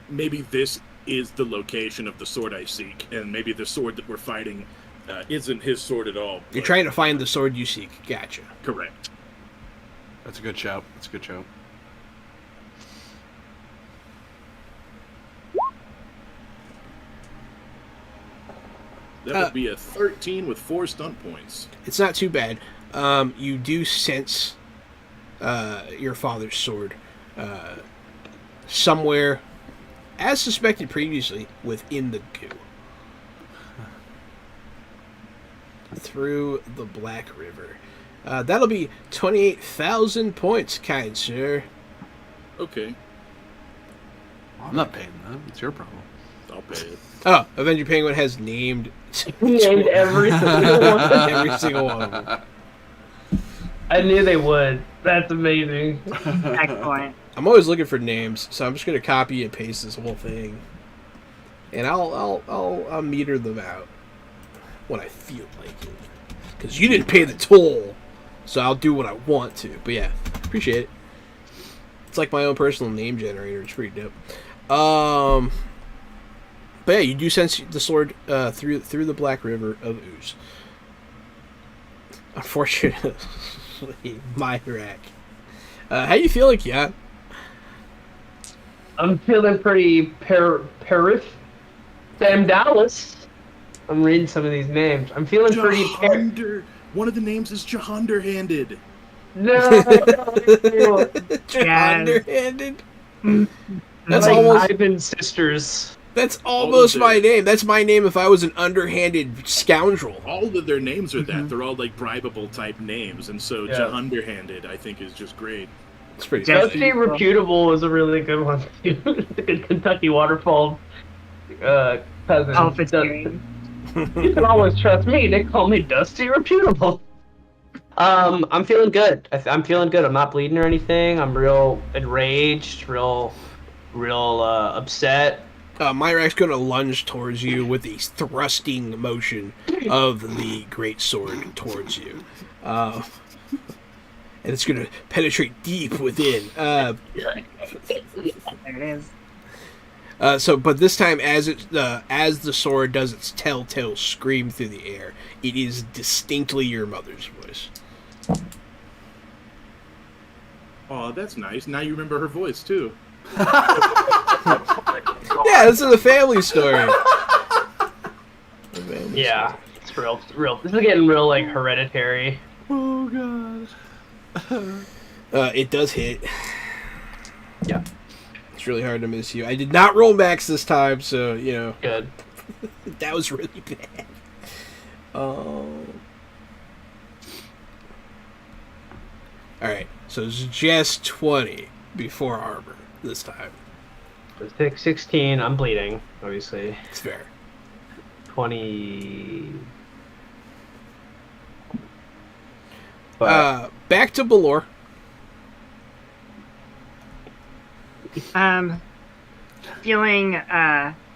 Maybe this is the location of the sword I seek, and maybe the sword that we're fighting isn't his sword at all. You're trying to find the sword you seek. Gotcha. Correct. That's a good shout. That's a good shout. That would be a 13 with 4 stunt points. It's not too bad. You do sense your father's sword somewhere, as suspected previously, within the goo. Through the Black River. That'll be 28,000 points, kind sir. Okay, I'm not paying that. It's your problem. I'll pay it. Oh, Avenger Penguin has named Named every single one. every single one of them. I knew they would. That's amazing. Excellent. I'm always looking for names, so I'm just gonna copy and paste this whole thing, and I'll meter them out when I feel like it. Because you didn't pay the toll, so I'll do what I want to. But yeah, appreciate it. It's like my own personal name generator. It's pretty dope. But yeah, you do sense the sword through the Black River of Ooze. Unfortunately, my rack. How you feeling, yeah? I'm feeling pretty Sam Dallas. I'm reading some of these names. I'm feeling pretty One of the names is Jahander-handed. No. Underhanded. That's like almost Ivan's sisters. That's almost my name. That's my name if I was an underhanded scoundrel. All of their names are that. They're all like bribable type names, and so Yeah. Jahander-handed I think is just great. It's pretty Just- funny. Dusty Reputable is a really good one too. The good Kentucky Waterfall cousin. Alpha-tearing. You can always trust me. They call me Dusty Reputable. I'm feeling good. I'm feeling good. I'm not bleeding or anything. I'm real enraged, real upset. Myrak's going to lunge towards you with the thrusting motion of the great sword towards you. And it's going to penetrate deep within. There it is. But this time, as the sword does its telltale scream through the air, it is distinctly your mother's voice. Oh, that's nice. Now you remember her voice too. Yeah, this is a family story. Yeah, it's real. This is getting real like hereditary. Oh god. It does hit. Yeah, It's really hard to miss you. I did not roll max this time, so good. that was really bad. All right, so it's just 20 before armor this time. 16. I'm bleeding, obviously. It's fair. 20. But Back to Balor. Feeling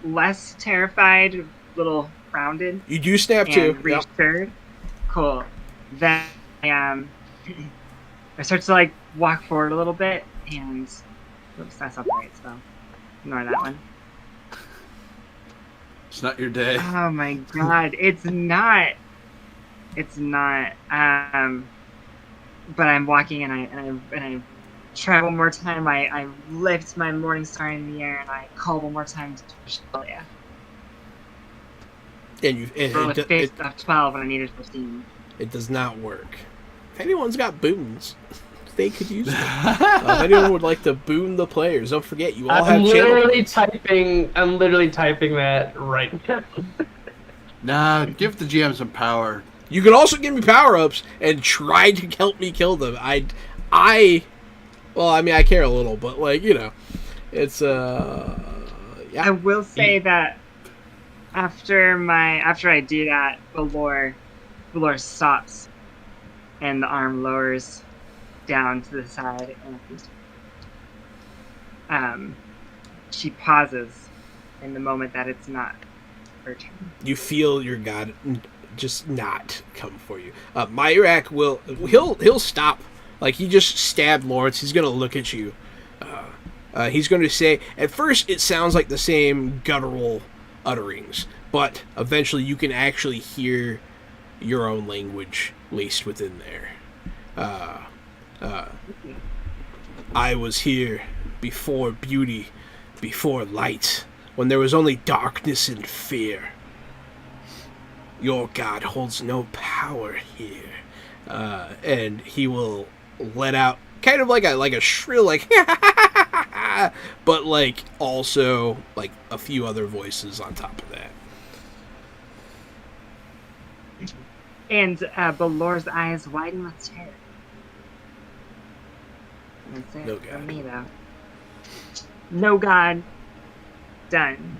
less terrified, a little grounded. You do snap and too. reassured. Cool. Then I start to like walk forward a little bit, and oops, that's not right. So ignore that one. It's not your day. Oh my god, it's not. It's not. But I'm walking, and I try one more time. I lift my morning star in the air, and I call one more time to Australia. And Roll a face of 12, and I needed 15. it does not work. If anyone's got boons, they could use them. If anyone would like to boon the players, don't forget you all have channel points. I'm literally typing that right now. Nah, give the GM some power. You can also give me power-ups and try to help me kill them. Well, I mean, I care a little, but it's yeah. I will say that after I do that, Valor stops, and the arm lowers down to the side, and she pauses in the moment that it's not her turn. You feel your god just not come for you. Myrak he'll stop. Like, he just stabbed Lawrence. He's gonna look at you. He's going to say, at first it sounds like the same guttural utterings, but eventually you can actually hear your own language laced within there. I was here before beauty, before light, when there was only darkness and fear. Your god holds no power here. And he will let out kind of like a shrill, but also a few other voices on top of that. And Balor's eyes widen with terror. That's it No for god. me, though. No god. Done.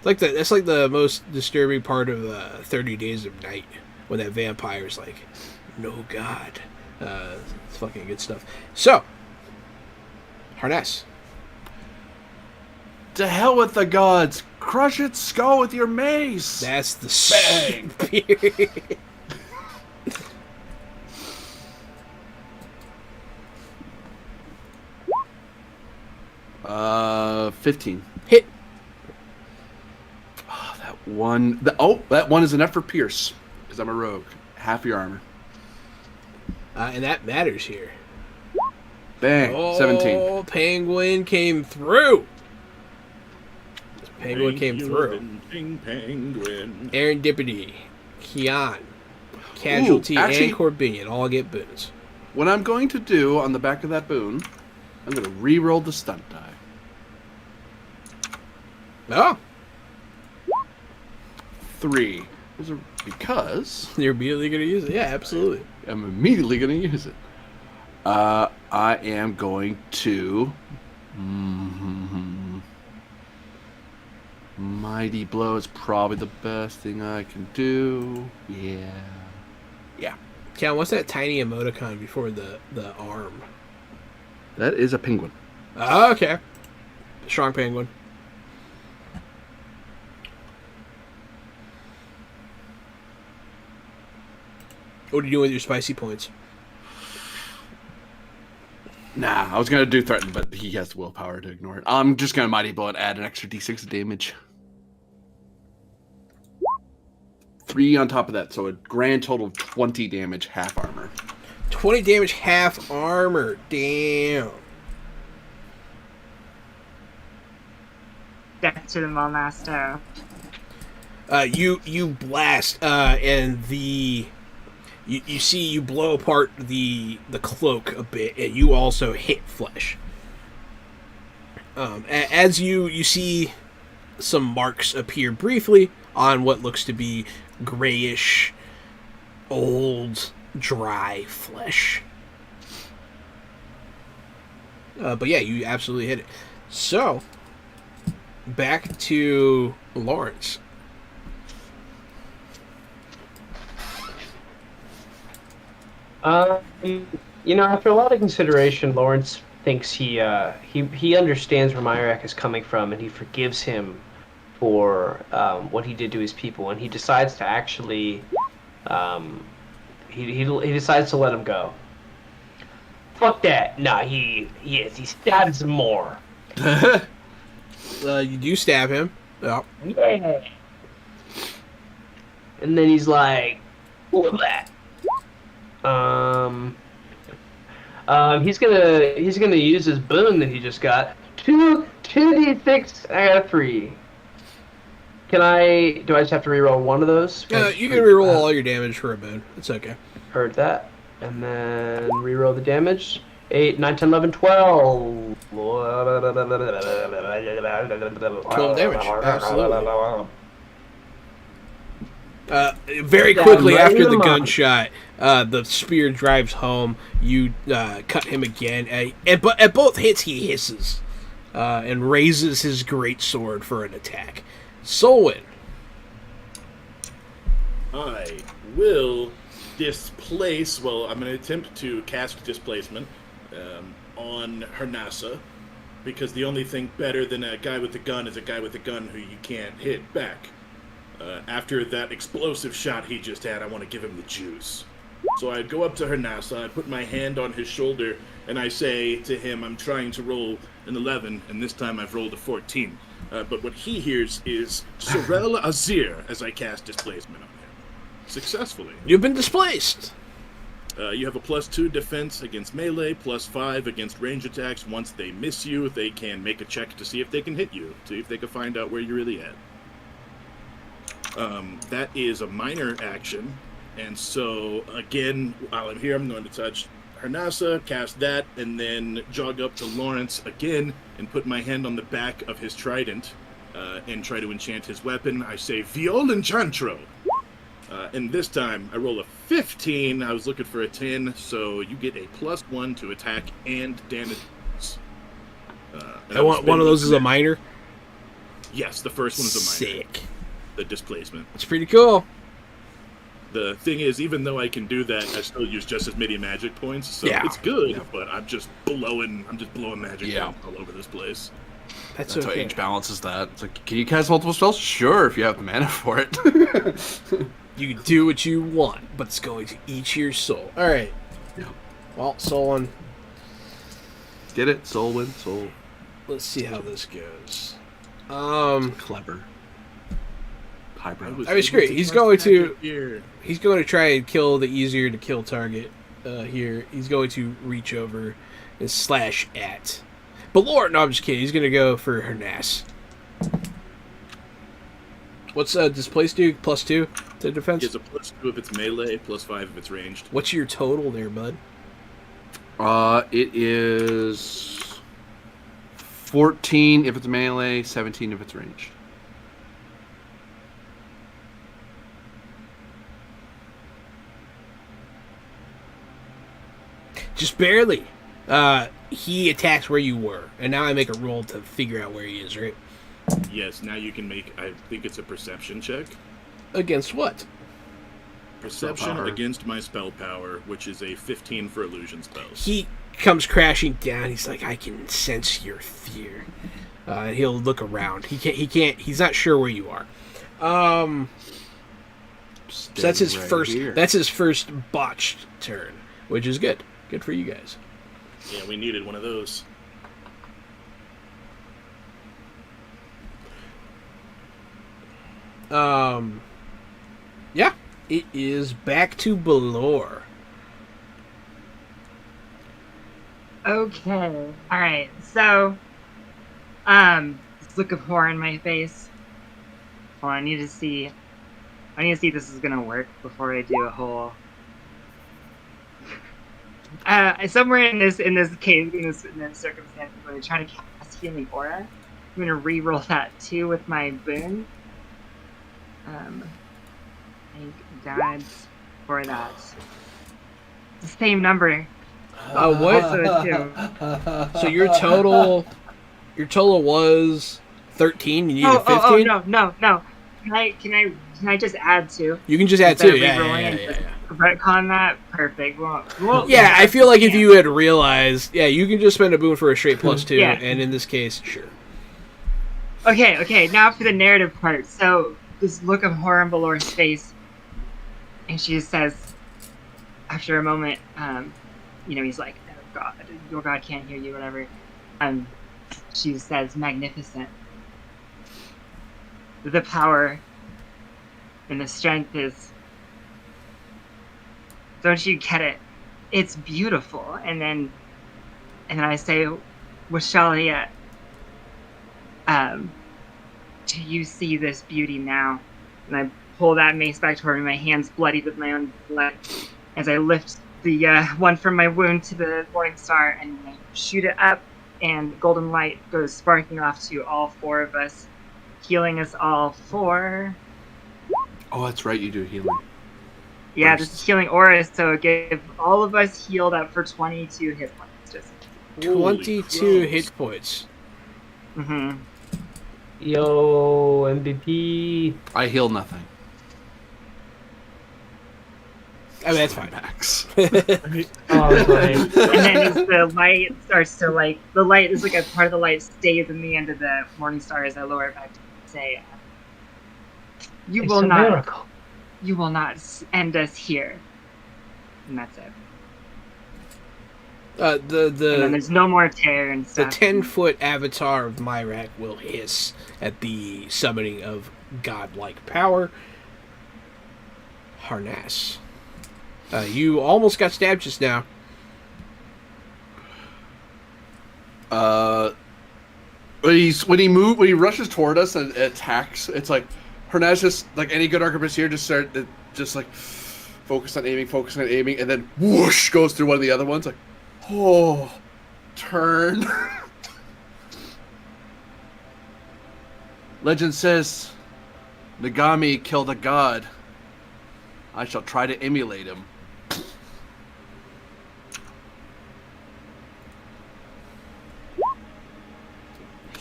That's like the most disturbing part of 30 Days of Night, when that vampire's like, no god. It's fucking good stuff. So, Harness. To hell with the gods! Crush its skull with your mace! That's the Bang! spirit. 15. Hit. Oh, that one is enough for Pierce, because I'm a rogue. Half your armor. And that matters here. Bang. 17. Oh, Penguin came through. Penguin came through. Penguin. Aaron Dippity, Kian, Casualty, actually, and Corbinian all get boons. What I'm going to do on the back of that boon, I'm going to re-roll the stunt die. Oh, 3. Because you're immediately going to use it. Yeah, absolutely. I'm immediately going to use it. I am going to... Mighty Blow is probably the best thing I can do. Yeah. Kian, what's that tiny emoticon before the arm? That is a penguin. Oh, okay. Strong penguin. What are you doing with your spicy points? Nah, I was going to do Threaten, but he has the willpower to ignore it. I'm just going to Mighty Blow and add an extra d6 of damage. 3 on top of that, so a grand total of 20 damage, half armor. 20 damage, half armor. Damn. Death to the Malmaster. You blast, and you see you blow apart the cloak a bit, and you also hit Flesh. As you see some marks appear briefly on what looks to be grayish, old, dry flesh. But yeah, you absolutely hit it. So, back to Lawrence. After a lot of consideration, Lawrence thinks he understands where Myrak is coming from, and he forgives him for what he did to his people, and he decides to actually he decides to let him go. Fuck that! Nah, he stabs him more. You do stab him. Oh. Yeah. And then he's like, "What was that?" He's gonna use his boon that he just got. 2d6. I got a 3. Do I just have to reroll one of those? You can reroll all your damage for a boon. It's okay. Heard that. And then reroll the damage. 8, 9, 10, 11, 12. 12 damage. Absolutely. Very quickly after the gunshot, the spear drives home. You cut him again. But at both hits, he hisses and raises his great sword for an attack. Solwyn. I will displace. Well, I'm going to attempt to cast displacement on Hernasa, because the only thing better than a guy with a gun is a guy with a gun who you can't hit back. After that explosive shot he just had, I want to give him the juice. So I go up to Hernasa, I put my hand on his shoulder, and I say to him, I'm trying to roll an 11, and this time I've rolled a 14. But what he hears is Sorel Azir as I cast displacement on him. Successfully. You've been displaced. You have a +2 defense against melee, +5 against range attacks. Once they miss you, they can make a check to see if they can hit you, see if they can find out where you're really at. That is a minor action, and so, again, while I'm here, I'm going to touch Hernasa, cast that, and then jog up to Lawrence again and put my hand on the back of his trident and try to enchant his weapon. I say, Viol Enchantro! And this time, I roll a 15. I was looking for a 10, so you get a +1 to attack and damage. One of those is a minor? Yes, the first one is a minor. Sick. The displacement. It's pretty cool. The thing is, even though I can do that, I still use just as many magic points, so it's good, but I'm just blowing magic points all over this place. That's okay. How Age balances that. It's like, can you cast multiple spells? Sure, if you have the mana for it. You can do what you want, but it's going to eat your soul. All right. Yeah. Well, Solon. Get it? Solwyn? Soul. Let's see how this goes. Clever. Highbrow. I mean, screw it. He's going to try and kill the easier to kill target here. He's going to reach over and slash at. But Lord, no, I'm just kidding. He's going to go for Hernas. What's displace do? +2 to defense? It's a +2 if it's melee, +5 if it's ranged. What's your total there, bud? It is 14 if it's melee, 17 if it's ranged. Just barely. He attacks where you were, and now I make a roll to figure out where he is, right? Yes, now you can make, I think it's a perception check. Against what? Perception against my spell power, which is a 15 for illusion spells. He comes crashing down. He's like, I can sense your fear. He'll look around. He's not sure where you are. So that's his first. Here. That's his first botched turn, which is good. Good for you guys. Yeah, we needed one of those. Yeah, it is back to Balor. Okay. All right. So, this look of horror in my face. Well, I need to see if this is gonna work before I do a whole. Somewhere in this case, in this circumstance, when I'm trying to cast Healing Aura, I'm gonna re-roll that too with my boon. Thank God for that. It's the same number. What? So your total was 13. You needed 15. Oh no. Can I just add 2? You can just add 2. Yeah. Retcon that. Perfect. Well, yeah, I feel like if you had realized, you can just spend a boon for a straight +2, and in this case, sure. Okay. Now for the narrative part. So this look of horror on Valor's face, and she just says, after a moment, he's like, "Oh God, your God can't hear you," whatever. She says, "Magnificent. The power and the strength is. Don't you get it? It's beautiful." And then I say, "Washalia, do you see this beauty now?" And I pull that mace back toward me, my hands bloodied with my own blood, as I lift the one from my wound to the Morning Star and I shoot it up, and golden light goes sparking off to all 4 of us, healing us all for... Oh, that's right, you do healing. Yeah, this is healing aura, so give all of us healed up for 22 hit points. Just 22 hit points. Mm-hmm. Yo, MVP. I heal nothing. I mean, that's fine. Max. Great. And then as the light starts to, the light is like a part of the light stays in the end of the Morning Star as I lower it back to say, You will not end us here. And that's it. And then there's no more tear and stuff. The 10-foot avatar of Myrak will hiss at the summoning of godlike power. Harnass. You almost got stabbed just now. When he rushes toward us and attacks, it's like Harnass just like any good archivist here just like focus on aiming, and then whoosh goes through one of the other ones like, oh, turn. Legend says, Nagami killed a god. I shall try to emulate him.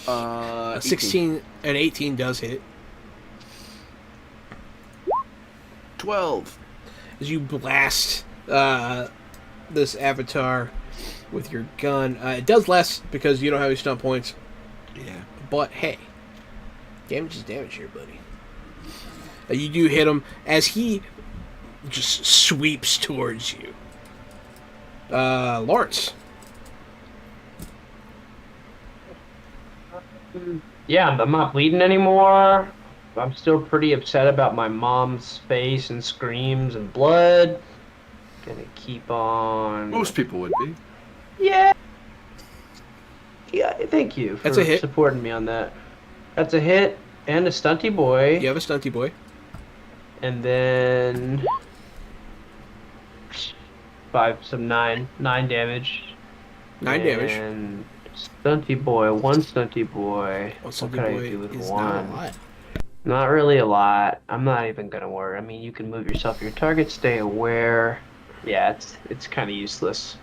A 16 and 18 does hit. 12. As you blast this avatar with your gun, it does less because you don't have any stun points. Yeah. But hey, damage is damage here, buddy. You do hit him as he just sweeps towards you. Lawrence. Yeah, I'm not bleeding anymore. I'm still pretty upset about my mom's face and screams and blood. Gonna keep on. Most people would be. Yeah. Yeah, thank you for That's a hit. supporting me on that. That's a hit and a stunty boy. You have a stunty boy. And then 9 damage. 9 damage. And stunty boy, 1 stunty boy. Well, What stunty could I boy do with is 1? not a lot. Not really a lot. I'm not even gonna worry. I mean, you can move yourself. Your target, stay aware. Yeah, it's kind of useless.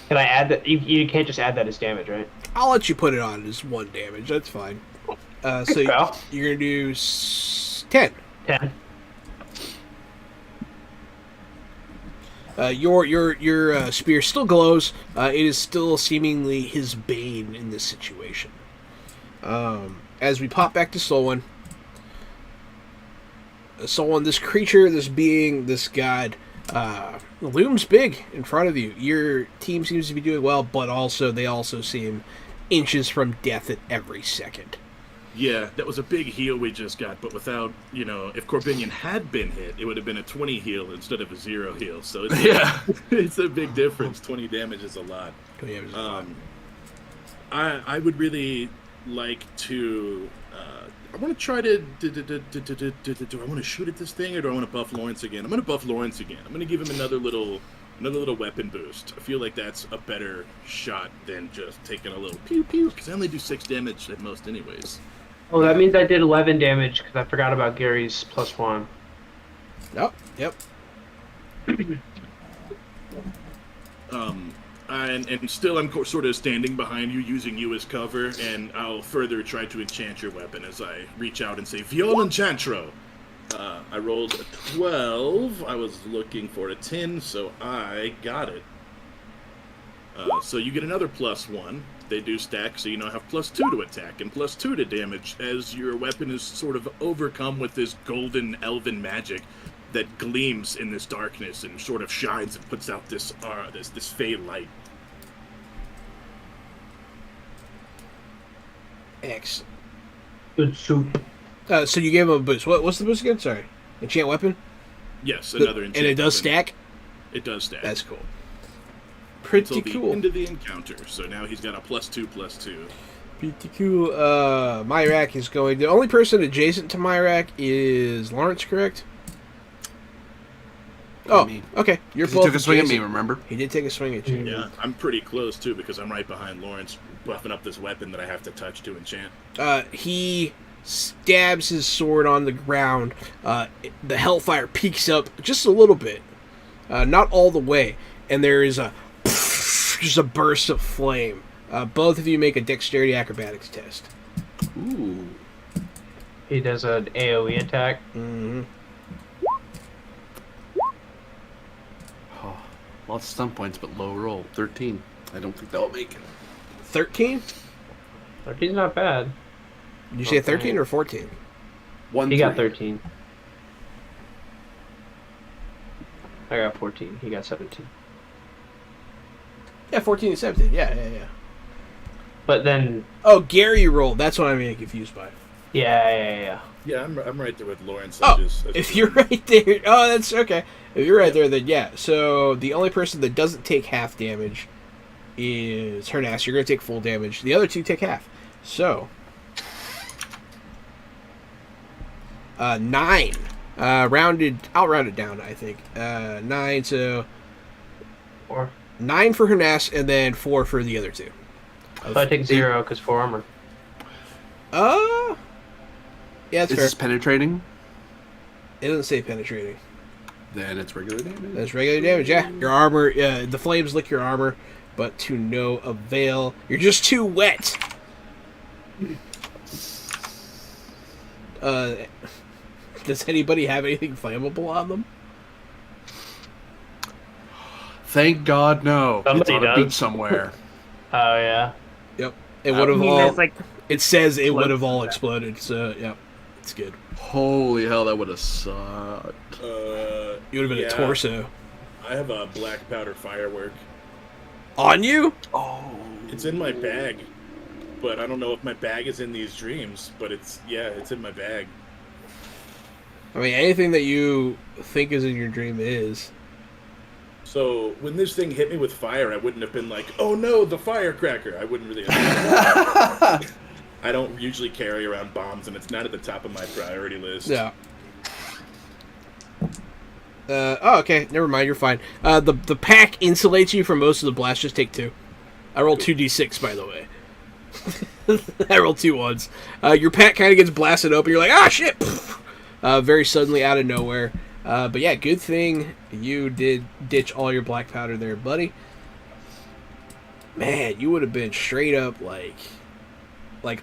Can I add that? You can't just add that as damage, right? I'll let you put it on as 1 damage. That's fine. So you're gonna do 10. 10. Your spear still glows. It is still seemingly his bane in this situation. As we pop back to Solon. Solon, this creature, this being, this god, looms big in front of you. Your team seems to be doing well, but they also seem inches from death at every second. Yeah, that was a big heal we just got, but without, if Corbinian had been hit, it would have been a 20 heal instead of a 0 heal. So it's, it's a big difference. 20 damage is a lot. 20 damage is a lot. I would really like to I want to try to. Do I want to shoot at this thing, or do I want to buff Lawrence again? I'm going to buff Lawrence again. I'm going to give him another little weapon boost. I feel like that's a better shot than just taking a little pew pew, because I only do 6 damage at most, anyways. Oh, that means I did 11 damage because I forgot about Gary's +1. Oh, yep. And still I'm sort of standing behind you, using you as cover, and I'll further try to enchant your weapon as I reach out and say, Viol Enchantro! I rolled a 12. I was looking for a 10, so I got it. So you get another +1. They do stack, so you now have +2 to attack and +2 to damage, as your weapon is sort of overcome with this golden elven magic that gleams in this darkness and sort of shines and puts out this fey light. Excellent. Good soup. So you gave him a boost. What's the boost again? Sorry. Enchant weapon? Yes, another enchant and it does weapon. stack? It does stack. That's cool. Pretty Until the cool. end of the encounter. So now he's got a +2/+2. Pretty cool. Myrak is going... The only person adjacent to Myrak is Lawrence, correct? Oh, Me. okay. You're He both took a swing at me, adjacent. remember? He did take a swing at you. Yeah, I'm pretty close too, because I'm right behind Lawrence, buffing up this weapon that I have to touch to enchant. He stabs his sword on the ground. The hellfire peaks up just a little bit, not all the way, and there is just a burst of flame. Both of you make a dexterity acrobatics test. Ooh. He does an AoE attack. Mm-hmm. Oh, lots of stun points, but low roll. 13. I don't think that'll make it. 13? 13's not bad. Did you say 13 or 14? He got 13. I got 14. He got 17. Yeah, 14 and 17. Yeah. But then... Oh, Gary rolled. That's what I'm getting confused by. Yeah. Yeah, I'm right there with Lawrence. Oh, if you're right there... Oh, that's okay. If you're right there, then yeah. So the only person that doesn't take half damage is Hernas. You're going to take full damage. The other two take half. So... 9. I'll round it down, I think. 9, so... 4. 9 for Hernas, and then 4 for the other two. So I take 0, because 4 armor. Yeah, that's Is fair. this penetrating? It doesn't say penetrating. Then it's regular damage. That's regular damage, yeah. Your armor, the flames lick your armor, but to no avail. You're just too wet. Does anybody have anything flammable on them? Thank God, no. Somebody it's on a does. beach somewhere. Oh, yeah. Yep. It would have I mean, all. there's like It says it would have all floats. exploded. So yeah, it's good. Holy hell, that would have sucked. You would have been a torso. I have a black powder firework. On you? Oh. It's in my bag, but I don't know if my bag is in these dreams. But it's in my bag. I mean, anything that you think is in your dream is. So when this thing hit me with fire, I wouldn't have been like, "Oh no, the firecracker!" I wouldn't really. I don't usually carry around bombs, and it's not at the top of my priority list. Yeah. Okay. Never mind. You're fine. The pack insulates you from most of the blasts. Just take 2. I rolled 2d6, by the way. I rolled 2 ones. Your pack kind of gets blasted open. You're like, ah, shit! Very suddenly out of nowhere. But yeah, good thing you did ditch all your black powder there, buddy. Man, you would have been straight up like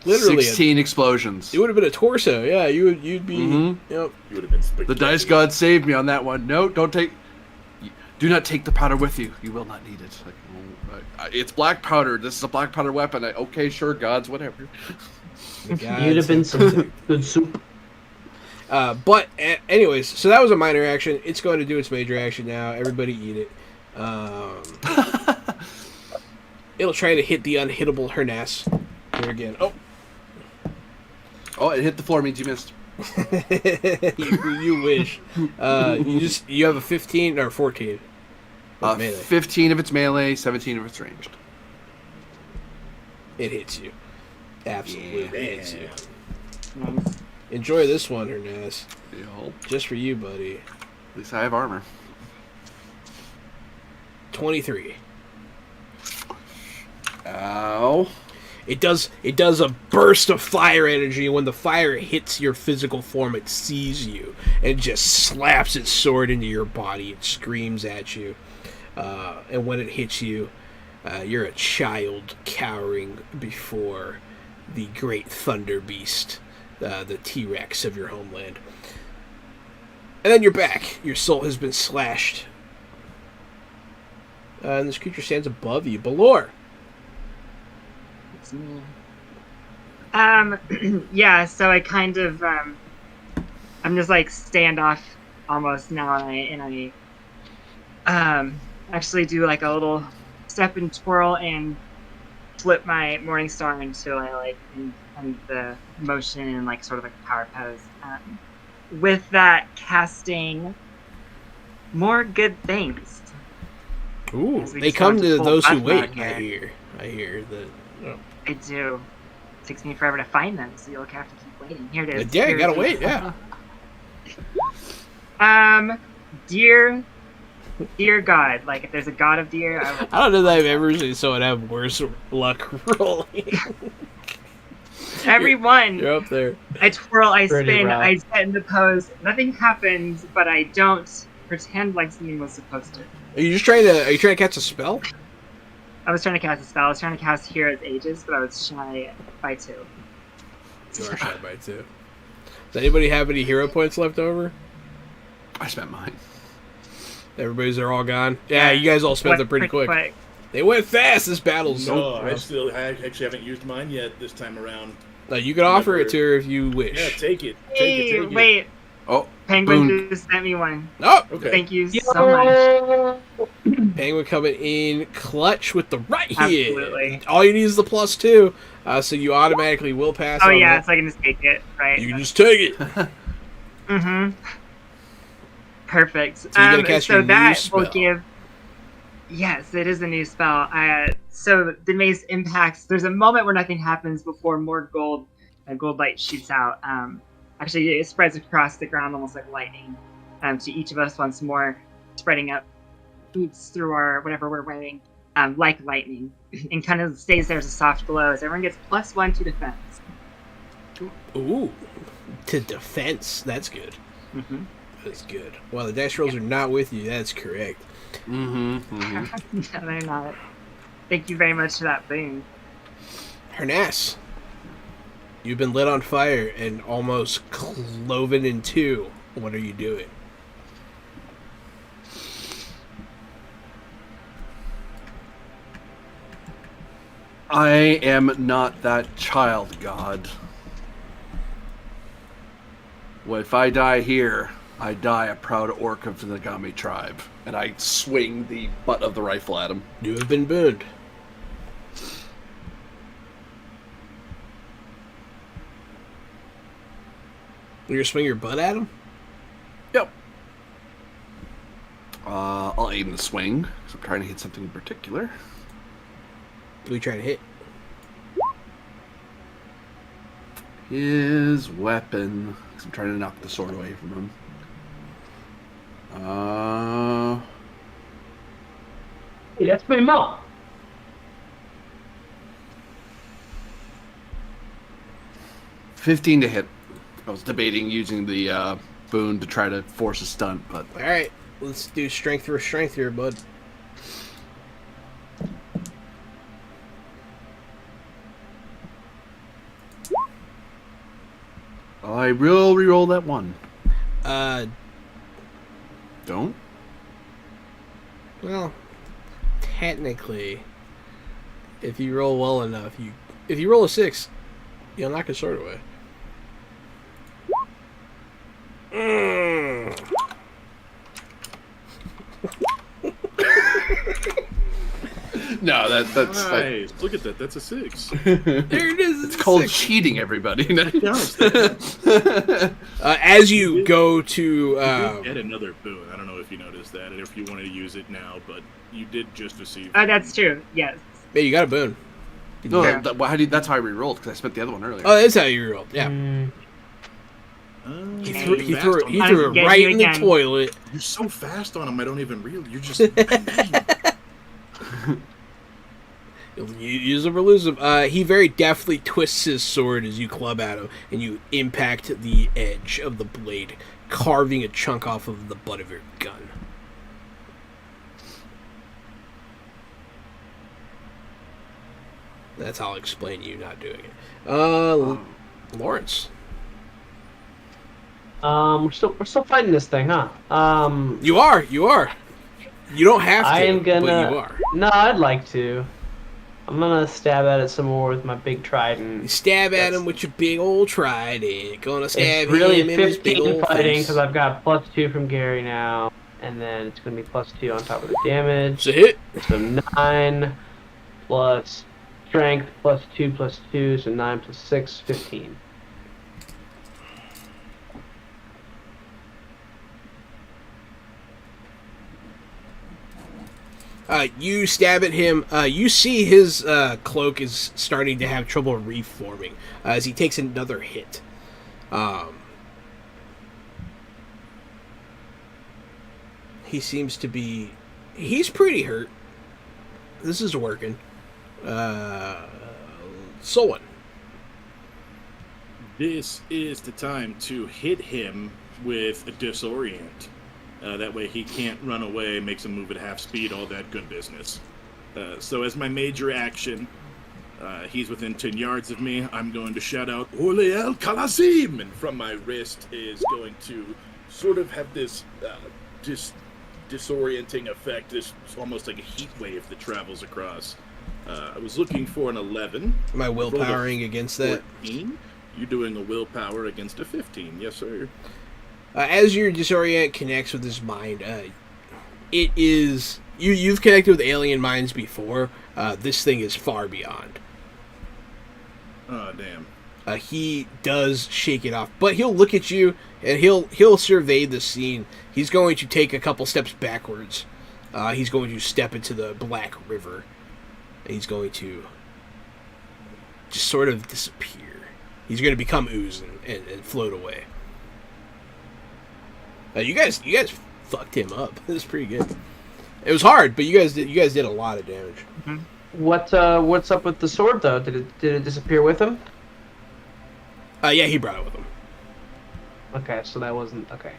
literally 16 explosions. it would have been a torso. Yeah, you'd be. Mhm. Yep. You would have been The spectacular. dice god saved me on that one. No, don't take. Do not take the powder with you. You will not need it. Like, it's black powder. This is a black powder weapon. Okay, sure, gods, whatever. You'd have been some good soup. But anyways, so that was a minor action. It's going to do its major action now. Everybody eat it. It'll try to hit the unhittable Hernas here again. Oh, it hit the floor. Means you missed. you wish. You have a 15 or 14. With melee. 15 if it's melee, 17 if it's ranged. It hits you. Absolutely Yeah. hits you. Nice. Enjoy this one, Hernaz. Yo. Just for you, buddy. At least I have armor. 23. Ow. It does a burst of fire energy, and when the fire hits your physical form, it sees you and just slaps its sword into your body. It screams at you. And when it hits you, you're a child cowering before the great thunder beast, the T-Rex of your homeland. And then you're back. Your soul has been slashed. And this creature stands above you. Balor. It's me. Yeah, so I kind of, I'm just like standoff almost now, and I actually do like a little step and twirl and flip my Morning Star until I like in the motion and like sort of like a power pose. With that, casting more good things. Ooh, As we they just come want to pull those who Buzzbot wait. here. I hear that. Oh. I do. It takes me forever to find them, so you'll have to keep waiting. Here it is. Yeah, you Here gotta it wait. is. Yeah. Dear God, like if there's a God of deer, I don't know that I've ever seen someone have worse luck rolling. everyone. You're up there. I twirl, I Pretty spin, rough. I set in the pose. Nothing happens, but I don't pretend like something was supposed to. Are you trying to catch a spell? I was trying to cast a spell. I was trying to cast Hero's Ages, but I was shy by 2. You are shy by 2. Does anybody have any hero points left over? I spent mine. Everybody's are all gone. Yeah, you guys all spent them pretty quick. They went fast. This battle's No, so. I actually haven't used mine yet this time around. No, you can offer it to her if you wish. Yeah, take it. Hey, Take it. wait. Oh, Penguin boom. just sent me one. Oh, Okay. Thank you so much. Penguin coming in clutch with the right hit. Absolutely. All you need is the +2, so you automatically will pass. Oh on yeah, that. so I can just take it, right? You can just take it. Mm-hmm. Perfect. So you're gonna cast your new that spell. will give. Yes, it is a new spell. So the mace impacts. There's a moment where nothing happens before more gold light shoots out. Actually, it spreads across the ground almost like lightning. To each of us once more, spreading up boots through our whatever we're wearing, like lightning, and kind of stays there as a soft glow. As everyone gets +1 to defense. Ooh, to defense. That's good. Mm-hmm. That's good. Well, the dice rolls are not with you. That's correct. Mm-hmm. Mm-hmm. No, they're not. Thank you very much for that boon. Hernas, you've been lit on fire and almost cloven in two. What are you doing? I am not that child god. Well, if I die here, I die a proud orc of the Nagami tribe. And I swing the butt of the rifle at him. You have been booned. You're gonna swing your butt at him? Yep. I'll aim the swing, because I'm trying to hit something in particular. Who are you trying to hit? His weapon. 'Cause I'm trying to knock the sword away from him. Hey, that's my mom. $15 to hit. I was debating using the boon to try to force a stunt, but Alright, let's do strength for strength here, bud. I will re-roll that one. Don't? Well, technically, if you roll well enough, if you roll a 6, you'll knock his sword away. No, that's Nice. Look at that. That's a 6. There it is. it's called 6. cheating, everybody. As you go to, Get another boon. I don't know if you noticed that, and if you wanted to use it now, but you did just receive. That's true. Yes. hey, you got a boon. No, Yeah. that's how I re-rolled, because I spent the other one earlier. Oh, that's how you rolled. Yeah. He You're threw, he fast threw, on he him. threw it Get right you in the again. toilet. You're so fast on him. I don't even realize. You're just. You use him or lose him. He very deftly twists his sword as you club at him, and you impact the edge of the blade, carving a chunk off of the butt of your gun. That's how I'll explain you not doing it. Lawrence. We're still fighting this thing, huh? You are. You don't have to, I am gonna. but you are. No, I'd like to. I'm gonna stab at it some more with my big trident. You stab at That's- him with your big old trident. Gonna stab It's really him in his big 15 old fighting face. because I've got +2 from Gary now, and then it's gonna be +2 on top of the damage. It's a hit. So 9 plus strength +2 +2, so 9 + 6, 15. You stab at him. You see his cloak is starting to have trouble reforming as he takes another hit. He seems to be... He's pretty hurt. This is working. Solon. This is the time to hit him with a disorient. That way he can't run away, makes him move at half speed, all that good business. So as my major action, he's within 10 yards of me, I'm going to shout out, Ole el Kalazim! And from my wrist is going to sort of have this disorienting effect, this almost like a heat wave that travels across. I was looking for an 11. Am I willpowering against that? 14. You're doing a willpower against a 15. Yes, sir. As your disorient connects with his mind, it is... You've connected with alien minds before. This thing is far beyond. Oh, damn. He does shake it off, but he'll look at you and he'll survey the scene. He's going to take a couple steps backwards. He's going to step into the Black River. And he's going to just sort of disappear. He's going to become ooze and float away. You guys fucked him up. It was pretty good. It was hard, but you guys did a lot of damage. Mm-hmm. What's up with the sword though? Did it disappear with him? Yeah, he brought it with him. Okay, so that wasn't okay.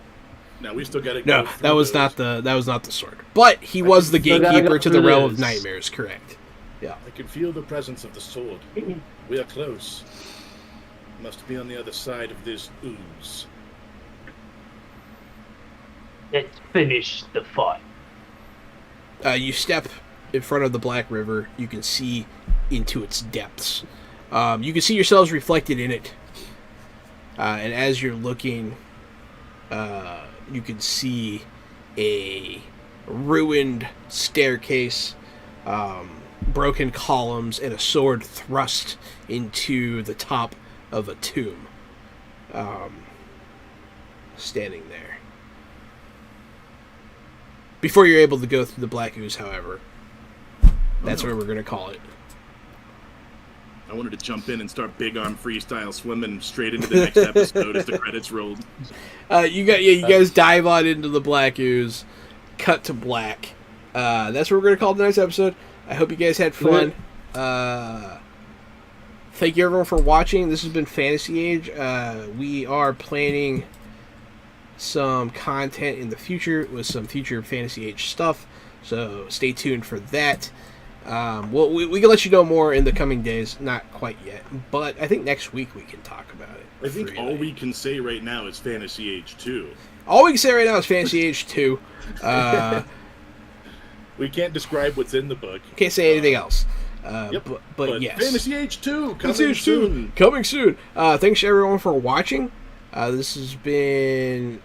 Now we still got to go. No, through that was those. not the sword. But he was the still gotta gatekeeper go to the through realm of this. nightmares. Correct. Yeah. I can feel the presence of the sword. We are close. Must be on the other side of this ooze. Let's finish the fight. You step in front of the Black River. You can see into its depths. You can see yourselves reflected in it. And as you're looking, you can see a ruined staircase, broken columns, and a sword thrust into the top of a tomb. Standing there. Before you're able to go through the Black Ooze, however, that's where we're going to call it. I wanted to jump in and start big arm freestyle swimming straight into the next episode as the credits rolled. You guys dive on into the Black Ooze, cut to black. That's what we're going to call the next episode. I hope you guys had fun. Thank you everyone for watching. This has been Fantasy Age. We are planning some content in the future with some future Fantasy Age stuff, so stay tuned for that. We can let you know more in the coming days. Not quite yet, but I think next week we can talk about it. I think all we can say right now is Fantasy Age 2. All we can say right now is Fantasy Age 2. We can't describe what's in the book. Can't say anything else. Yep. But yes. Fantasy Age 2 coming Fantasy Age 2 soon. coming soon. Thanks everyone for watching. This has been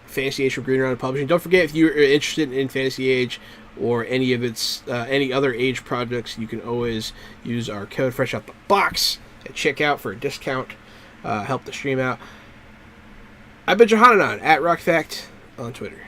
Fantasy Age from Green Round Publishing. Don't forget, if you're interested in Fantasy Age or any of its any other Age projects, you can always use our code Fresh Out the Box at checkout for a discount. Help the stream out. I've been Johanan at RockFact on Twitter.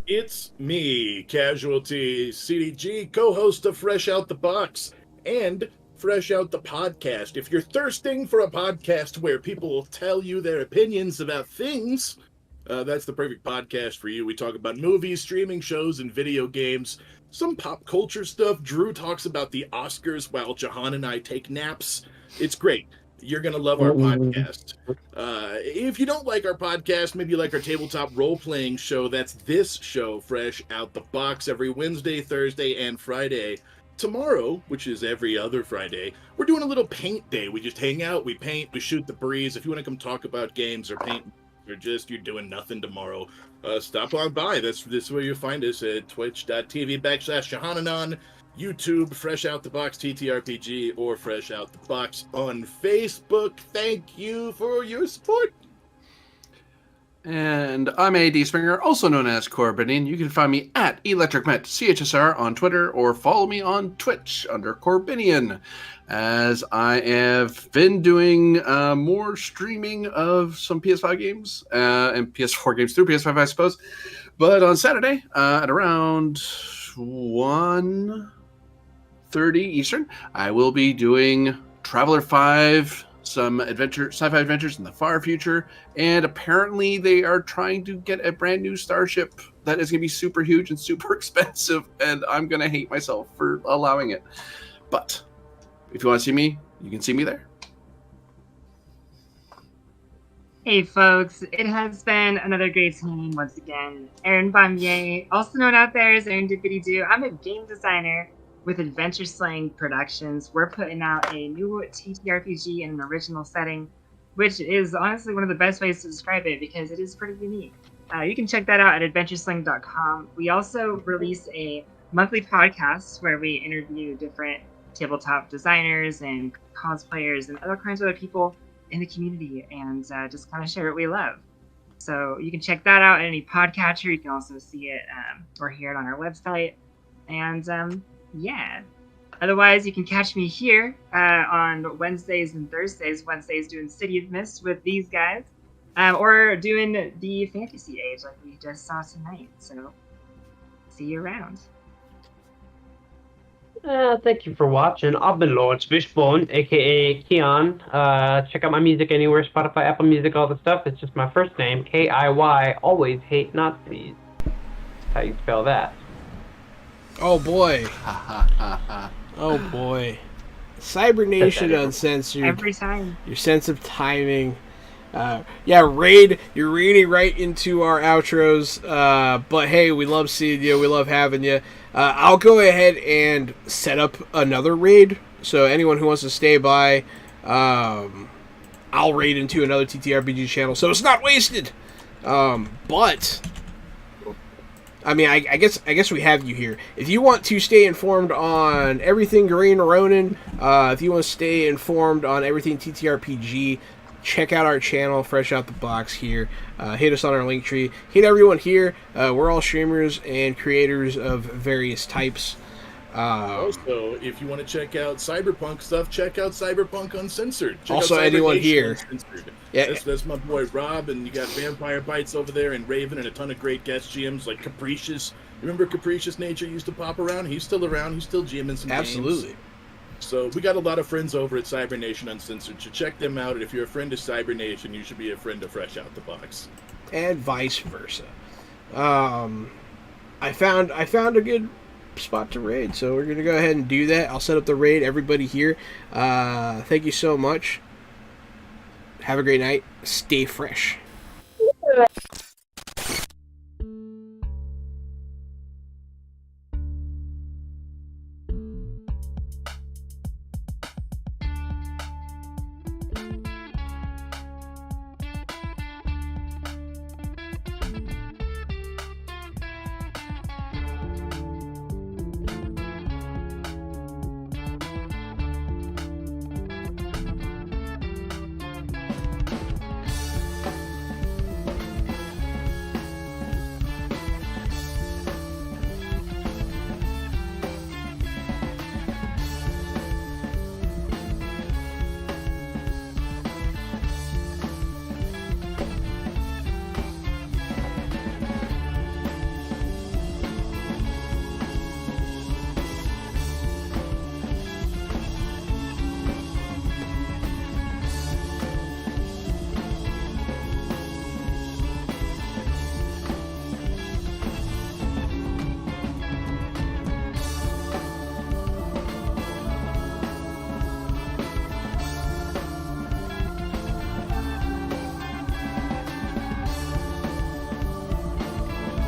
It's me, Casualty CDG, co-host of Fresh Out the Box, and Fresh Out the Podcast. If you're thirsting for a podcast where people will tell you their opinions about things, that's the perfect podcast for you. We talk about movies, streaming shows, and video games. Some pop culture stuff. Drew talks about the Oscars while Jahan and I take naps. It's great. You're going to love our podcast. If you don't like our podcast, maybe you like our tabletop role-playing show. That's this show, Fresh Out the Box, every Wednesday, Thursday, and Friday. Tomorrow, which is every other Friday, we're doing a little paint day. We just hang out, we paint, we shoot the breeze. If you want to come talk about games or paint, or just you're doing nothing tomorrow, stop on by. This is where you'll find us at twitch.tv/Shahananon, YouTube, Fresh Out the Box TTRPG, or Fresh Out the Box on Facebook. Thank you for your support. And I'm A.D. Springer, also known as Corbinian. You can find me at ElectricMet CHSR on Twitter, or follow me on Twitch under Corbinian, as I have been doing more streaming of some PS5 games and PS4 games through PS5, I suppose. But on Saturday at around 1:30 Eastern, I will be doing Traveler 5, some sci-fi adventures in the far future, and apparently they are trying to get a brand new starship that is going to be super huge and super expensive, and I'm going to hate myself for allowing it. But if you want to see me, you can see me there. Hey folks, it has been another great time once again. Aaron Bamier, also known out there as Aaron Dippity Doo. I'm a game designer with Adventure Slang Productions. We're putting out a new TTRPG in an original setting, which is honestly one of the best ways to describe it because it is pretty unique. You can check that out at adventuresling.com. We also release a monthly podcast where we interview different tabletop designers and cosplayers and other kinds of other people in the community and just kind of share what we love. So you can check that out at any podcatcher. You can also see it or hear it on our website. And yeah. Otherwise, you can catch me here on Wednesdays and Thursdays. Wednesdays doing City of Mist with these guys, or doing the Fantasy Age like we just saw tonight. So, see you around. Thank you for watching. I've been Lawrence Fishbone, aka Keon. Check out my music anywhere, Spotify, Apple Music, all the stuff. It's just my first name, Kiy. Always hate Nazis. How you spell that? Oh boy. Oh boy. Cybernation Uncensored. Every time. Your sense of timing. Yeah, Raid, you're reading right into our outros. But hey, we love seeing you. We love having you. I'll go ahead and set up another raid. So anyone who wants to stay by, I'll raid into another TTRPG channel. So it's not wasted. But I mean, I guess we have you here. If you want to stay informed on everything Green Ronin, if you want to stay informed on everything TTRPG, check out our channel, Fresh Out the Box here. Hit us on our link tree. Hit everyone here. We're all streamers and creators of various types. Also, if you want to check out Cyberpunk stuff, check out Cyberpunk Uncensored. Check also, out anyone here. Yeah, that's my boy Rob, and you got Vampire Bites over there, and Raven, and a ton of great guest GMs like Capricious. Remember Capricious Nature used to pop around? He's still around. He's still GMing some Absolutely. games. So we got a lot of friends over at Cybernation Uncensored. So check them out, and if you're a friend of Cybernation, you should be a friend of Fresh Out the Box. And vice versa. I found a good spot to raid, so we're gonna go ahead and do that. I'll set up the raid. Everybody here, thank you so much. Have a great night. Stay fresh.